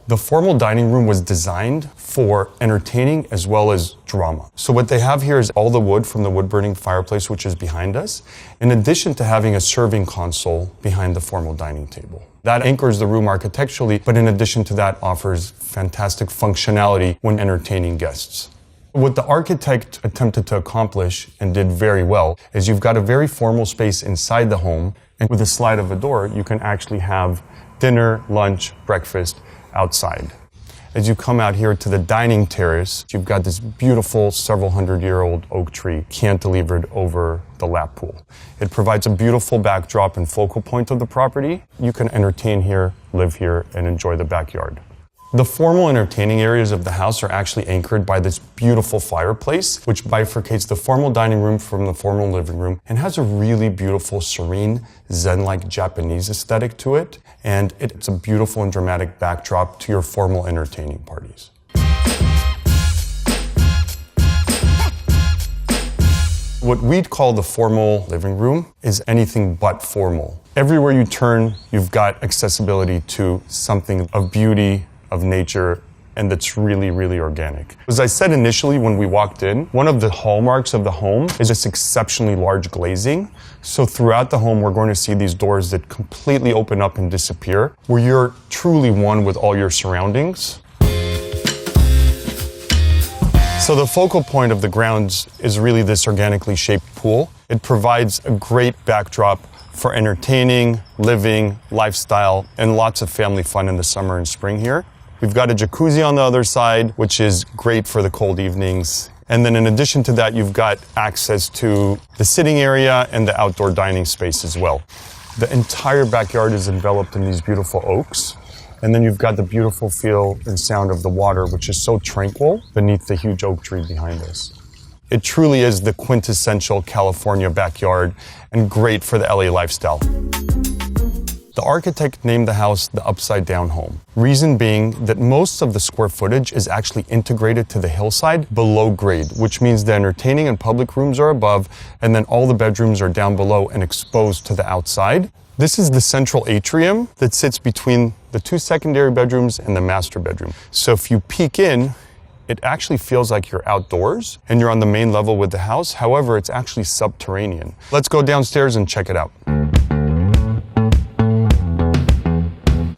The formal dining room was designed for entertaining as well as drama. So what they have here is all the wood from the wood-burning fireplace, which is behind us, in addition to having a serving console behind the formal dining table. That anchors the room architecturally, but in addition to that offers fantastic functionality when entertaining guests. What the architect attempted to accomplish, and did very well, is you've got a very formal space inside the home, and with a slide of a door, you can actually have dinner, lunch, breakfast outside. As you come out here to the dining terrace, you've got this beautiful several hundred-year-old oak tree cantilevered over the lap pool. It provides a beautiful backdrop and focal point of the property. You can entertain here, live here, and enjoy the backyard. The formal entertaining areas of the house are actually anchored by this beautiful fireplace, which bifurcates the formal dining room from the formal living room and has a really beautiful, serene, Zen-like Japanese aesthetic to it. And it's a beautiful and dramatic backdrop to your formal entertaining parties. What we'd call the formal living room is anything but formal. Everywhere you turn, you've got accessibility to something of beauty, of nature, and that's really, really organic. As I said initially when we walked in, one of the hallmarks of the home is this exceptionally large glazing. So throughout the home, we're going to see these doors that completely open up and disappear, where you're truly one with all your surroundings. So the focal point of the grounds is really this organically shaped pool. It provides a great backdrop for entertaining, living, lifestyle, and lots of family fun in the summer and spring here. We've got a jacuzzi on the other side, which is great for the cold evenings. And then in addition to that, you've got access to the sitting area and the outdoor dining space as well. The entire backyard is enveloped in these beautiful oaks. And then you've got the beautiful feel and sound of the water, which is so tranquil beneath the huge oak tree behind us. It truly is the quintessential California backyard and great for the LA lifestyle. The architect named the house the Upside Down Home. Reason being that most of the square footage is actually integrated to the hillside below grade, which means the entertaining and public rooms are above, and then all the bedrooms are down below and exposed to the outside. This is the central atrium that sits between the two secondary bedrooms and the master bedroom. So if you peek in, it actually feels like you're outdoors and you're on the main level with the house. However, it's actually subterranean. Let's go downstairs and check it out.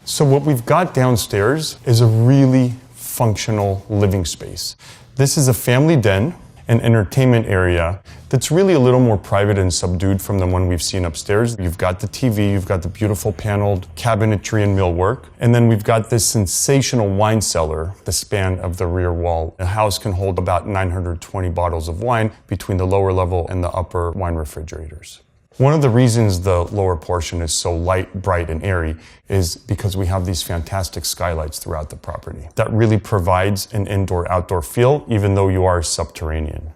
So what we've got downstairs is a really functional living space. This is a family den, an entertainment area that's really a little more private and subdued from the one we've seen upstairs. You've got the TV, you've got the beautiful paneled cabinetry and millwork, and then we've got this sensational wine cellar, the span of the rear wall. The house can hold about 920 bottles of wine between the lower level and the upper wine refrigerators. One of the reasons the lower portion is so light, bright, and airy is because we have these fantastic skylights throughout the property. That really provides an indoor-outdoor feel, even though you are subterranean.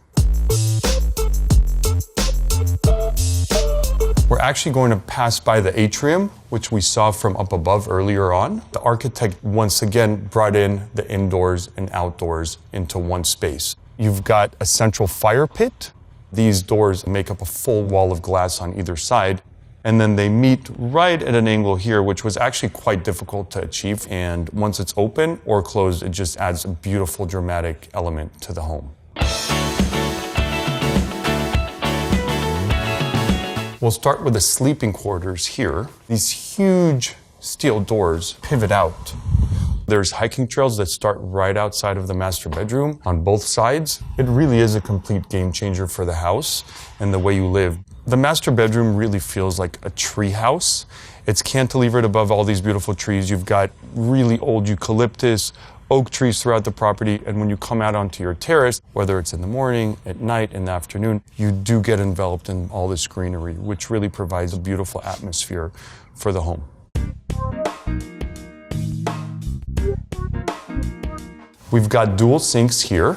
We're actually going to pass by the atrium, which we saw from up above earlier on. The architect once again brought in the indoors and outdoors into one space. You've got a central fire pit. These doors make up a full wall of glass on either side, and then they meet right at an angle here, which was actually quite difficult to achieve. And once it's open or closed, it just adds a beautiful, dramatic element to the home. We'll start with the sleeping quarters here. These huge steel doors pivot out. There's hiking trails that start right outside of the master bedroom on both sides. It really is a complete game changer for the house and the way you live. The master bedroom really feels like a tree house. It's cantilevered above all these beautiful trees. You've got really old eucalyptus, oak trees throughout the property, and when you come out onto your terrace, whether it's in the morning, at night, in the afternoon, you do get enveloped in all this greenery, which really provides a beautiful atmosphere for the home. We've got dual sinks here,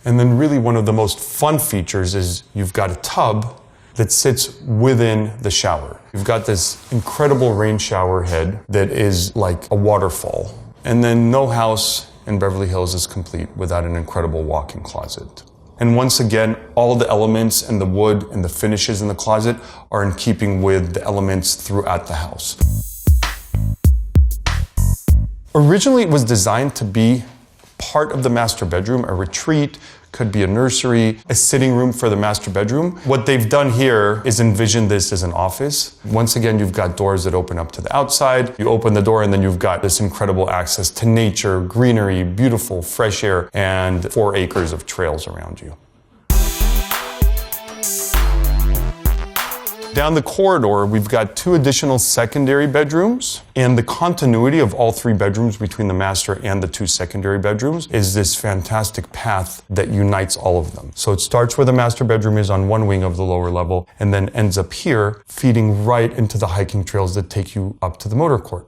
and then really one of the most fun features is you've got a tub that sits within the shower. You've got this incredible rain shower head that is like a waterfall. And then no house in Beverly Hills is complete without an incredible walk-in closet. And once again, all the elements and the wood and the finishes in the closet are in keeping with the elements throughout the house. Originally, it was designed to be part of the master bedroom, a retreat, could be a nursery, a sitting room for the master bedroom. What they've done here is envision this as an office. Once again, you've got doors that open up to the outside. You open the door and then you've got this incredible access to nature, greenery, beautiful fresh air, and 4 acres of trails around you. Down the corridor, we've got 2 additional secondary bedrooms, and the continuity of all 3 bedrooms between the master and the 2 secondary bedrooms is this fantastic path that unites all of them. So it starts where the master bedroom is on one wing of the lower level, and then ends up here, feeding right into the hiking trails that take you up to the motor court.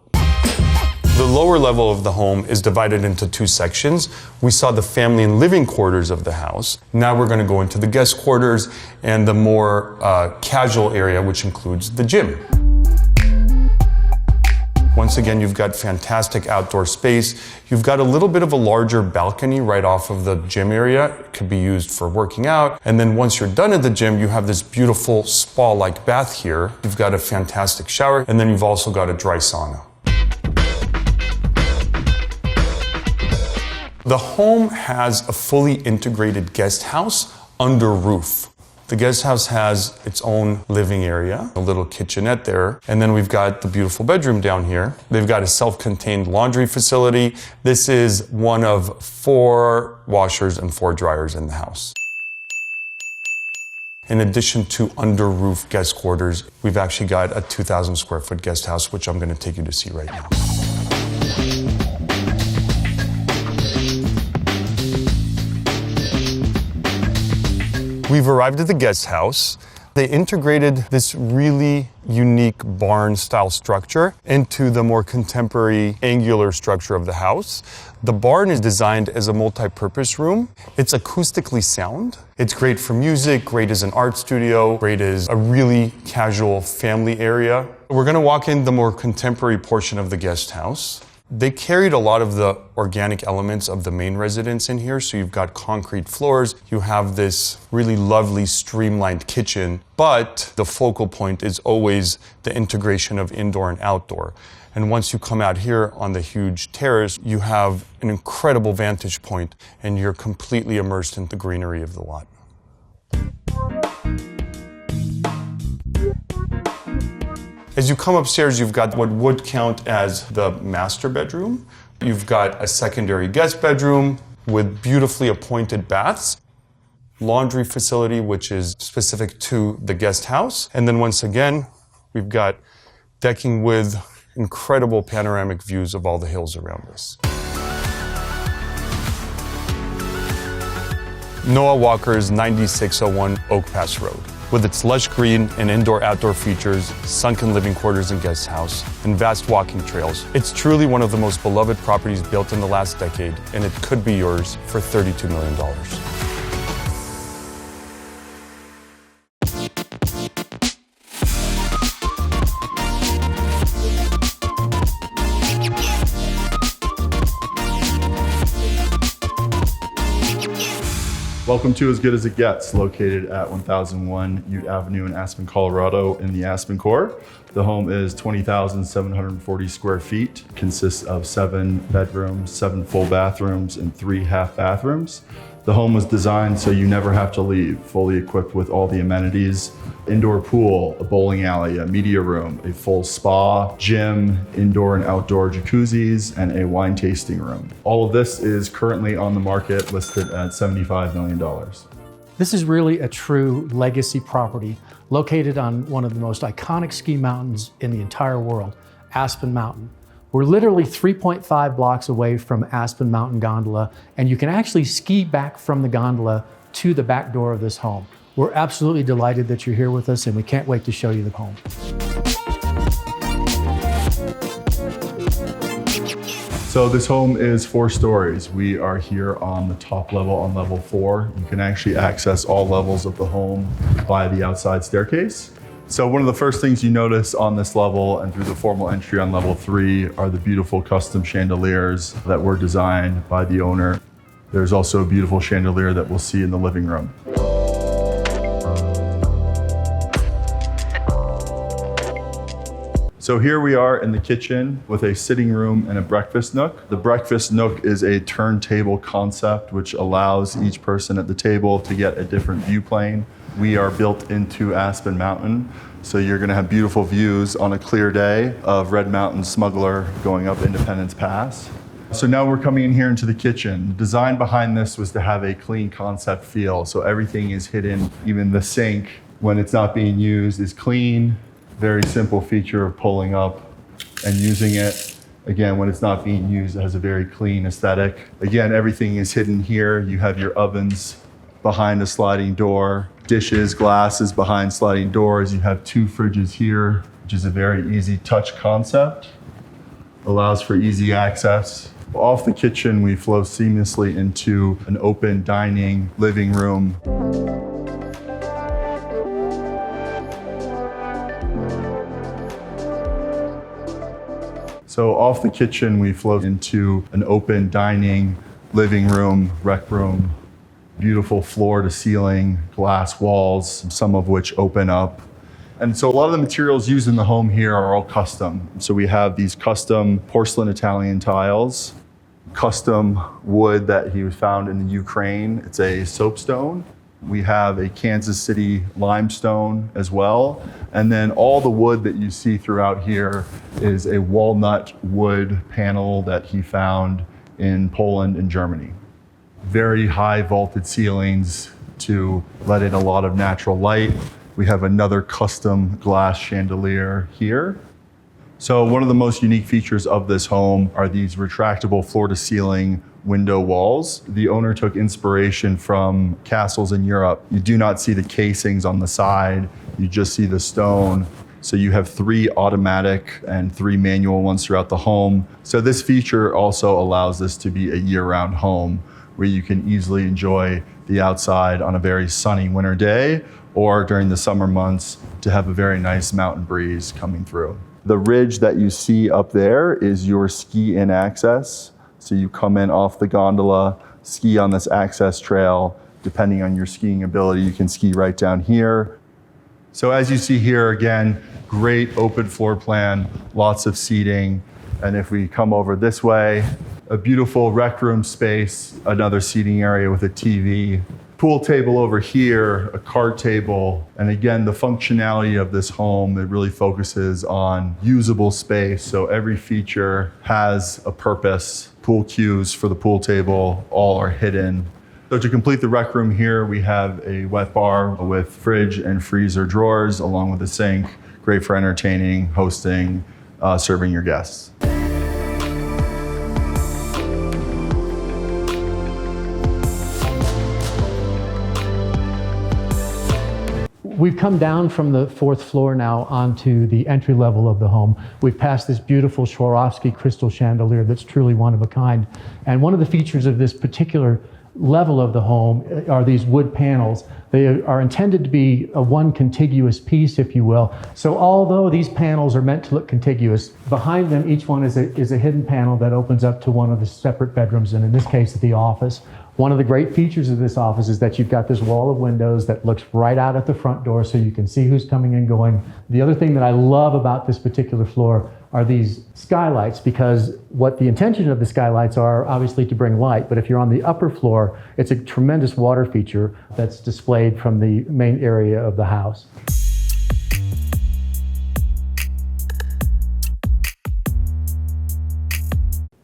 The lower level of the home is divided into two sections. We saw the family and living quarters of the house. Now we're going to go into the guest quarters and the more casual area, which includes the gym. Once again, you've got fantastic outdoor space. You've got a little bit of a larger balcony right off of the gym area. It could be used for working out. And then once you're done at the gym, you have this beautiful spa-like bath here. You've got a fantastic shower, and then you've also got a dry sauna. The home has a fully integrated guest house under roof. The guest house has its own living area, a little kitchenette there, and then we've got the beautiful bedroom down here. They've got a self-contained laundry facility. This is one of 4 washers and 4 dryers in the house. In addition to under roof guest quarters, we've actually got a 2,000 square foot guest house, which I'm going to take you to see right now. We've arrived at the guest house. They integrated this really unique barn-style structure into the more contemporary angular structure of the house. The barn is designed as a multi-purpose room. It's acoustically sound. It's great for music, great as an art studio, great as a really casual family area. We're going to walk in the more contemporary portion of the guest house. They carried a lot of the organic elements of the main residence in here. So you've got concrete floors, you have this really lovely streamlined kitchen, but the focal point is always the integration of indoor and outdoor. And once you come out here on the huge terrace, you have an incredible vantage point and you're completely immersed in the greenery of the lot. As you come upstairs, you've got what would count as the master bedroom. You've got a secondary guest bedroom with beautifully appointed baths, laundry facility, which is specific to the guest house. And then once again, we've got decking with incredible panoramic views of all the hills around us. Noah Walker's 9601 Oak Pass Road. With its lush green and indoor-outdoor features, sunken living quarters and guest house, and vast walking trails, it's truly one of the most beloved properties built in the last decade, and it could be yours for $32 million. Welcome to As Good As It Gets, located at 1001 Ute Avenue in Aspen, Colorado in the Aspen core. The home is 20,740 square feet, consists of 7 bedrooms, 7 full bathrooms, and 3 half bathrooms. The home was designed so you never have to leave, fully equipped with all the amenities, indoor pool, a bowling alley, a media room, a full spa, gym, indoor and outdoor jacuzzis, and a wine tasting room. All of this is currently on the market, listed at $75 million. This is really a true legacy property located on one of the most iconic ski mountains in the entire world, Aspen Mountain. We're literally 3.5 blocks away from Aspen Mountain Gondola, and you can actually ski back from the gondola to the back door of this home. We're absolutely delighted that you're here with us, and we can't wait to show you the home. So this home is 4 stories. We are here on the top level, on level 4. You can actually access all levels of the home via the outside staircase. So one of the first things you notice on this level and through the formal entry on level 3 are the beautiful custom chandeliers that were designed by the owner. There's also a beautiful chandelier that we'll see in the living room. So here we are in the kitchen with a sitting room and a breakfast nook. The breakfast nook is a turntable concept which allows each person at the table to get a different view plane. We are built into Aspen Mountain, so you're gonna have beautiful views on a clear day of Red Mountain Smuggler going up Independence Pass. So now we're coming in here into the kitchen. The design behind this was to have a clean concept feel, so everything is hidden. Even the sink, when it's not being used, is clean. Very simple feature of pulling up and using it. Again, when it's not being used, it has a very clean aesthetic. Again, everything is hidden here. You have your ovens behind a sliding door, dishes, glasses behind sliding doors. You have 2 fridges here, which is a very easy touch concept. allows for easy access. Off the kitchen, we flow seamlessly into an open dining living room. So off the kitchen, we flow into an open dining living room, rec room, beautiful floor to ceiling, glass walls, some of which open up. And so a lot of the materials used in the home here are all custom. So we have these custom porcelain Italian tiles, custom wood that he was found in the Ukraine. It's a soapstone. We have a Kansas City limestone as well. And then all the wood that you see throughout here is a walnut wood panel that he found in Poland and Germany. Very high vaulted ceilings to let in a lot of natural light. We have another custom glass chandelier here. So one of the most unique features of this home are these retractable floor-to-ceiling window walls. The owner took inspiration from castles in Europe. You do not see the casings on the side, you just see the stone. So you have 3 automatic and 3 manual ones throughout the home. So this feature also allows this to be a year-round home where you can easily enjoy the outside on a very sunny winter day or during the summer months to have a very nice mountain breeze coming through. The ridge that you see up there is your ski-in access. So you come in off the gondola, ski on this access trail. Depending on your skiing ability, you can ski right down here. So as you see here, again, great open floor plan, lots of seating. And if we come over this way, a beautiful rec room space, another seating area with a TV. Pool table over here, a card table, and again, the functionality of this home, it really focuses on usable space. So every feature has a purpose. Pool cues for the pool table, all are hidden. So to complete the rec room here, we have a wet bar with fridge and freezer drawers, along with a sink. Great for entertaining, hosting, serving your guests. We've come down from the 4th floor now onto the entry level of the home. We've passed this beautiful Swarovski crystal chandelier that's truly one of a kind. And one of the features of this particular level of the home are these wood panels. They are intended to be a one contiguous piece, if you will. So although these panels are meant to look contiguous, behind them each one is a hidden panel that opens up to one of the separate bedrooms, and in this case, the office. One of the great features of this office is that you've got this wall of windows that looks right out at the front door so you can see who's coming and going. The other thing that I love about this particular floor are these skylights, because what the intention of the skylights are obviously to bring light, but if you're on the upper floor, it's a tremendous water feature that's displayed from the main area of the house.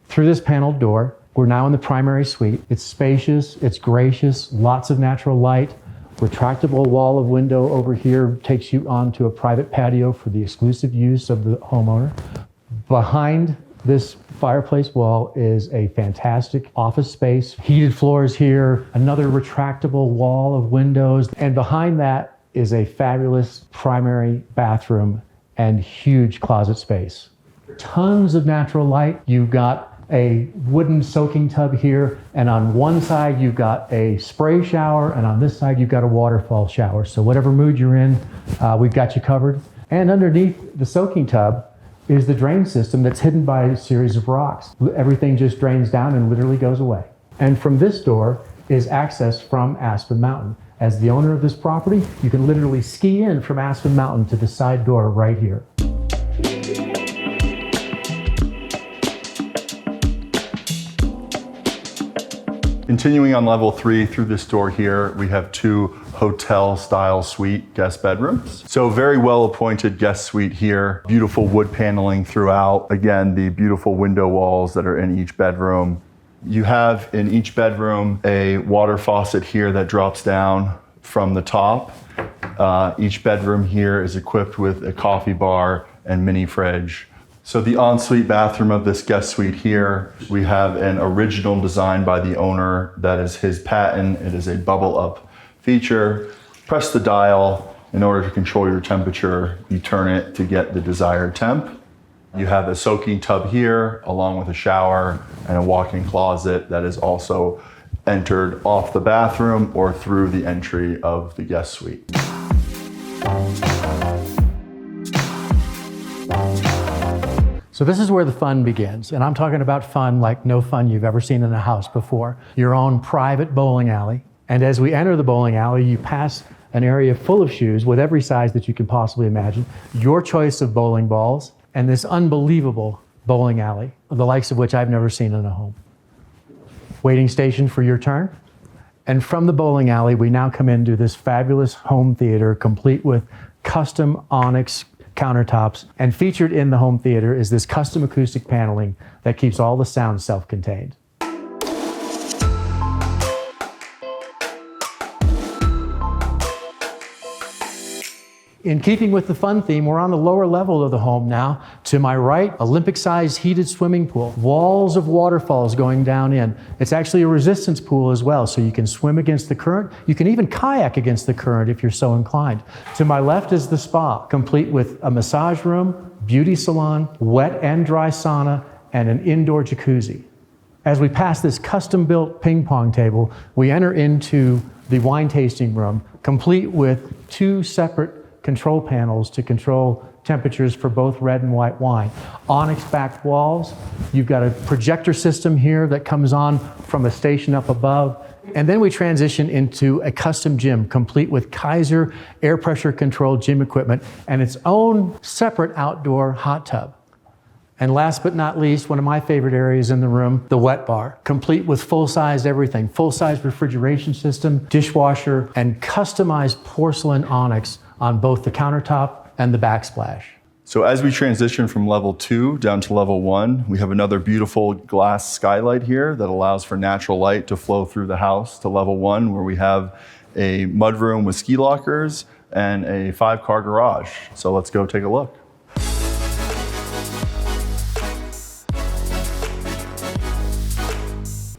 Through this paneled door, we're now in the primary suite. It's spacious, it's gracious, lots of natural light. Retractable wall of window over here takes you onto a private patio for the exclusive use of the homeowner. Behind this fireplace wall is a fantastic office space. Heated floors here, another retractable wall of windows, and behind that is a fabulous primary bathroom and huge closet space. Tons of natural light. You've got a wooden soaking tub here, and on one side you've got a spray shower, and on this side you've got a waterfall shower. So whatever mood you're in, we've got you covered. And underneath the soaking tub is the drain system that's hidden by a series of rocks. Everything just drains down and literally goes away. And from this door is access from Aspen Mountain. As the owner of this property, you can literally ski in from Aspen Mountain to the side door right here. Continuing on level 3 through this door here, we have 2 hotel-style suite guest bedrooms. So very well-appointed guest suite here. Beautiful wood paneling throughout. Again, the beautiful window walls that are in each bedroom. You have in each bedroom a water faucet here that drops down from the top. Each bedroom here is equipped with a coffee bar and mini fridge. So the ensuite bathroom of this guest suite here, we have an original design by the owner that is his patent. It is a bubble up feature. Press the dial in order to control your temperature. You turn it to get the desired temp. You have a soaking tub here, along with a shower and a walk-in closet that is also entered off the bathroom or through the entry of the guest suite. So this is where the fun begins. And I'm talking about fun like no fun you've ever seen in a house before. Your own private bowling alley. And as we enter the bowling alley, you pass an area full of shoes with every size that you can possibly imagine, your choice of bowling balls, and this unbelievable bowling alley, the likes of which I've never seen in a home. Waiting station for your turn. And from the bowling alley, we now come into this fabulous home theater, complete with custom onyx countertops. And featured in the home theater is this custom acoustic paneling that keeps all the sound self-contained. In keeping with the fun theme, we're on the lower level of the home now. To my right, Olympic-sized heated swimming pool, walls of waterfalls going down in. It's actually a resistance pool as well, so you can swim against the current. You can even kayak against the current if you're so inclined. To my left is the spa, complete with a massage room, beauty salon, wet and dry sauna, and an indoor jacuzzi. As we pass this custom-built ping pong table, we enter into the wine tasting room, complete with 2 separate control panels to control temperatures for both red and white wine. Onyx-backed walls. You've got a projector system here that comes on from a station up above. And then we transition into a custom gym, complete with Kaiser air pressure controlled gym equipment and its own separate outdoor hot tub. And last but not least, one of my favorite areas in the room, the wet bar, complete with full-size everything, full-size refrigeration system, dishwasher, and customized porcelain onyx on both the countertop and the backsplash. So as we transition from level 2 down to level 1, we have another beautiful glass skylight here that allows for natural light to flow through the house to level 1, where we have a mudroom with ski lockers and a 5-car garage. So let's go take a look.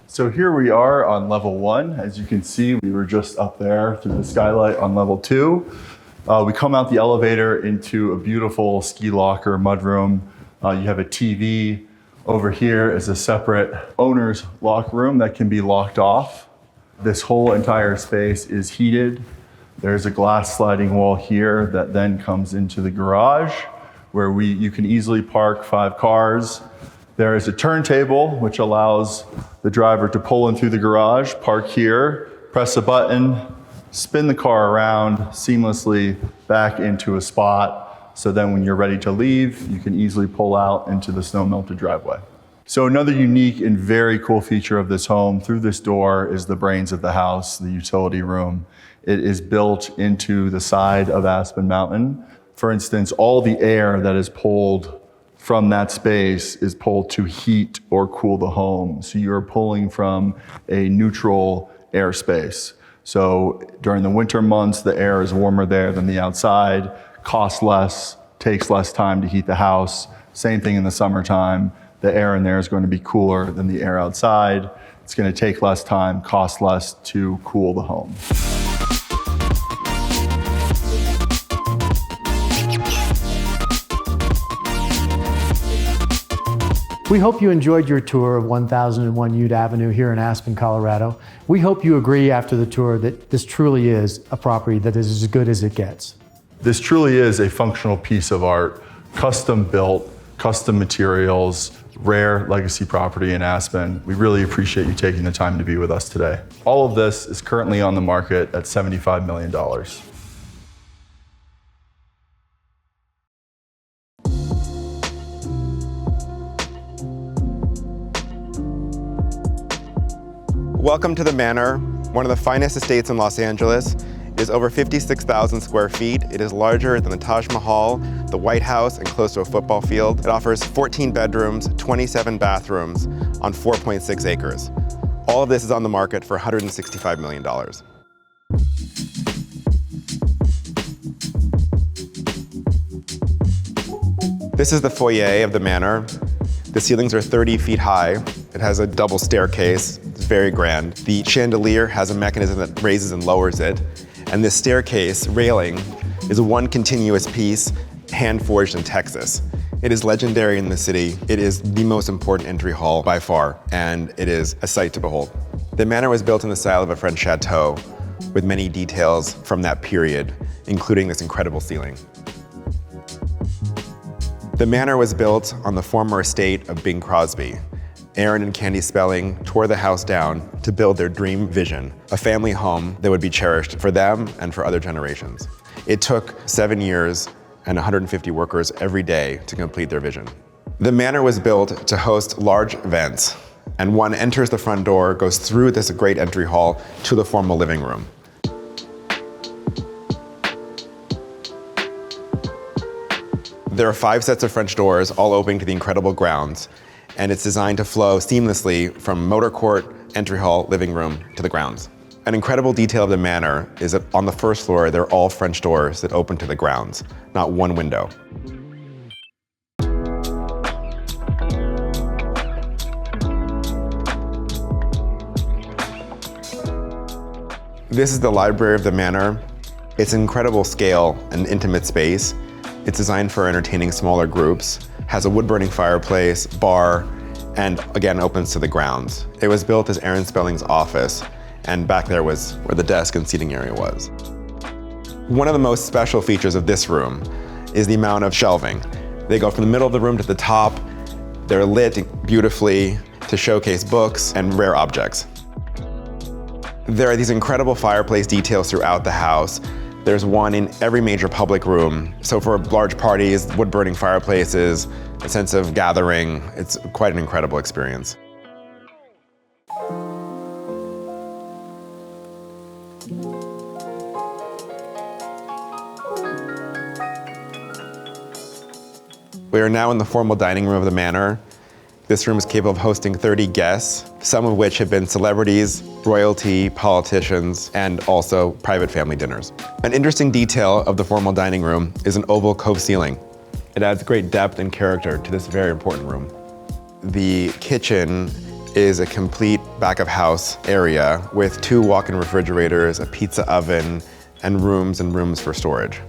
So here we are on level 1. As you can see, we were just up there through the skylight on level 2. We come out the elevator into a beautiful ski locker mudroom. You have a TV. Over here is a separate owner's lock room that can be locked off. This whole entire space is heated. There's a glass sliding wall here that then comes into the garage where you can easily park 5 cars. There is a turntable which allows the driver to pull in through the garage, park here, press a button, spin the car around seamlessly back into a spot. So then when you're ready to leave, you can easily pull out into the snow-melted driveway. So another unique and very cool feature of this home, through this door is the brains of the house, the utility room. It is built into the side of Aspen Mountain. For instance, all the air that is pulled from that space is pulled to heat or cool the home. So you're pulling from a neutral airspace. So during the winter months, the air is warmer there than the outside, costs less, takes less time to heat the house. Same thing in the summertime. The air in there is going to be cooler than the air outside. It's going to take less time, cost less to cool the home. We hope you enjoyed your tour of 1001 Ute Avenue here in Aspen, Colorado. We hope you agree after the tour that this truly is a property that is as good as it gets. This truly is a functional piece of art, custom built, custom materials, rare legacy property in Aspen. We really appreciate you taking the time to be with us today. All of this is currently on the market at $75 million. Welcome to the Manor, one of the finest estates in Los Angeles. It is over 56,000 square feet. It is larger than the Taj Mahal, the White House, and close to a football field. It offers 14 bedrooms, 27 bathrooms on 4.6 acres. All of this is on the market for $165 million. This is the foyer of the Manor. The ceilings are 30 feet high. It has a double staircase. It's very grand. The chandelier has a mechanism that raises and lowers it. And this staircase railing is one continuous piece, hand forged in Texas. It is legendary in the city. It is the most important entry hall by far, and it is a sight to behold. The manor was built in the style of a French chateau, with many details from that period, including this incredible ceiling. The manor was built on the former estate of Bing Crosby. Aaron and Candy Spelling tore the house down to build their dream vision, a family home that would be cherished for them and for other generations. It took 7 years and 150 workers every day to complete their vision. The manor was built to host large events, and one enters the front door, goes through this great entry hall to the formal living room. There are 5 sets of French doors, all opening to the incredible grounds, and it's designed to flow seamlessly from motor court, entry hall, living room to the grounds. An incredible detail of the manor is that on the first floor, they're all French doors that open to the grounds, not one window. This is the library of the manor. It's an incredible scale and intimate space. It's designed for entertaining smaller groups, has a wood-burning fireplace, bar, and again opens to the grounds. It was built as Aaron Spelling's office, and back there was where the desk and seating area was. One of the most special features of this room is the amount of shelving. They go from the middle of the room to the top. They're lit beautifully to showcase books and rare objects. There are these incredible fireplace details throughout the house. There's one in every major public room. So for large parties, wood-burning fireplaces, a sense of gathering, it's quite an incredible experience. We are now in the formal dining room of the manor. This room is capable of hosting 30 guests, some of which have been celebrities, royalty, politicians, and also private family dinners. An interesting detail of the formal dining room is an oval cove ceiling. It adds great depth and character to this very important room. The kitchen is a complete back of house area with 2 walk-in refrigerators, a pizza oven, and rooms for storage.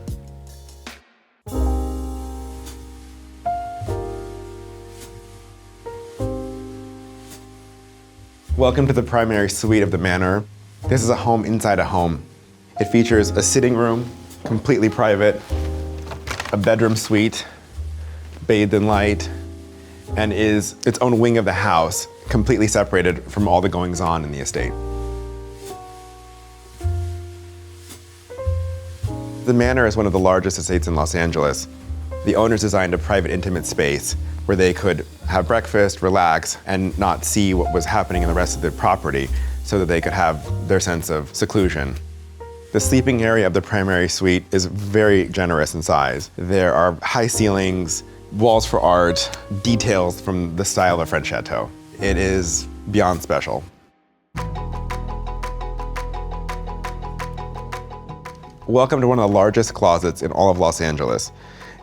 Welcome to the primary suite of the manor. This is a home inside a home. It features a sitting room, completely private, a bedroom suite, bathed in light, and is its own wing of the house, completely separated from all the goings-on in the estate. The manor is one of the largest estates in Los Angeles. The owners designed a private, intimate space where they could have breakfast, relax, and not see what was happening in the rest of the property so that they could have their sense of seclusion. The sleeping area of the primary suite is very generous in size. There are high ceilings, walls for art, details from the style of French chateau. It is beyond special. Welcome to one of the largest closets in all of Los Angeles.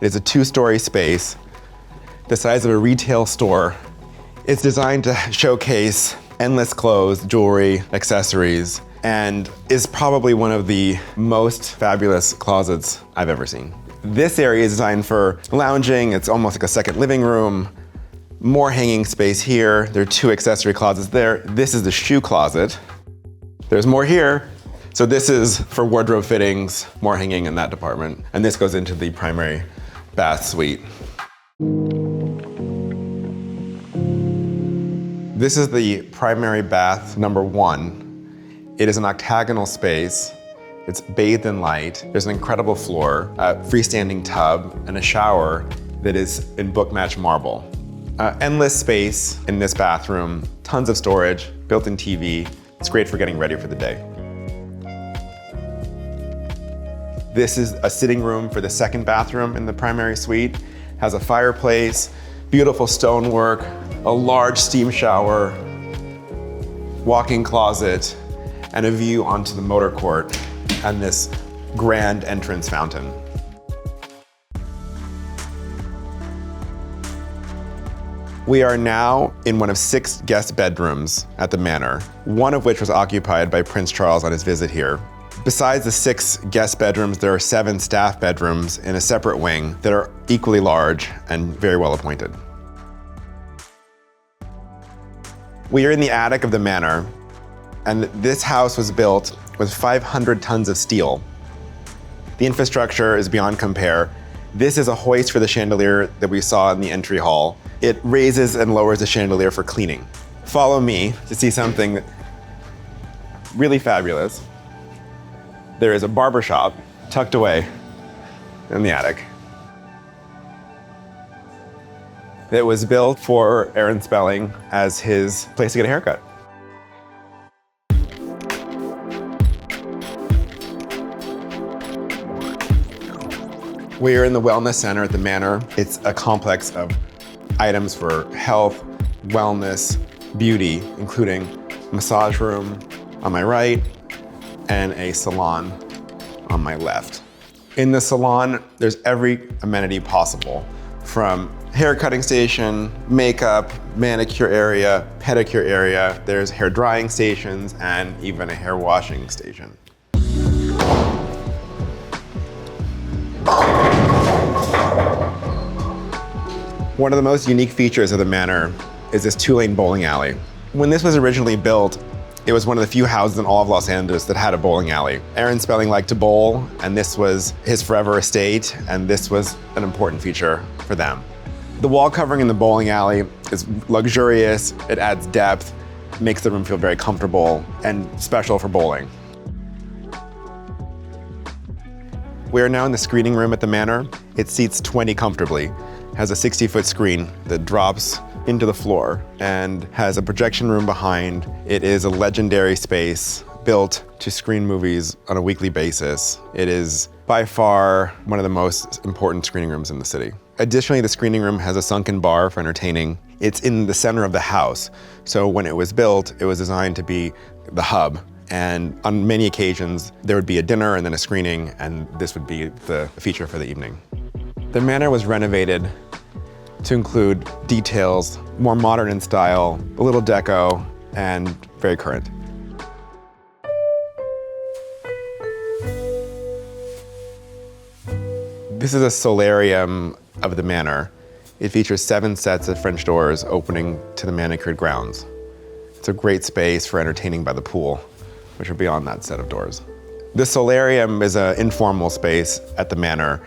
It is a 2-story space, the size of a retail store. It's designed to showcase endless clothes, jewelry, accessories, and is probably one of the most fabulous closets I've ever seen. This area is designed for lounging. It's almost like a second living room. More hanging space here. There are 2 accessory closets there. This is the shoe closet. There's more here. So this is for wardrobe fittings, more hanging in that department. And this goes into the primary bath suite. This is the primary bath number 1. It is an octagonal space. It's bathed in light. There's an incredible floor, a freestanding tub, and a shower that is in book-match marble. Endless space in this bathroom, tons of storage, built-in TV. It's great for getting ready for the day. This is a sitting room for the second bathroom in the primary suite. Has a fireplace, beautiful stonework, a large steam shower, walk-in closet, and a view onto the motor court and this grand entrance fountain. We are now in one of 6 guest bedrooms at the manor, one of which was occupied by Prince Charles on his visit here. Besides the 6 guest bedrooms, there are 7 staff bedrooms in a separate wing that are equally large and very well appointed. We are in the attic of the manor, and this house was built with 500 tons of steel. The infrastructure is beyond compare. This is a hoist for the chandelier that we saw in the entry hall. It raises and lowers the chandelier for cleaning. Follow me to see something really fabulous. There is a barber shop tucked away in the attic. It was built for Aaron Spelling as his place to get a haircut. We are in the wellness center at the manor. It's a complex of items for health, wellness, beauty, including massage room on my right and a salon on my left. In the salon, there's every amenity possible, from hair cutting station, makeup, manicure area, pedicure area. There's hair drying stations and even a hair washing station. One of the most unique features of the manor is this 2-lane bowling alley. When this was originally built, it was one of the few houses in all of Los Angeles that had a bowling alley. Aaron Spelling liked to bowl, and this was his forever estate, and this was an important feature for them. The wall covering in the bowling alley is luxurious, it adds depth, makes the room feel very comfortable and special for bowling. We are now in the screening room at the manor. It seats 20 comfortably, has a 60-foot screen that drops into the floor and has a projection room behind. It is a legendary space built to screen movies on a weekly basis. It is by far one of the most important screening rooms in the city. Additionally, the screening room has a sunken bar for entertaining. It's in the center of the house. So when it was built, it was designed to be the hub. And on many occasions, there would be a dinner and then a screening, and this would be the feature for the evening. The manor was renovated to include details, more modern in style, a little deco, and very current. This is a solarium of the manor. It features 7 sets of French doors opening to the manicured grounds. It's a great space for entertaining by the pool, which are beyond that set of doors. The solarium is an informal space at the manor,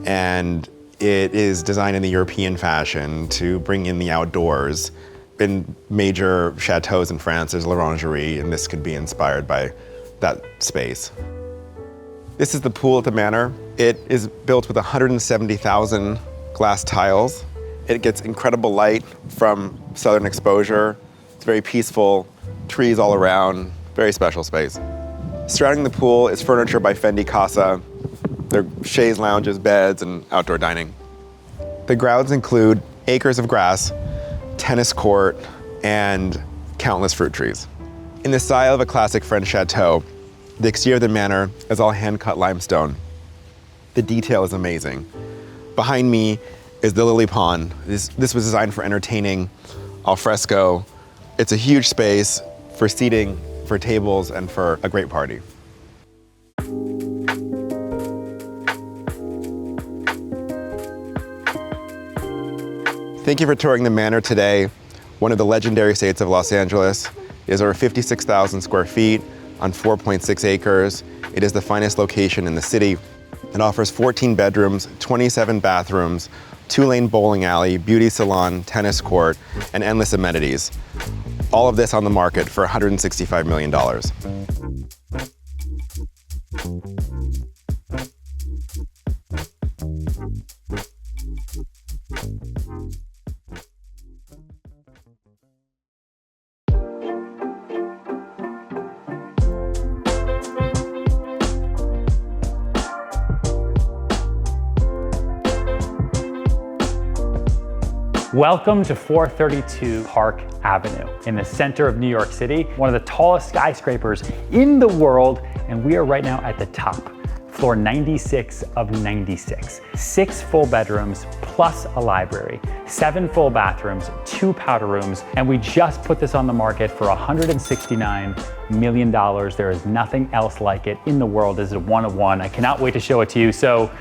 and it is designed in the European fashion to bring in the outdoors. In major chateaus in France, there's l'orangerie, and this could be inspired by that space. This is the pool at the manor. It is built with 170,000 glass tiles. It gets incredible light from southern exposure. It's very peaceful, trees all around, very special space. Surrounding the pool is furniture by Fendi Casa. There are chaise lounges, beds, and outdoor dining. The grounds include acres of grass, tennis court, and countless fruit trees. In the style of a classic French chateau, the exterior of the manor is all hand-cut limestone. The detail is amazing. Behind me is the lily pond. This was designed for entertaining, al fresco. It's a huge space for seating, for tables, and for a great party. Thank you for touring the manor today. One of the legendary estates of Los Angeles. It is over 56,000 square feet on 4.6 acres. It is the finest location in the city. It offers 14 bedrooms, 27 bathrooms, 2-lane bowling alley, beauty salon, tennis court, and endless amenities. All of this on the market for $165 million. Welcome to 432 Park Avenue in the center of New York City, one of the tallest skyscrapers in the world, and we are right now at the top. floor 96 of 96. 6 full bedrooms plus a library, 7 full bathrooms, 2 powder rooms, and we just put this on the market for $169 million. There is nothing else like it in the world. This is a one of one. I cannot wait to show it to you. So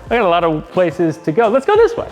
I got a lot of places to go. Let's go this way.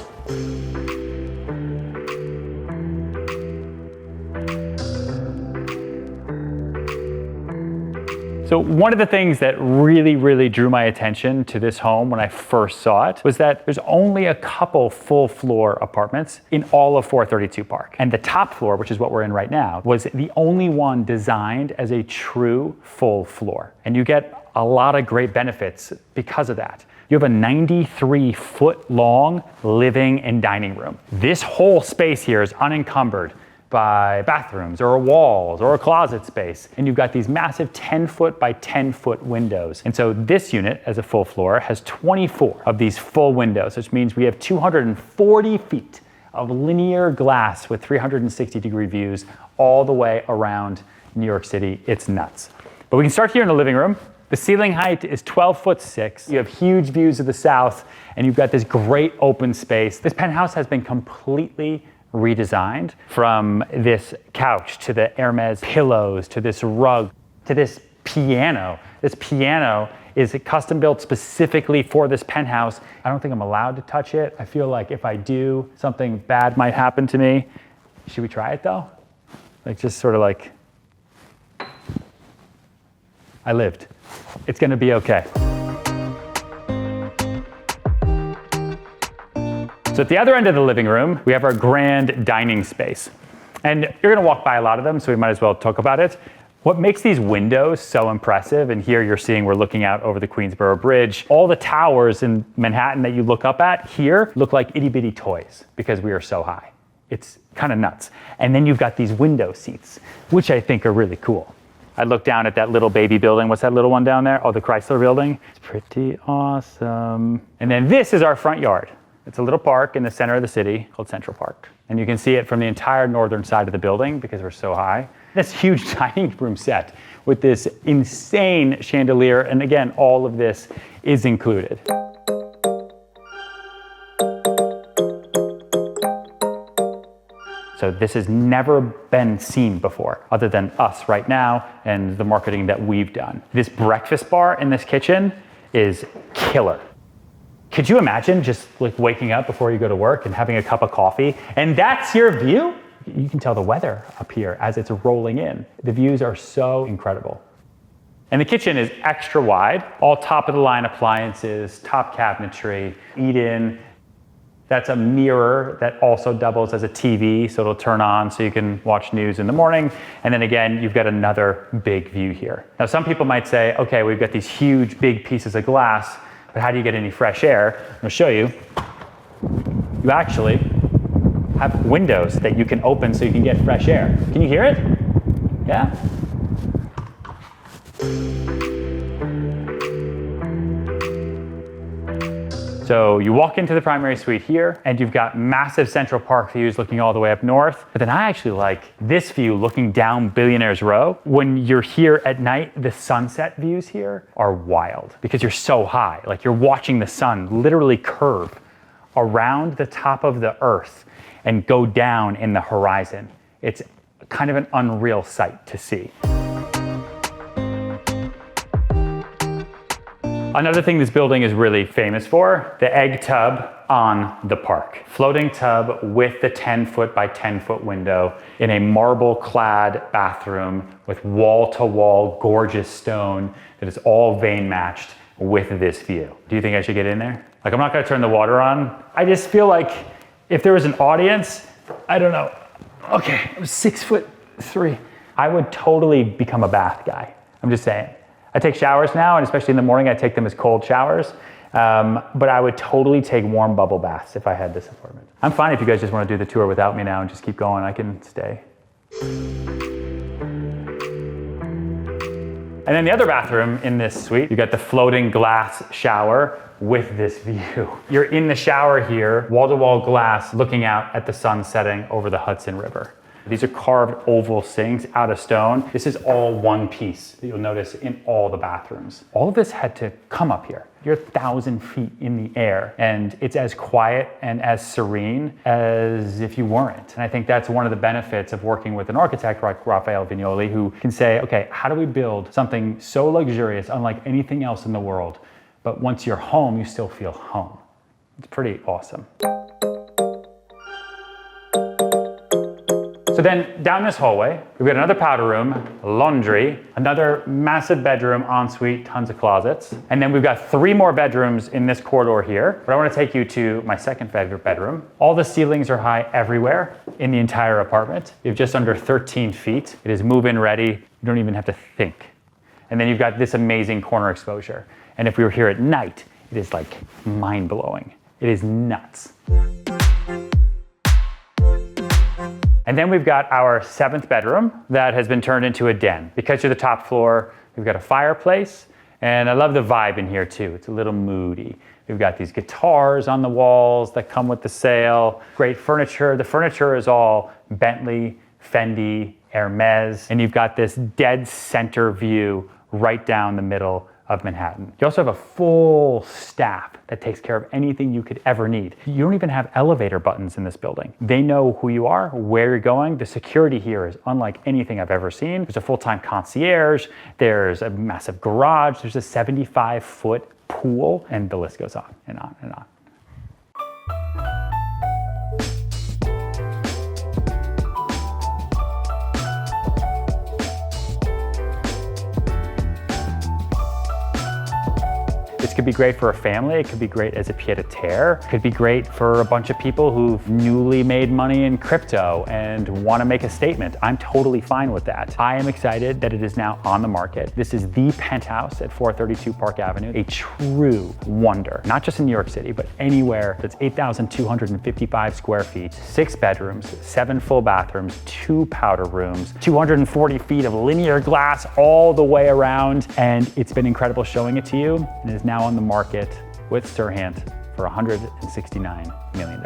So one of the things that really drew my attention to this home when I first saw it was that there's only a couple full floor apartments in all of 432 Park. And the top floor, which is what we're in right now, was the only one designed as a true full floor. And you get a lot of great benefits because of that. You have a 93-foot long living and dining room. This whole space here is unencumbered by bathrooms or walls or a closet space. And you've got these massive 10-foot by 10-foot windows. And so this unit, as a full floor, has 24 of these full windows, which means we have 240 feet of linear glass with 360-degree views all the way around New York City. It's nuts. But we can start here in the living room. The ceiling height is 12'6". You have huge views of the south, and you've got this great open space. This penthouse has been completely redesigned, from this couch to the Hermes pillows to this rug to this piano. This piano is custom built specifically for this penthouse. I don't think I'm allowed to touch it. I feel like if I do, something bad might happen to me. Should we try it though? Like just sort of like, I lived. It's gonna be okay. So at the other end of the living room, we have our grand dining space. And you're gonna walk by a lot of them, so we might as well talk about it. What makes these windows so impressive, and here you're seeing we're looking out over the Queensboro Bridge, all the towers in Manhattan that you look up at here look like itty bitty toys because we are so high. It's kind of nuts. And then you've got these window seats, which I think are really cool. I look down at that little baby building. What's that little one down there? Oh, the Chrysler building. It's pretty awesome. And then this is our front yard. It's a little park in the center of the city called Central Park. And you can see it from the entire northern side of the building because we're so high. This huge dining room set with this insane chandelier. And again, all of this is included. So this has never been seen before, other than us right now and the marketing that we've done. This breakfast bar in this kitchen is killer. Could you imagine just like waking up before you go to work and having a cup of coffee, and that's your view? You can tell the weather up here as it's rolling in. The views are so incredible. And the kitchen is extra wide, all top of the line appliances, top cabinetry, eat-in. That's a mirror that also doubles as a TV, so it'll turn on so you can watch news in the morning. And then again, you've got another big view here. Now, some people might say, okay, we've got these huge, big pieces of glass, but how do you get any fresh air? I'm gonna show you. You actually have windows that you can open so you can get fresh air. Can you hear it? Yeah? So you walk into the primary suite here, and you've got massive Central Park views looking all the way up north. But then I actually like this view looking down Billionaire's Row. When you're here at night, the sunset views here are wild because you're so high. Like you're watching the sun literally curve around the top of the earth and go down in the horizon. It's kind of an unreal sight to see. Another thing this building is really famous for, the egg tub on the park. Floating tub with the 10-foot by 10-foot window in a marble-clad bathroom with wall-to-wall gorgeous stone that is all vein matched with this view. Do you think I should get in there? Like, I'm not gonna turn the water on. I just feel like if there was an audience, I don't know. Okay, I'm 6'3". I would totally become a bath guy. I'm just saying. I take showers now, and especially in the morning, I take them as cold showers. But I would totally take warm bubble baths if I had this apartment. I'm fine if you guys just want to do the tour without me now and just keep going. I can stay. And then the other bathroom in this suite, you got the floating glass shower with this view. You're in the shower here, wall-to-wall glass, looking out at the sun setting over the Hudson River. These are carved oval sinks out of stone. This is all one piece that you'll notice in all the bathrooms. All of this had to come up here. You're 1,000 feet in the air, and it's as quiet and as serene as if you weren't. And I think that's one of the benefits of working with an architect like Raphael Vignoli, who can say, okay, how do we build something so luxurious, unlike anything else in the world, but once you're home, you still feel home. It's pretty awesome. So then down this hallway, we've got another powder room, laundry, another massive bedroom, ensuite, tons of closets. And then we've got 3 more bedrooms in this corridor here. But I want to take you to my second bedroom. All the ceilings are high everywhere in the entire apartment. You have just under 13 feet. It is move-in ready. You don't even have to think. And then you've got this amazing corner exposure. And if we were here at night, it is like mind-blowing. It is nuts. And then we've got our 7th bedroom that has been turned into a den. Because you're the top floor, we've got a fireplace, and I love the vibe in here too. It's a little moody. We've got these guitars on the walls that come with the sale. Great furniture. The furniture is all Bentley, Fendi, Hermes, and you've got this dead center view right down the middle of Manhattan. You also have a full staff that takes care of anything you could ever need. You don't even have elevator buttons in this building. They know who you are, where you're going. The security here is unlike anything I've ever seen. There's a full-time concierge, there's a massive garage, there's a 75-foot pool, and the list goes on and on and on. This could be great for a family, it could be great as a pied-à-terre, it could be great for a bunch of people who've newly made money in crypto and want to make a statement. I'm totally fine with that. I am excited that it is now on the market. This is the Penthouse at 432 Park Avenue, a true wonder, not just in New York City, but anywhere that's 8,255 square feet, 6 bedrooms, 7 full bathrooms, 2 powder rooms, 240 feet of linear glass all the way around, and it's been incredible showing it to you, and it is now on the market with Sirhant for $169 million.